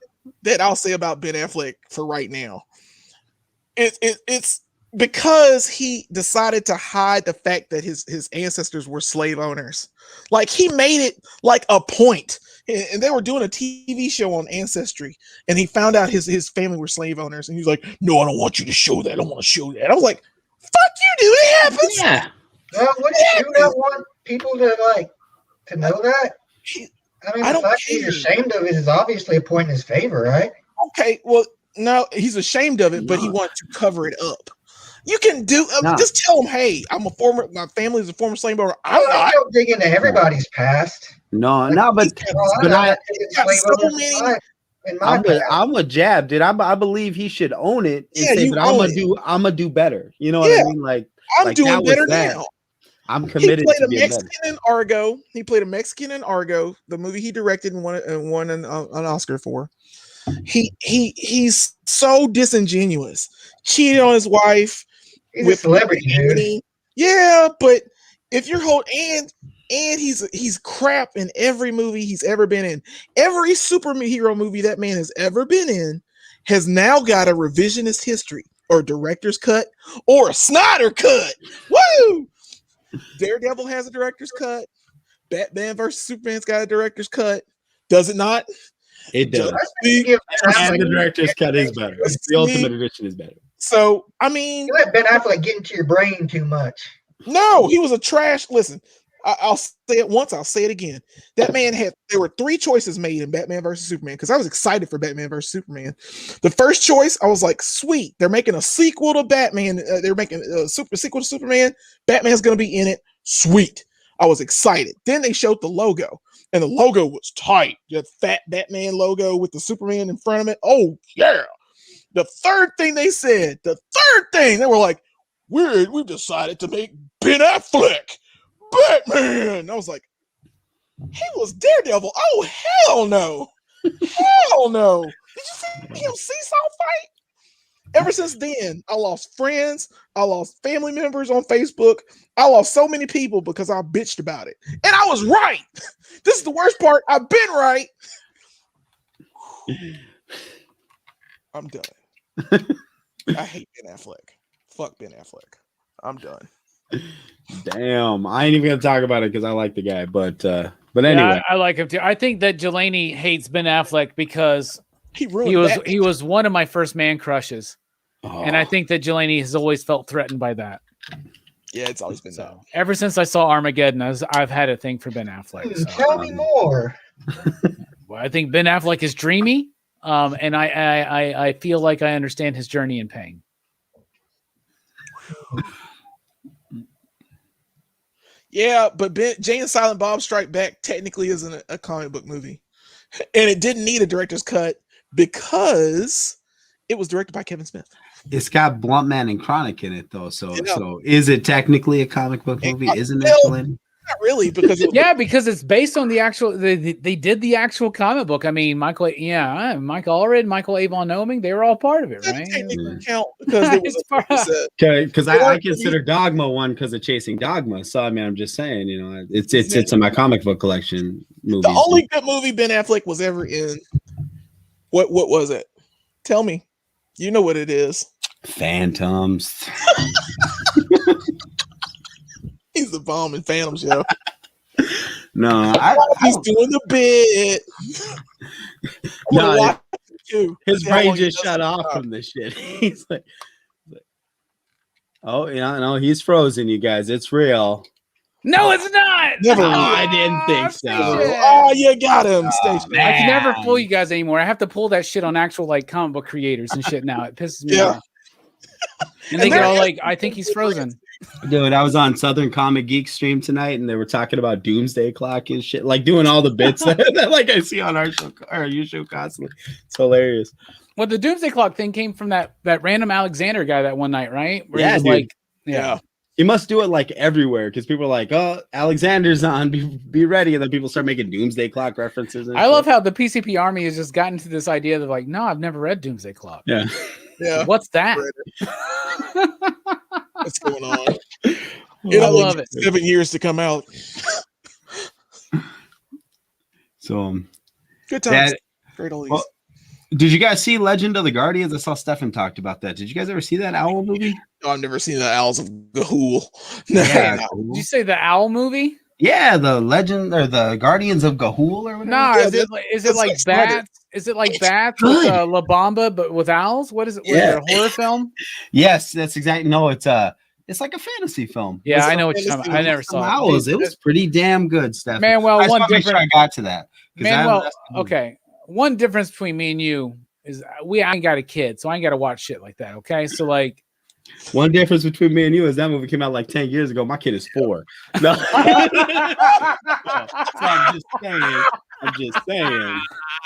that I'll say about Ben Affleck for right now, it's because he decided to hide the fact that his ancestors were slave owners. Like he made it like a point. And they were doing a TV show on Ancestry, and he found out his family were slave owners, and he was like, "No, I don't want you to show that. I don't want to show that." I was like, "Fuck you, dude! It happens." Yeah. Well, wouldn't you not want people to know that? I mean, the fact he's ashamed of it is obviously a point in his favor, right? Okay, well, no, he's ashamed of it, but he wanted to cover it up. You can do just tell them, hey, my family is a former slave owner. I'm not. Don't dig into everybody's past. No, but I got so many. I'm a Jab, dude. I believe he should own it and say, but I'm gonna do better. You know what I mean? Like I'm doing better now. I'm committed. He played a Mexican in Argo. He played a Mexican in Argo, the movie he directed and won an Oscar for. He's so disingenuous. Cheated on his wife. He's with a celebrity, dude. Yeah, but if you're and he's crap in every movie he's ever been in. Every superhero movie that man has ever been in has now got a revisionist history or director's cut or a Snyder cut. Woo! Daredevil has a director's cut. Batman versus Superman's got a director's cut. Does it not? It does. And the director's cut is better. The Ultimate Edition is better. So, I mean, you let Ben Affleck get into your brain too much. No, he was a trash. Listen, I'll say it once. I'll say it again. That man there were 3 choices made in Batman versus Superman because I was excited for Batman versus Superman. The first choice, I was like, sweet. They're making a sequel to Batman. They're making a sequel to Superman. Batman's going to be in it. Sweet. I was excited. Then they showed the logo, and the logo was tight. The fat Batman logo with the Superman in front of it. Oh, yeah. The third thing they said, they were like, we've decided to make Ben Affleck Batman. I was like, he was Daredevil. Oh, hell no. Hell no. Did you see him seesaw fight? Ever since then, I lost friends. I lost family members on Facebook. I lost so many people because I bitched about it. And I was right. This is the worst part. I've been right. I'm done. I hate Ben Affleck. Fuck Ben Affleck. I'm done. Damn, I ain't even gonna talk about it because I like the guy, but anyway, yeah, I like him too. I think that Jelani hates Ben Affleck because he was one of my first man crushes, and I think that Jelani has always felt threatened by that. Yeah, it's always been that. Ever since I saw Armageddon, I've had a thing for Ben Affleck. So. Tell me more. Well, I think Ben Affleck is dreamy, and I feel like I understand his journey in pain. Yeah, but Jay and Silent Bob Strike Back technically isn't a comic book movie. And it didn't need a director's cut because it was directed by Kevin Smith. It's got Bluntman and Chronic in it, though. So is it technically a comic book movie? Isn't it, Jelani? Not really, because because it's based on the actual. They did the actual comic book. I mean, Michael Allred, Michael Avon Oeming, they were all part of it, right? Count because it was because I consider Dogma one because of Chasing Dogma. So I mean, I'm just saying, you know, it's in my comic book collection. Movies. The only good movie Ben Affleck was ever in. What was it? Tell me. You know what it is. Phantoms. He's the bomb in Phantoms, yo. No, he's doing the bit. No, his brain just shut off from this shit. He's like, oh, yeah, no, he's frozen, you guys. It's real. No, it's not. Never. No, I didn't think so. Oh, you got him. Station. I can never fool you guys anymore. I have to pull that shit on actual like comic book creators and shit now. It pisses me off. And they get all like, I think he's frozen. Dude, I was on Southern Comic Geek stream tonight, and they were talking about Doomsday Clock and shit, like doing all the bits that like I see on our show constantly. It's hilarious. Well, the Doomsday Clock thing came from that random Alexander guy that one night, right? Where yeah, he was dude. Like, yeah. He must do it like everywhere because people are like, "Oh, Alexander's on, be ready," and then people start making Doomsday Clock references. I love how the PCP Army has just gotten to this idea that like, no, I've never read Doomsday Clock. Yeah. What's that? What's going on? I love it. 7 years to come out. So good times. Great oldies. Well, did you guys see Legend of the Guardians? I saw Stefan talked about that. Did you guys ever see that owl movie? No, I've never seen the Owls of Ga'Hoole. No. Yeah, Did you say the owl movie? Yeah, the Legend or the Guardians of Ga'Hoole or whatever. No, is it like bats? Is it like bats with La Bamba but with owls? What is it? Yeah. Is it a horror film? Yes, that's exactly. No, it's like a fantasy film. Yeah, I know what you're talking about. I never saw owls. It was pretty damn good, Stefan. Man, well, I got to that. Okay. One difference between me and you is I ain't got a kid, so I ain't got to watch shit like that. Okay, so like, One difference between me and you is that movie came out like 10 years ago. My kid is 4. No. So I'm just saying.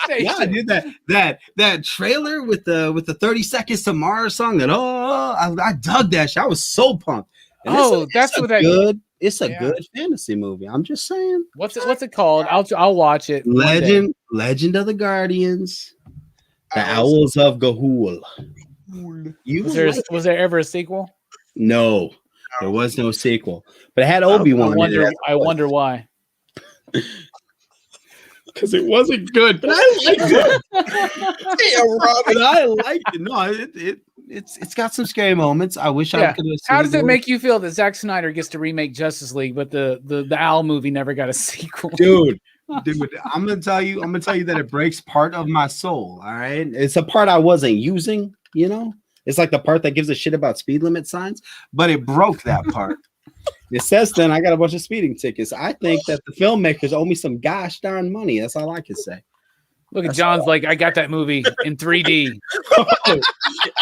Yeah, dude, that trailer with the 30 Seconds to Mars song I dug that shit. I was so pumped. And it's a good fantasy movie. I'm just saying. What's it called? I'll watch it. Legend of the Guardians. The Owls of Ga'Hoole. Was there ever a sequel? No, there was no sequel. But it had Obi-Wan. I wonder why. Because it wasn't good, but I liked it. But I liked it. No, it's got some scary moments. I wish I could have. How does it make you feel that Zack Snyder gets to remake Justice League, but the Owl movie never got a sequel? Dude, I'm gonna tell you that it breaks part of my soul. All right, it's a part I wasn't using. You know, it's like the part that gives a shit about speed limit signs, but it broke that part. It says then I got a bunch of speeding tickets. I think that the filmmakers owe me some gosh darn money. That's all I can say. Look at John's like, I got that movie in 3D.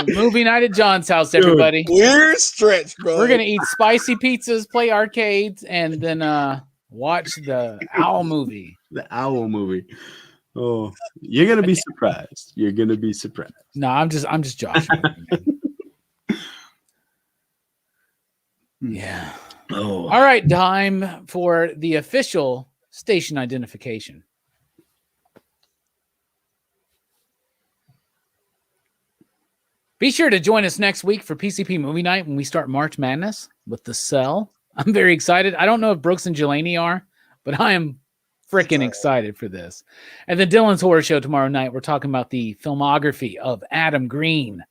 Movie night at John's house, everybody. Weird stretch, bro. We're gonna eat spicy pizzas, play arcades, and then watch the Owl movie. The Owl movie. Oh, you're gonna be surprised. You're gonna be surprised. No, I'm just joshing. Yeah. Oh. All right, time for the official station identification. Be sure to join us next week for PCP Movie Night when we start March Madness with The Cell. I'm very excited. I don't know if Brooks and Jelani are, but I am freaking excited for this. And the Dylan's Horror Show tomorrow night, we're talking about the filmography of Adam Green,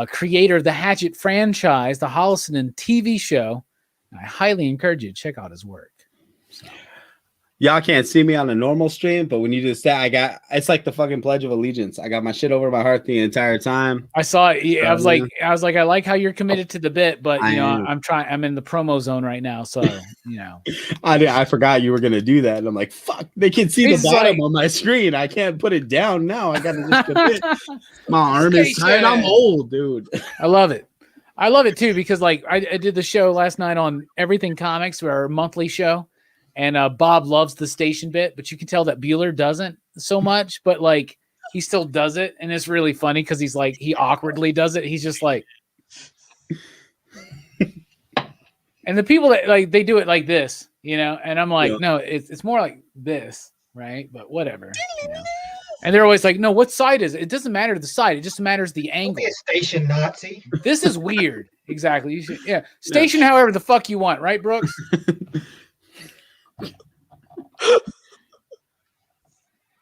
creator of the Hatchet franchise, the Holliston TV show. I highly encourage you to check out his work. So. Y'all can't see me on a normal stream, but when you just say it's like the fucking Pledge of Allegiance. I got my shit over my heart the entire time. I saw it. I was like, I like how you're committed to the bit, but I'm in the promo zone right now, so I forgot you were gonna do that, and I'm like, fuck, they can see the bottom of my screen. I can't put it down now. I gotta just commit. My arm is tired. I'm old, dude. I love it. I love it too because like I did the show last night on Everything Comics, our monthly show. And Bob loves the station bit, but you can tell that Bueller doesn't so much, but like he still does it. And it's really funny because he's like, he awkwardly does it. He's just like, and the people that like, they do it like this, and I'm like, no, it's more like this. Right. But whatever. And they're always like, no, what side is it? It doesn't matter the side. It just matters the angle. Don't be a station Nazi. This is weird. Exactly. You should, station however the fuck you want. Right, Brooks?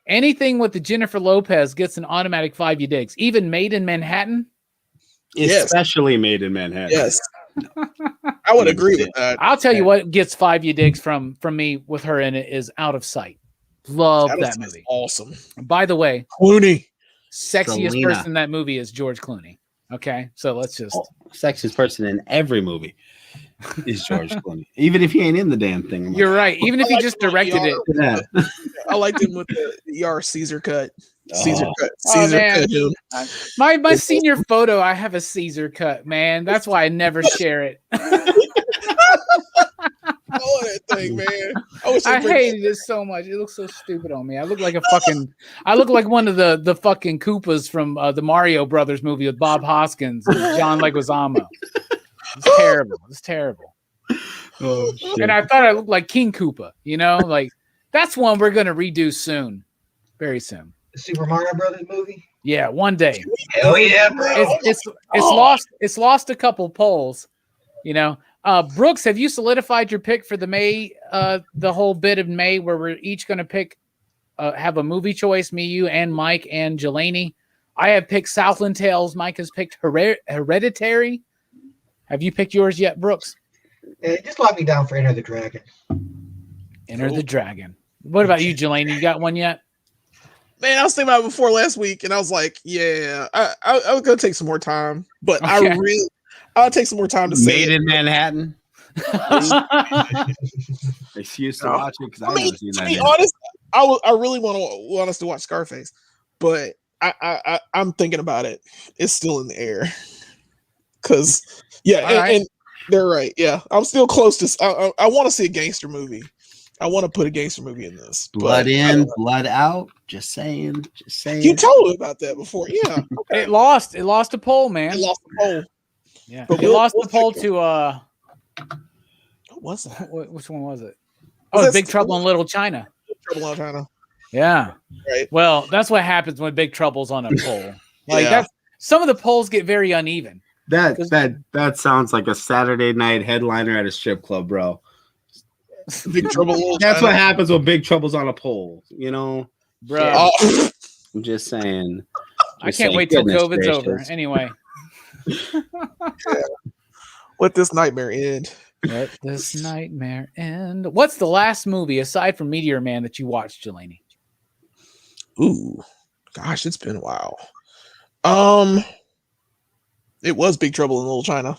Anything with the Jennifer Lopez gets an automatic 5 you digs. Even Made in Manhattan? Especially Made in Manhattan. Yes. I would agree with that. I'll tell you what gets 5 you digs from me with her in it is Out of Sight. Love that movie. Awesome. By the way, Clooney. Sexiest person in that movie is George Clooney. Okay, so let's just sexiest person in every movie is George Clooney. Even if he ain't in the damn thing. You're right. Even if he just directed it. Yeah. I liked him with the ER Caesar cut. Caesar cut. Cut. My senior photo, I have a Caesar cut, man. That's why I never share it. That thing, man. I hated it so much. It looks so stupid on me. I look like one of the fucking Koopas from the Mario Brothers movie with Bob Hoskins and John Leguizamo. It's terrible. It's terrible. Oh, shit. And I thought I looked like King Koopa, like that's one we're gonna redo soon. Very soon. The Super Mario Brothers movie? Yeah, one day. Hell yeah, bro. It's lost a couple polls, Brooks, have you solidified your pick for the May, the whole bit of May where we're each going to pick, have a movie choice, me, you, and Mike and Jelani? I have picked Southland Tales. Mike has picked Hereditary. Have you picked yours yet, Brooks? Just lock me down for Enter the Dragon. Enter the Dragon. What about you, Jelani? You got one yet? Man, I was thinking about it before last week, and I was like, yeah, I was going to take some more time, but okay. I'll take some more time to say Made in Manhattan. Excuse to watch it because I've never seen that. To be honest, I really want us to watch Scarface, but I'm thinking about it. It's still in the air. Because yeah, right. and they're right. Yeah, I'm still close to. I want to see a gangster movie. I want to put a gangster movie in this. Blood but in, blood out. Just saying. You told me about that before. Yeah, okay. It lost a poll, man. It lost the poll. Yeah, But it lost the poll check to What was that? which one was it? Was Oh, that Big Trouble in Little China. Trouble in China. Yeah. Right. Well, that's what happens when Big Trouble's on a poll. Like Yeah. that's some of the polls get very uneven. That sounds like a Saturday night headliner at a strip club, bro. Big Trouble in Little That's China. what happens when Big Trouble's on a poll, you know? Bro. Oh, I'm just saying. I can't wait till Goodness COVID's over. gracious. Anyway. let this nightmare end. Let this nightmare end. What's the last movie aside from Meteor Man that you watched, Jelani? Ooh, gosh, it's been a while. It was Big Trouble in Little China.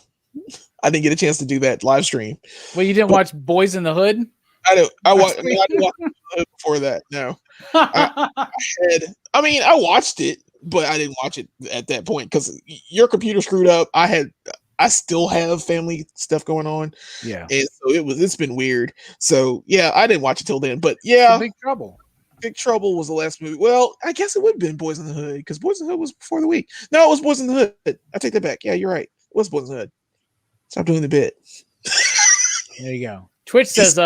I didn't get a chance to do that live stream. Well, you didn't watch Boys in the Hood? I watched it before that. No, I watched it, but I didn't watch it at that point because your computer screwed up. I still have family stuff going on. Yeah. And so it's been weird. So yeah, I didn't watch it till then. But yeah, Big Trouble. Big Trouble was the last movie. Well, I guess it would have been Boys in the Hood because Boys in the Hood was before the week. No, it was Boys in the Hood. I take that back. Yeah, you're right. It was Boys in the Hood. Stop doing the bit. There you go. Twitch says,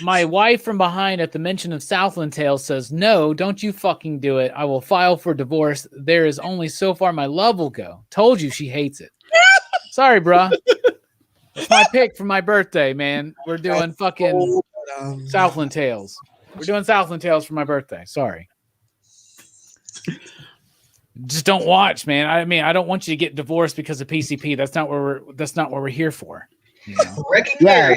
my wife from behind at the mention of Southland Tales says, no, don't you fucking do it. I will file for divorce. There is only so far my love will go. Told you she hates it. Sorry, bruh. It's my pick for my birthday, man. We're doing fucking Southland Tales. We're doing Southland Tales for my birthday. Sorry. Just don't watch, man. I mean, I don't want you to get divorced because of PCP. That's not what we're here for. You know? Yeah,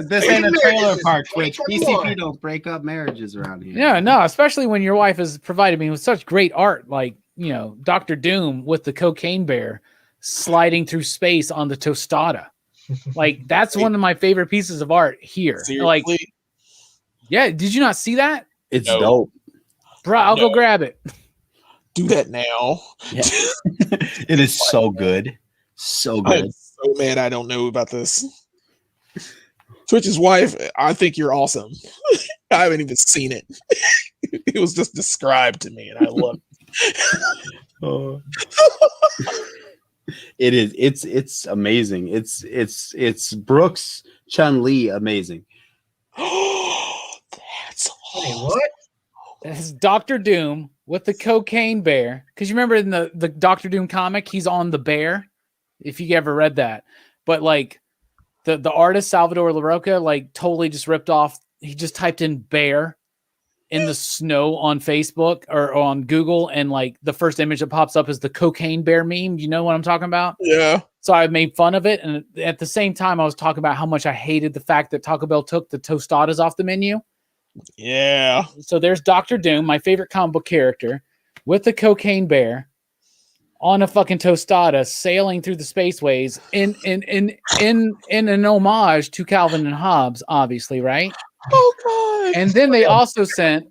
this ain't a trailer park, Twitch. PCP don't break up marriages around here. Yeah, no, especially when your wife has provided me with such great art, like, you know, Dr. Doom with the cocaine bear sliding through space on the tostada. Like, that's one of my favorite pieces of art here. Seriously? Like, yeah, did you not see that? It's No. dope. Bro, I'll go grab it. Do that now. Yeah. It is so good. So good. I'm so mad I don't know about this. Twitch's wife, I think you're awesome. I haven't even seen it. It was just described to me, and I love it. It is. It's amazing. It's Brooks Chun-Li amazing. That's Wait, awesome. what? It's Dr. Doom with the cocaine bear. Because you remember in the Dr. Doom comic, he's on the bear. If you ever read that. But like the artist Salvador LaRocca like totally just ripped off. He just typed in bear in the snow on Facebook or on Google, and like the first image that pops up is the cocaine bear meme. You know what I'm talking about? Yeah. So I made fun of it, and at the same time I was talking about how much I hated the fact that Taco Bell took the tostadas off the menu. Yeah. So there's Dr. Doom, my favorite comic book character, with the cocaine bear on a fucking tostada sailing through the spaceways in an homage to Calvin and Hobbes, obviously, right? Oh god. And then they also sent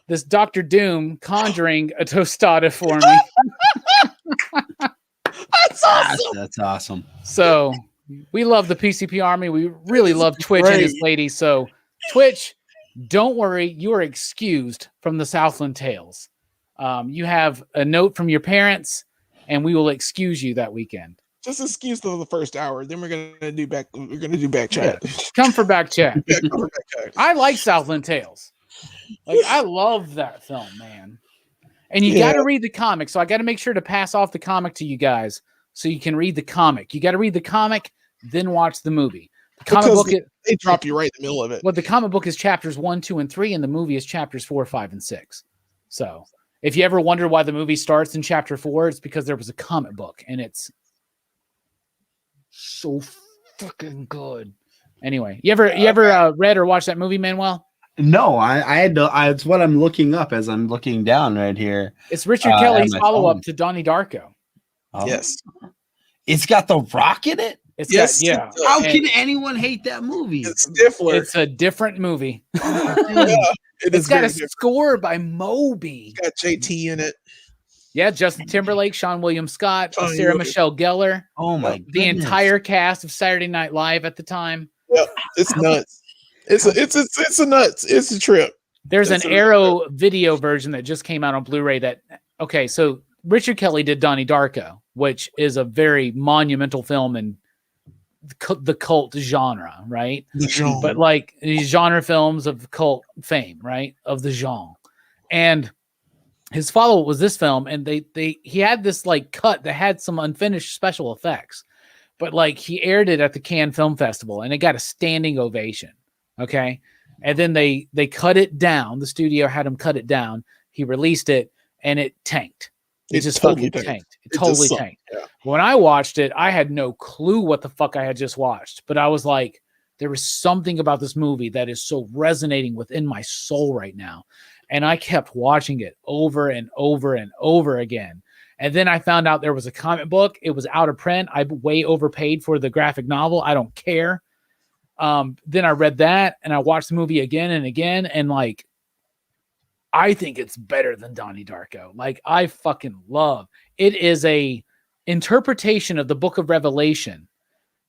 this Dr. Doom conjuring a tostada for me. That's awesome. That's awesome. So we love the PCP Army. We really love Twitch and his great. lady. So Twitch, don't worry, you are excused from the Southland Tales. You have a note from your parents, and we will excuse you that weekend. Just excuse the first hour. Then we're gonna do back chat. Come for back chat. Yeah, come for back chat. I like Southland Tales. Like, I love that film, man. And you Yeah. got to read the comic. So I got to make sure to pass off the comic to you guys so you can read the comic. You got to read the comic, then watch the movie. The comic Because book. They drop you right in the middle of it. Well, the comic book is chapters 1, 2, and 3, and the movie is chapters 4, 5, and 6. So if you ever wonder why the movie starts in chapter 4, it's because there was a comic book, and it's so fucking good. Anyway, you ever read or watched that movie, Manuel? No, I had to. It's what I'm looking up as I'm looking down right here. It's Richard on Kelly's my follow-up phone. to Donnie Darko. Oh. Yes. It's got The Rock in it. It's Yes, got, yeah. it does. How And can anyone hate that movie? It's Stifler. it's a different movie. Yeah, it It's is got very a different. score by Moby. It's got JT in it. Yeah, Justin Timberlake, Sean William Scott, Sean Sarah William. Michelle Gellar, Oh my the goodness. entire cast of Saturday Night Live at the time. Yep, it's nuts. It's a nuts. It's a trip. There's It's an a- Arrow video version that just came out on Blu-ray that, okay, so Richard Kelly did Donnie Darko, which is a very monumental film in the cult genre, right? The genre. But like these genre films of cult fame, right? Of the genre. And his follow-up was this film, and he had this like cut that had some unfinished special effects, but like he aired it at the Cannes Film Festival and it got a standing ovation. Okay. And then they cut it down. The studio had him cut it down. He released it and it tanked. It just totally fucking tanked. It It totally just tanked. Yeah. When I watched it, I had no clue what the fuck I had just watched, but I was like, there was something about this movie that is so resonating within my soul right now. And I kept watching it over and over and over again. And then I found out there was a comic book. It was out of print. I way overpaid for the graphic novel. I don't care. Then I read that and I watched the movie again and again. And like, I think it's better than Donnie Darko. Like, I fucking love it. Is a interpretation of the Book of Revelation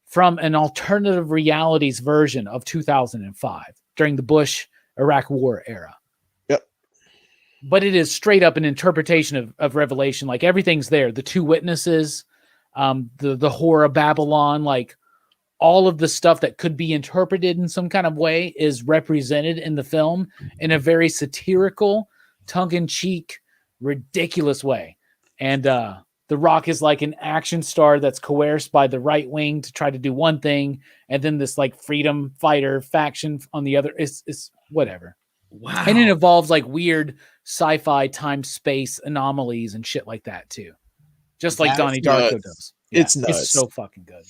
from an alternative realities version of 2005 during the Bush-Iraq War era. Yep. But it is straight up an interpretation of Revelation. Like, everything's there. The two witnesses, the whore of Babylon, like all of the stuff that could be interpreted in some kind of way is represented in the film in a very satirical, tongue-in-cheek, ridiculous way. And The Rock is like an action star that's coerced by the right wing to try to do one thing, and then this like freedom fighter faction on the other. It's whatever. Wow. And it involves like weird sci-fi time space anomalies and shit like that too. Just like That's Donnie Darko nuts. does. It's nuts. It's so fucking good.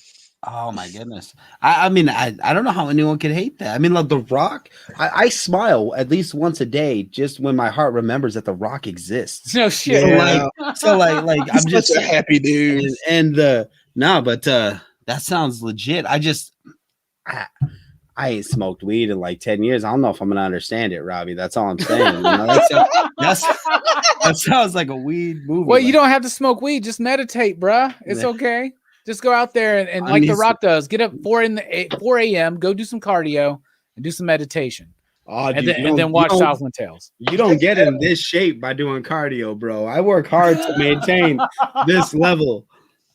Oh my goodness. I mean, I don't know how anyone could hate that. I mean, like The Rock, I smile at least once a day just when my heart remembers that The Rock exists. No shit. Yeah. So like He's I'm just such a happy dude. but that sounds legit. I ain't smoked weed in like 10 years. I don't know if I'm gonna understand it, Robbie. That's all I'm saying. You know, that sounds like a weed movie. Well, you don't have to smoke weed. Just meditate, bruh. It's Yeah. okay. Just go out there and I like mean, The Rock does, get up 4 a.m., go do some cardio and do some meditation. Oh, And dude, then watch Southland Tales. You don't get in this shape by doing cardio, bro. I work hard to maintain this level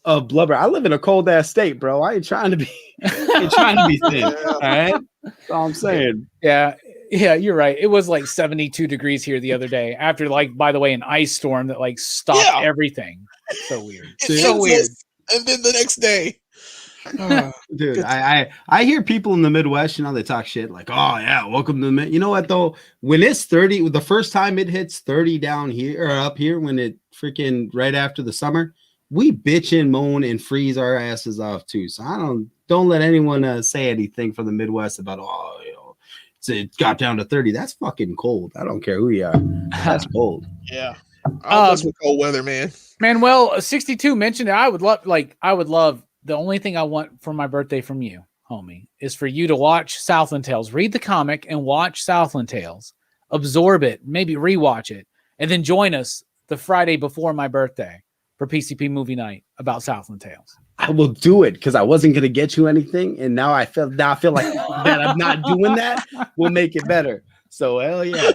of blubber. I live in a cold ass state, bro. I ain't trying to be thin. All right. That's all I'm saying. Yeah, you're right. It was like 72 degrees here the other day after, like, by the way, an ice storm that like stopped Yeah. everything. So weird. It's So weird. And then the next day. Dude, I hear people in the Midwest, you know, they talk shit like, oh yeah, welcome to the Mid. You know what though? When it's 30, the first time it hits 30 down here or up here, when it freaking right after the summer, we bitch and moan and freeze our asses off too. So I don't let anyone say anything from the Midwest about, oh, you know, it got down to 30. That's fucking cold. I don't care who you are. That's cold. Yeah. I'll mess with cold weather, man. Manuel 62 mentioned it. I would love the only thing I want for my birthday from you, homie, is for you to watch Southland Tales, read the comic and watch Southland Tales, absorb it, maybe rewatch it, and then join us the Friday before my birthday for PCP movie night about Southland Tales. I will do it because I wasn't gonna get you anything, and now I feel like that I'm not doing that will make it better. So hell yeah.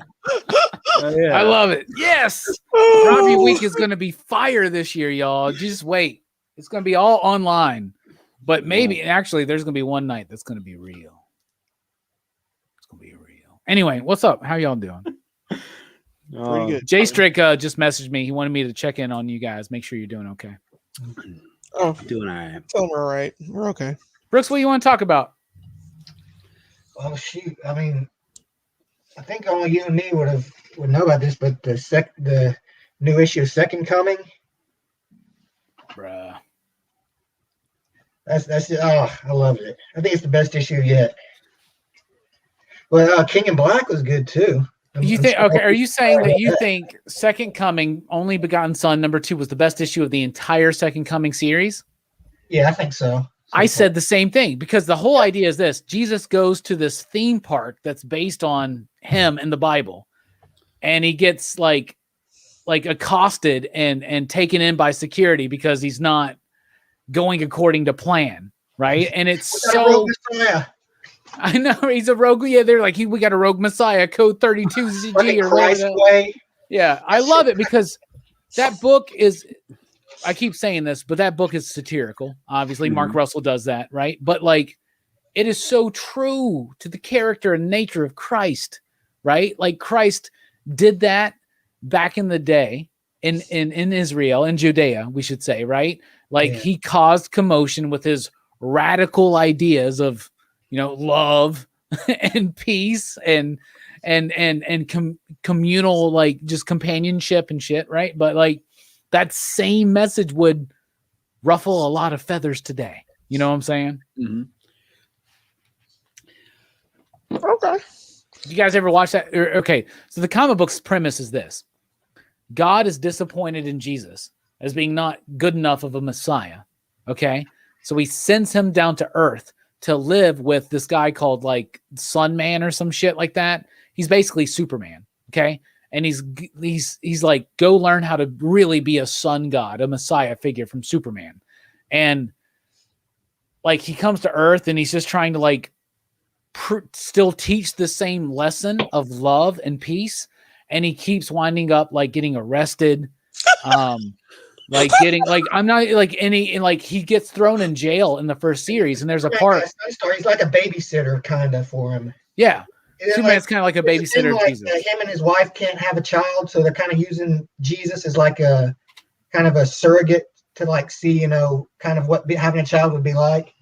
I love it. Yes. Robbie Week is going to be fire this year, y'all. Just wait. It's going to be all online. But maybe, actually, there's going to be one night that's going to be real. It's going to be real. Anyway, what's up? How y'all doing? Pretty good. Jay Strick just messaged me. He wanted me to check in on you guys. Make sure you're doing okay. Oh, Doing all right. tell them we're all right. We're okay. Brooks, what do you want to talk about? Oh shoot! I mean, I think only you and me would know about this, but the new issue of Second Coming. Bruh. That's I love it. I think it's the best issue yet. Well, King in Black was good too. Are you saying that you think Second Coming, Only Begotten Son #2 was the best issue of the entire Second Coming series? Yeah, I think so. I said the same thing because the whole idea is this: Jesus goes to this theme park that's based on him in the Bible, and he gets like like accosted and taken in by security because he's not going according to plan, right? And it's so I know he's a rogue. Yeah, they're like, we got a rogue messiah, code 32ZG or whatever. Yeah, I love it because that book is, I keep saying this, but that book is satirical. Obviously, Mark Russell does that, right? But like, it is so true to the character and nature of Christ, right? Like Christ did that back in the day in Israel, in Judea, we should say, right? Like he caused commotion with his radical ideas of, love and peace and communal, like just companionship and shit, right? But like that same message would ruffle a lot of feathers today. You know what I'm saying? Mm-hmm. Okay. You guys ever watch that? Okay. So the comic book's premise is this: God is disappointed in Jesus as being not good enough of a Messiah. Okay. So he sends him down to earth to live with this guy called like Sun Man or some shit like that. He's basically Superman. Okay. And he's like, go learn how to really be a sun god, a Messiah figure from Superman. And like, he comes to earth and he's just trying to like still teach the same lesson of love and peace. And he keeps winding up like getting arrested. Like getting like I'm not like any and like he gets thrown in jail in the first series, and there's a part. He's like a babysitter kind of for him. Yeah, Superman's kind of like a babysitter. Like, Jesus. Him and his wife can't have a child, so they're kind of using Jesus as like a kind of a surrogate to like see, kind of what having a child would be like.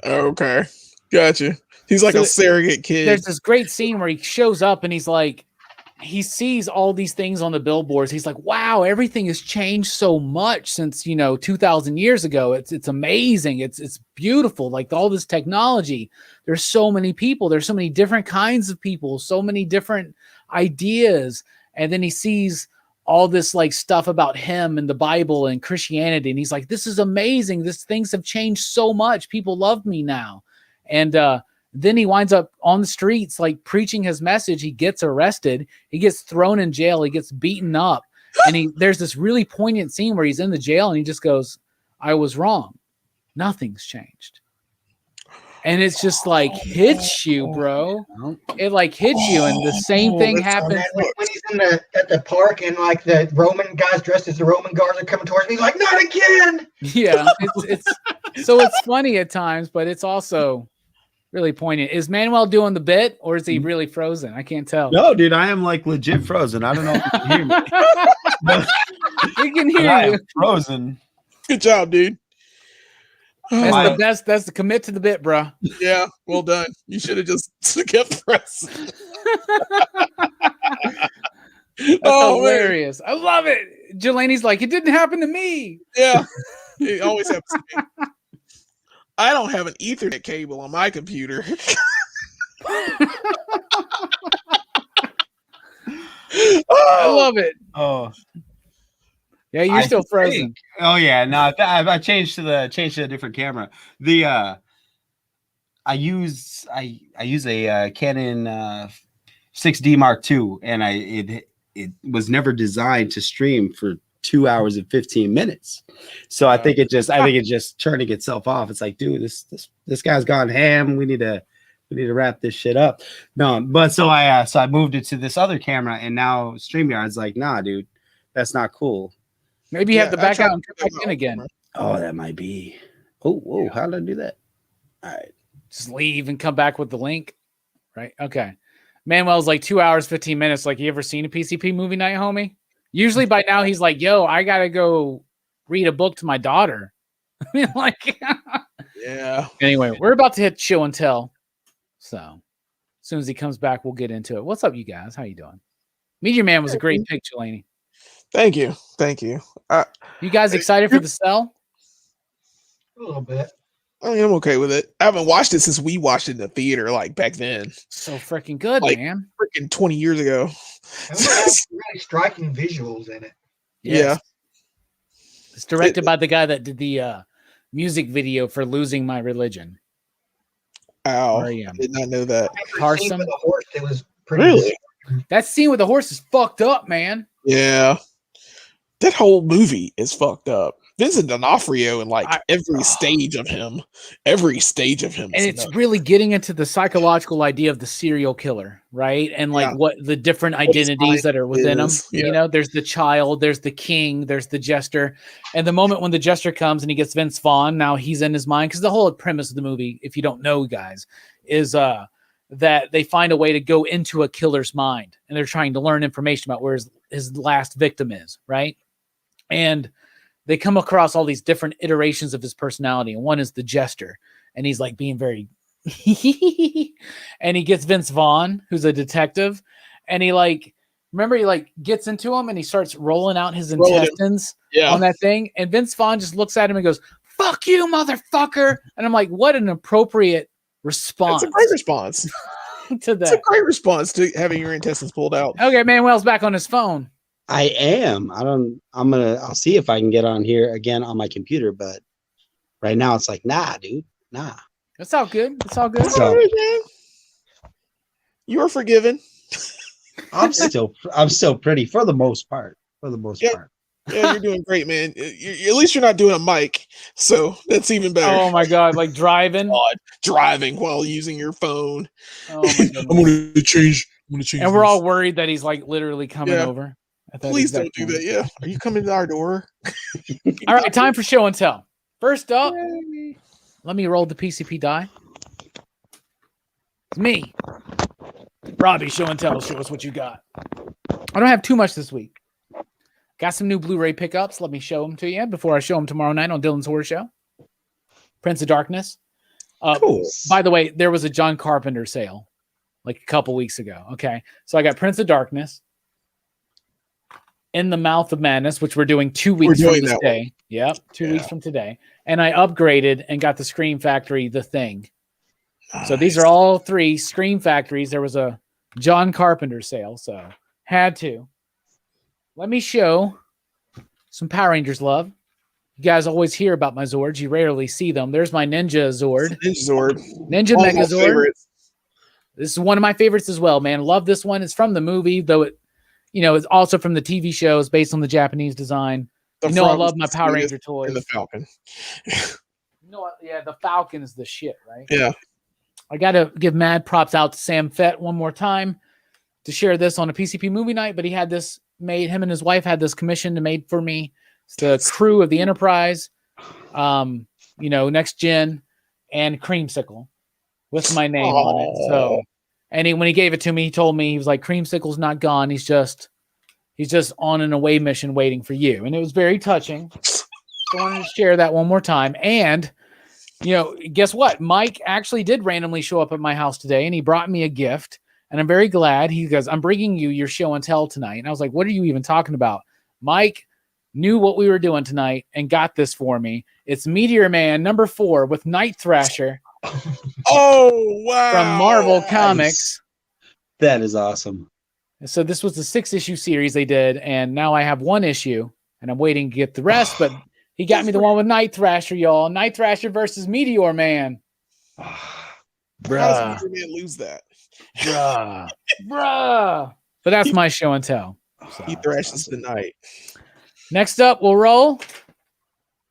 Okay, gotcha. He's like a surrogate kid. There's this great scene where he shows up and he's like, he sees all these things on the billboards. He's like, wow, everything has changed so much since, 2000 years ago. It's amazing. It's beautiful. Like all this technology, there's so many people, there's so many different kinds of people, so many different ideas. And then he sees all this like stuff about him and the Bible and Christianity. And he's like, this is amazing. Things have changed so much. People love me now. And, then he winds up on the streets, like preaching his message. He gets arrested. He gets thrown in jail. He gets beaten up. And there's this really poignant scene where he's in the jail and he just goes, I was wrong. Nothing's changed. And it's just like hits you, bro. It like hits you. And the same thing happens. When he's at the park and like the Roman guys dressed as the Roman guards are coming towards me, he's like, not again. Yeah. So it's funny at times, but it's also really poignant. Is Manuel doing the bit or is he really frozen? I can't tell. No, dude, I am like legit frozen. I don't know if you can hear me. We can hear you. Frozen. Good job, dude. That's the best. That's the commit to the bit, bro. Yeah, well done. You should have just kept pressing. That's hilarious. Man. I love it. Jelani's like, it didn't happen to me. Yeah, it always happens to me. I don't have an Ethernet cable on my computer. I love it. Oh, yeah, you're still frozen. Oh yeah, no, I changed to a different camera. I use a Canon 6D Mark II, and it was never designed to stream for 2 hours and 15 minutes. So I think it just turning itself off. It's like, dude, this guy's gone ham. We need to wrap this shit up. No, but so I moved it to this other camera, and now StreamYard's like, nah, dude, that's not cool. Maybe you have to back out and come back in again. Oh, that might be. Oh, whoa, how did I do that? All right. Just leave and come back with the link. Right? Okay. Manuel's like 2 hours, 15 minutes. Like, you ever seen a PCP movie night, homie? Usually by now he's like, yo, I got to go read a book to my daughter. I mean, like, yeah. Anyway, we're about to hit show and tell. So as soon as he comes back, we'll get into it. What's up, you guys? How you doing? Meteor Man was a great pick, Jelani. Thank you. Thank you. You guys excited for the cell? A little bit. I mean, I'm okay with it. I haven't watched it since we watched it in the theater, like back then. So freaking good, like, man. Freaking 20 years ago. Really striking visuals in it. Yes. Yeah. It's directed by the guy that did the music video for Losing My Religion. Ow. I did not know that. Carson. The horse, it was pretty really? That scene with the horse is fucked up, man. Yeah. That whole movie is fucked up. Vincent D'Onofrio and every stage of him. And it's really getting into the psychological idea of the serial killer, right? And like what the different identities that are within him. Yeah. You know, there's the child, there's the king, there's the jester. And the moment when the jester comes and he gets Vince Vaughn, now he's in his mind. Because the whole premise of the movie, if you don't know, guys, is that they find a way to go into a killer's mind. And they're trying to learn information about where his last victim is, right? And they come across all these different iterations of his personality. And one is the jester. And he's like being very, and he gets Vince Vaughn, who's a detective. And he gets into him and he starts rolling out his intestines on that thing. And Vince Vaughn just looks at him and goes, "Fuck you, motherfucker." And I'm like, what an appropriate response. It's a great response to that. It's a great response to having your intestines pulled out. Okay, Manuel's back on his phone. I am. I'll see if I can get on here again on my computer, but right now it's like, nah, dude. Nah. It's all good. It's all good. So, you are forgiven. I'm still pretty for the most part. For the most part. Yeah, you're doing great, man. At least you're not doing a mic, so that's even better. Oh my god, like driving, driving while using your phone. Oh my god. I'm gonna change. And we're all worried that he's like literally coming over. Please don't do that. Yeah, are you coming to our door? All right, time for show and tell. First up, let me roll the PCP die. It's me, Robbie. Show and tell. Show us what you got. I don't have too much this week. Got some new Blu-ray pickups. Let me show them to you before I show them tomorrow night on Dylan's Horror Show. Prince of Darkness. Cool. By the way, there was a John Carpenter sale like a couple weeks ago. Okay, so I got Prince of Darkness, In the Mouth of Madness, which we're doing 2 weeks from this day. Yep, 2 weeks from today. And I upgraded and got the Scream Factory, The Thing. Nice. So these are all three Scream Factories. There was a John Carpenter sale, so had to. Let me show some Power Rangers love. You guys always hear about my Zords. You rarely see them. There's my Ninja Zord. Ninja Megazord. This is one of my favorites as well, man. Love this one. It's from the movie, though it, it's also from the TV show. It's based on the Japanese design. I love my Power Ranger toys. And the Falcon. The Falcon is the shit, right? Yeah. I got to give mad props out to Sam Fett one more time to share this on a PCP movie night, but he had this made. Him and his wife had this commissioned made for me. It's the crew of the Enterprise, Next Gen, and Creamsicle with my name on it. So, and when he gave it to me, he told me, he was like, "Creamsicle's not gone. He's just on an away mission waiting for you." And it was very touching. So I wanted to share that one more time. And, guess what? Mike actually did randomly show up at my house today, and he brought me a gift. And I'm very glad. He goes, "I'm bringing you your show and tell tonight." And I was like, "What are you even talking about?" Mike knew what we were doing tonight and got this for me. It's Meteor Man #4 with Night Thrasher. Oh, wow. From Marvel Comics. That is awesome. So this was the 6-issue series they did, and now I have 1 issue, and I'm waiting to get the rest, but he got me the one with Night Thrasher, y'all. Night Thrasher versus Meteor Man. Bruh. How does Meteor Man lose that? Bruh. But that's my show and tell. So, he thrashes the night. Next up, we'll roll.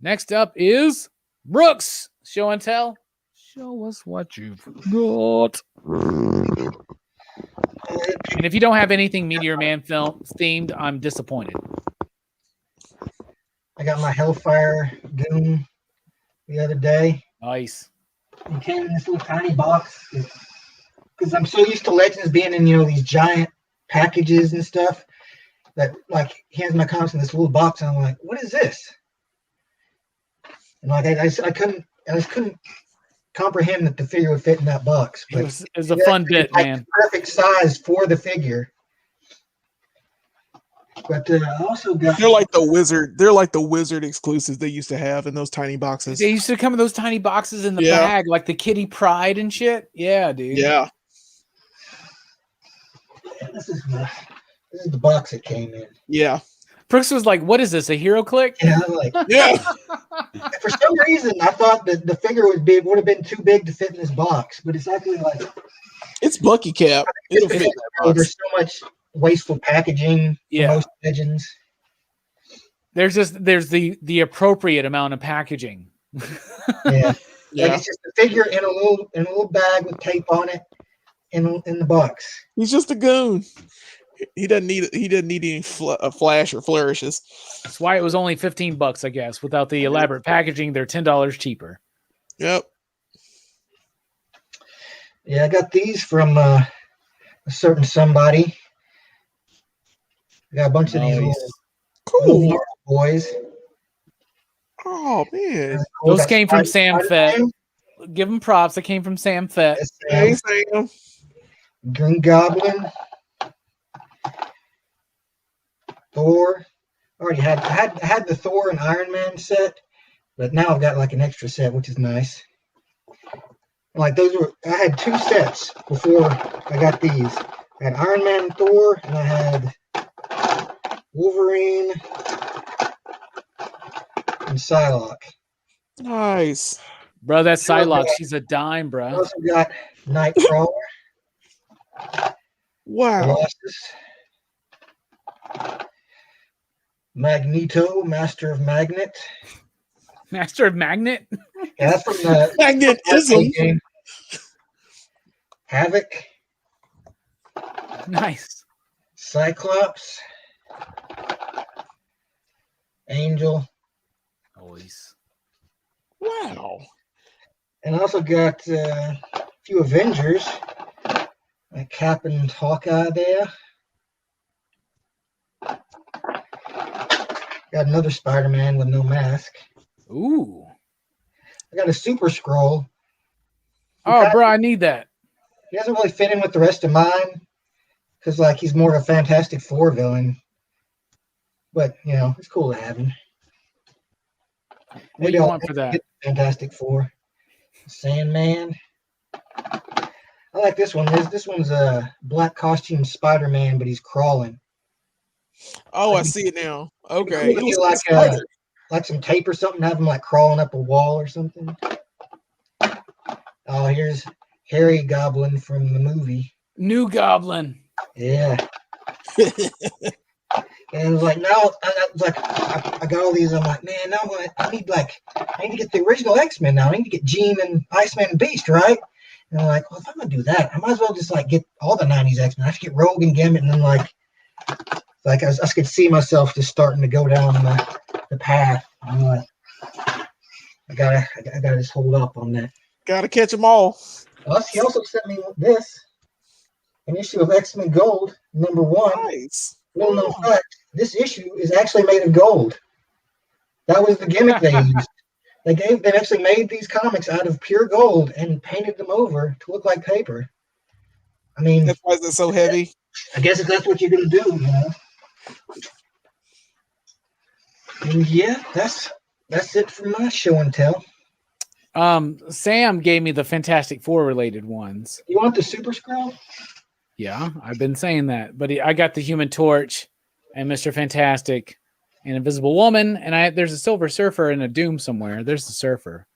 Next up is Brooks. Show and tell. Show us what you've got. And if you don't have anything Meteor Man film themed, I'm disappointed. I got my Hellfire Doom the other day. Nice. It came in this little tiny box because I'm so used to Legends being in these giant packages and stuff that he hands my comics in this little box, and I'm like, "What is this?" And I just couldn't comprehend that the figure would fit in that box. But it was a fun bit, man. Perfect size for the figure. But I also got. They're like the Wizard. They're like the Wizard exclusives they used to have in those tiny boxes. They used to come in those tiny boxes in the bag, like the Kitty Pride and shit. Yeah, dude. Yeah. This is the box it came in. Yeah. Brooks was like, "What is this? A Hero Click?" Yeah, I'm like, yeah. For some reason, I thought that the figure would have been too big to fit in this box, but it's actually like it's Bucky Cap. It'll fit. There's so much wasteful packaging. For most Legends. There's the appropriate amount of packaging. Yeah. Yeah. Like it's just a figure in a little bag with tape on it in the box. He's just a goon. He doesn't need any flash or flourishes. That's why it was only $15, I guess. Without the elaborate packaging, they're $10 cheaper. Yep. Yeah, I got these from a certain somebody. I got a bunch of these little Cool. Marvel boys. Oh man. Cool. Those Got came from Sam Fett. Spider-Man, Give him props. They came from Sam Fett. Hey Sam. Green Goblin, Thor. Already had I had the Thor and Iron Man set, but now I've got like an extra set, which is nice. Like I had 2 sets before I got these. I had Iron Man and Thor, and I had Wolverine and Psylocke. Nice. Bro, that's Psylocke. She's a dime, I bro. also got Nightcrawler, Wow. Colossus, Magneto, Master of Magnet. Master of Magnet. Yeah, that's from the Magnetism. game. Havoc, Nice. Cyclops, Angel, Always. Wow. and I also got a few Avengers, like Cap and Hawkeye there. Got another Spider-Man with no mask. Ooh. I got a Super Scroll. Oh, bro, I need that. He doesn't really fit in with the rest of mine because, like, he's more of a Fantastic Four villain. But it's cool to have him. What do you want for that? Fantastic Four, Sandman. I like this one. This one's a black costume Spider-Man, but he's crawling. Oh, I see it now. Okay. Cool to get like some tape or something, have him like crawling up a wall or something. Oh, here's Harry Goblin from the movie. New Goblin. Yeah. And it was like now I got all these. I'm like, man, now I need to get the original X-Men now. I need to get Jean and Iceman and Beast, right? And I'm like, well, if I'm gonna do that, I might as well just like get all the '90s X-Men. I should get Rogue and Gambit, and then like I could see myself just starting to go down the path. I'm like, I gotta just hold up on that. Gotta catch them all. He also sent me this, an issue of X-Men Gold, #1. Nice. Little known fact, this issue is actually made of gold. That was the gimmick they used. They actually made these comics out of pure gold and painted them over to look like paper. I mean, That's why it's so heavy. I guess if that's what you're gonna do, And yeah, that's it for my show and tell. Sam gave me the Fantastic Four related ones. You want the Super Scroll? Yeah, I've been saying that, but I got the Human Torch and Mr. Fantastic and Invisible Woman, and there's a Silver Surfer and a Doom somewhere. There's the Surfer,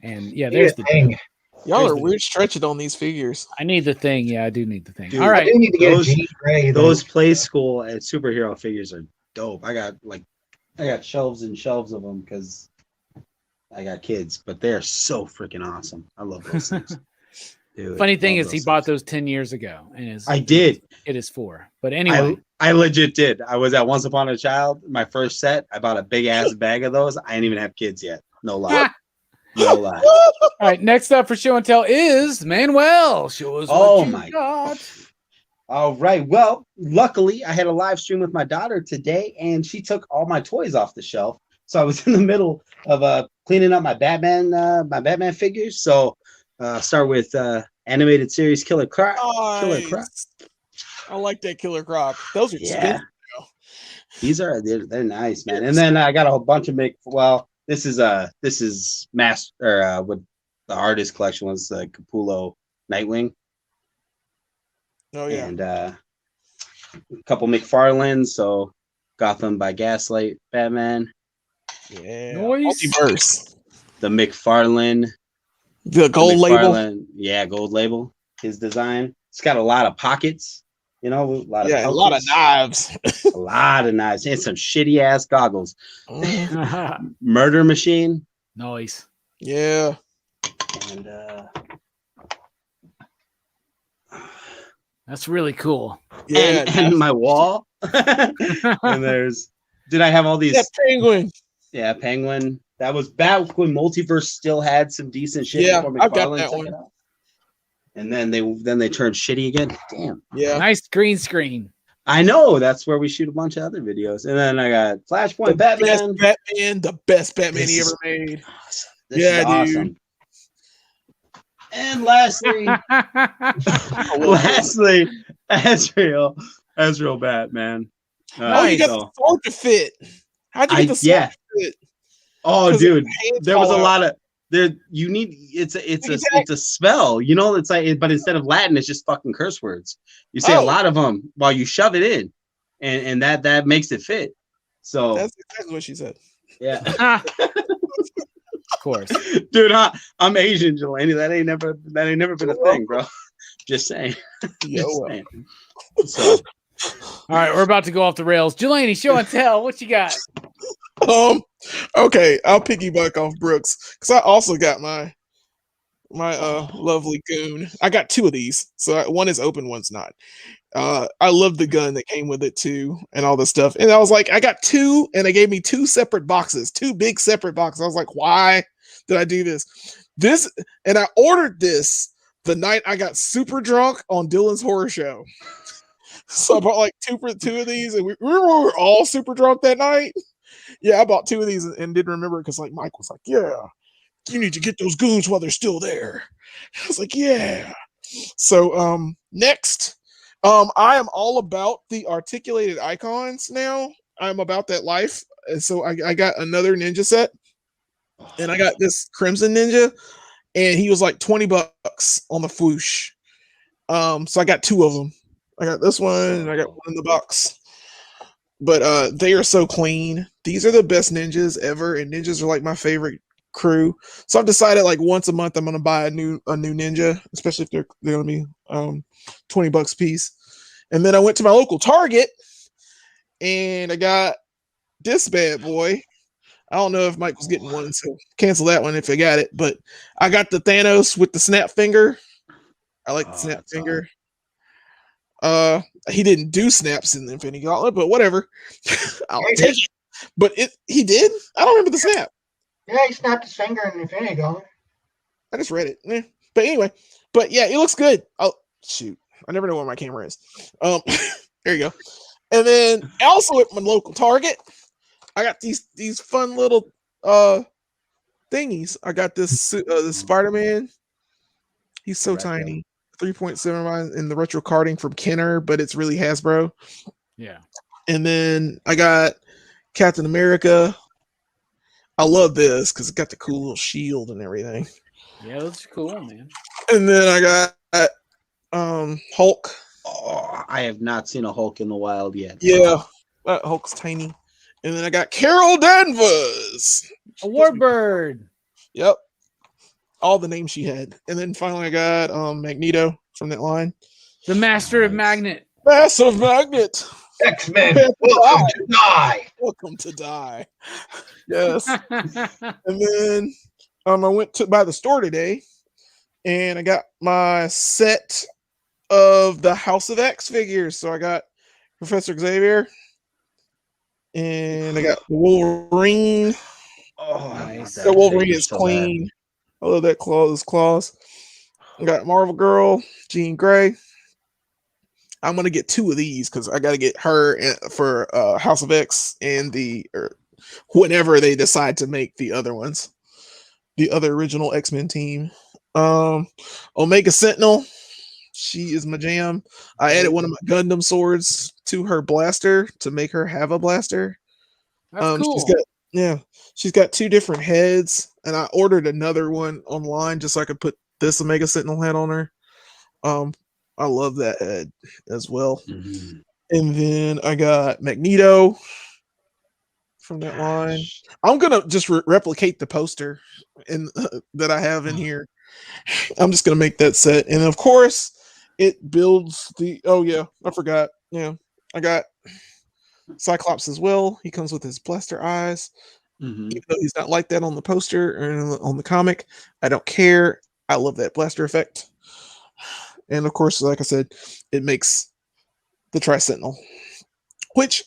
and yeah, there's the thing. Y'all are weird stretching on these figures. I need the thing. Yeah, I do need the thing. Dude, all right, I do need to get Jean Grey. Those Play School and superhero figures are dope. I got shelves and shelves of them because I got kids, but they're so freaking awesome. I love those things. Dude, funny thing love is, he those bought things. those 10 years ago, and I did. It is 4. But anyway, I legit did. I was at Once Upon a Child, my first set. I bought a big ass bag of those. I didn't even have kids yet. No lie. No lie. all right. Next up for show and tell is Manuel. Show us what you my got. All right. Well, luckily I had a live stream with my daughter today, and she took all my toys off the shelf. So I was in the middle of cleaning up my Batman figures. So start with animated series Killer Croc. Nice. Killer Croc. I like that Killer Croc. Those are expensive. These are they're nice, man. And then I got a whole bunch of this is what the artist collection was, Capullo Nightwing. Oh yeah. And a couple McFarlanes, so Gotham by Gaslight, Batman. Yeah. Noise. Multiverse. The McFarlane. The gold label. Yeah, gold label. His design. It's got a lot of pockets. You know, a lot of Yeah, a lot of pelters, knives. a lot of knives, and some shitty ass goggles. Mhm. Murder Machine, Nice. Yeah. and That's really cool. Yeah. and my wall. And there's, did I have all these? that penguin. Yeah, Penguin. That was back when Multiverse still had some decent shit Yeah, before I've got McFarlane that took one. it out. And then they turned shitty again. Damn. Yeah. Nice green screen. I know, that's where we shoot a bunch of other videos. And then I got Flashpoint Batman. The best Batman This he is ever made. Awesome. This Yeah, is awesome. dude. And lastly, Ezreal Batman. Oh, you got so- the sword to fit. How'd you get the sword yeah. to fit? Oh, 'Cause dude, hands there was a fall out. lot of there. You need it's a spell, you know. It's like, but instead of Latin, it's just fucking curse words. You say a Oh. lot of them while you shove it in, and that makes it fit. So That's exactly what she said. yeah, Of course. dude, I'm Asian, Jelani. That ain't never been a thing, bro. Just saying. Yo, Just saying. So All right, we're about to go off the rails. Jelani, show and tell. What you got? Okay, I'll piggyback off Brooks because I also got my lovely goon. I got two of these, so one is open, one's not. I love the gun that came with it too, and all this stuff. And I was like, I got two, and they gave me two separate boxes, two big separate boxes. I was like, why did I do this? And I ordered this the night I got super drunk on Dylan's horror show. So I bought like two of these, and we were all super drunk that night. Yeah, I bought two of these and didn't remember because like Mike was like, yeah, you need to get those goons while they're still there. I was like, yeah. So next, I am all about the articulated icons now. I'm about that life. And so I got another ninja set, and I got this Crimson Ninja, and he was like $20 on the Fwoosh. So I got two of them. I got this one, and I got one in the box. But they are so clean. These are the best ninjas ever, and ninjas are like my favorite crew. So I've decided like once a month I'm gonna buy a new ninja, especially if they're gonna be $20 a piece. And then I went to my local Target and I got this bad boy. I don't know if Mike was getting one, so cancel that one if I got it. But I got the Thanos with the snap finger. I like the snap finger. He didn't do snaps in the Infinity Gauntlet, but whatever. I'll take it. But he did? I don't remember the snap. Yeah, he snapped his finger in the Infinity Gauntlet. I just read it. But anyway, but yeah, it looks good. Oh shoot. I never know where my camera is. There you go. And then also at my local Target, I got these fun little thingies. I got this Spider-Man. He's so tiny. 3.75 in the retro carding from Kenner, but it's really Hasbro. Yeah. And then I got Captain America. I love this because it got the cool little shield and everything. Yeah, that's cool, man. And then I got Hulk. Oh, I have not seen a Hulk in the wild yet. Yeah, that Hulk's tiny. And then I got Carol Danvers. A Warbird. Yep. All the names she had. And then finally I got Magneto from that line. The Master of Magnet. Massive Magnet. X-Men, welcome to die. Welcome to die. Yes. And then I went to by the store today and I got my set of the House of X figures. So I got Professor Xavier and I got Wolverine. Oh, Nice. The Wolverine is clean. I love that claws. I got Marvel Girl, Jean Grey. I'm gonna get two of these because I gotta get her for House of X and whenever they decide to make the other ones, the other original X-Men team. Omega Sentinel, she is my jam. I added one of my Gundam swords to her blaster to make her have a blaster. That's cool. She's got two different heads, and I ordered another one online just so I could put this Omega Sentinel head on her. I love that head as well. Mm-hmm. And then I got Magneto from that line. I'm gonna just replicate the poster that I have in here. I'm just gonna make that set, and of course, it builds the. Oh yeah, I forgot. Yeah, I got Cyclops as well. He comes with his blaster eyes. Mhm. Even though he's not like that on the poster or on the comic, I don't care. I love that blaster effect. And of course, like I said, it makes the Tri-Sentinel, which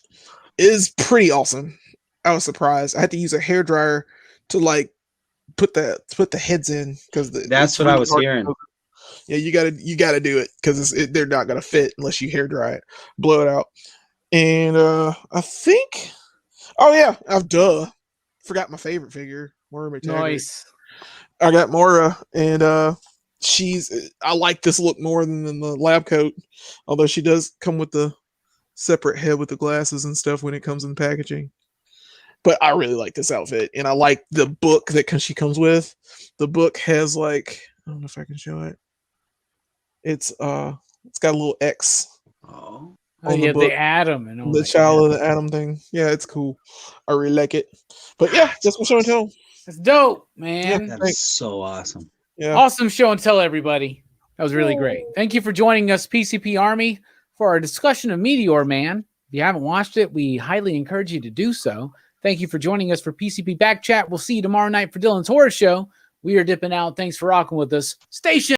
is pretty awesome. I was surprised. I had to use a hairdryer to like put the heads in because That's what I was hearing. Yeah, you gotta do it because they're not gonna fit unless you hair dry it, blow it out. And I think, oh yeah, I've forgot my favorite figure, Moira McTaggart. Nice. I got Moira, and I like this look more than the lab coat, although she does come with the separate head with the glasses and stuff when it comes in packaging. But I really like this outfit, and I like the book that she comes with. The book has like, I don't know if I can show it. It's got a little X Oh. on yeah, the book. the Atom and all The that. child of the Atom thing. Yeah, it's cool. I really like it. But yeah, that's my show and tell. That's dope, man. Yeah. That is so awesome. Yeah. Awesome show and tell, everybody. That was really great. Thank you for joining us, PCP Army, for our discussion of Meteor Man. If you haven't watched it, we highly encourage you to do so. Thank you for joining us for PCP Back Chat. We'll see you tomorrow night for Dylan's Horror Show. We are dipping out. Thanks for rocking with us. Station.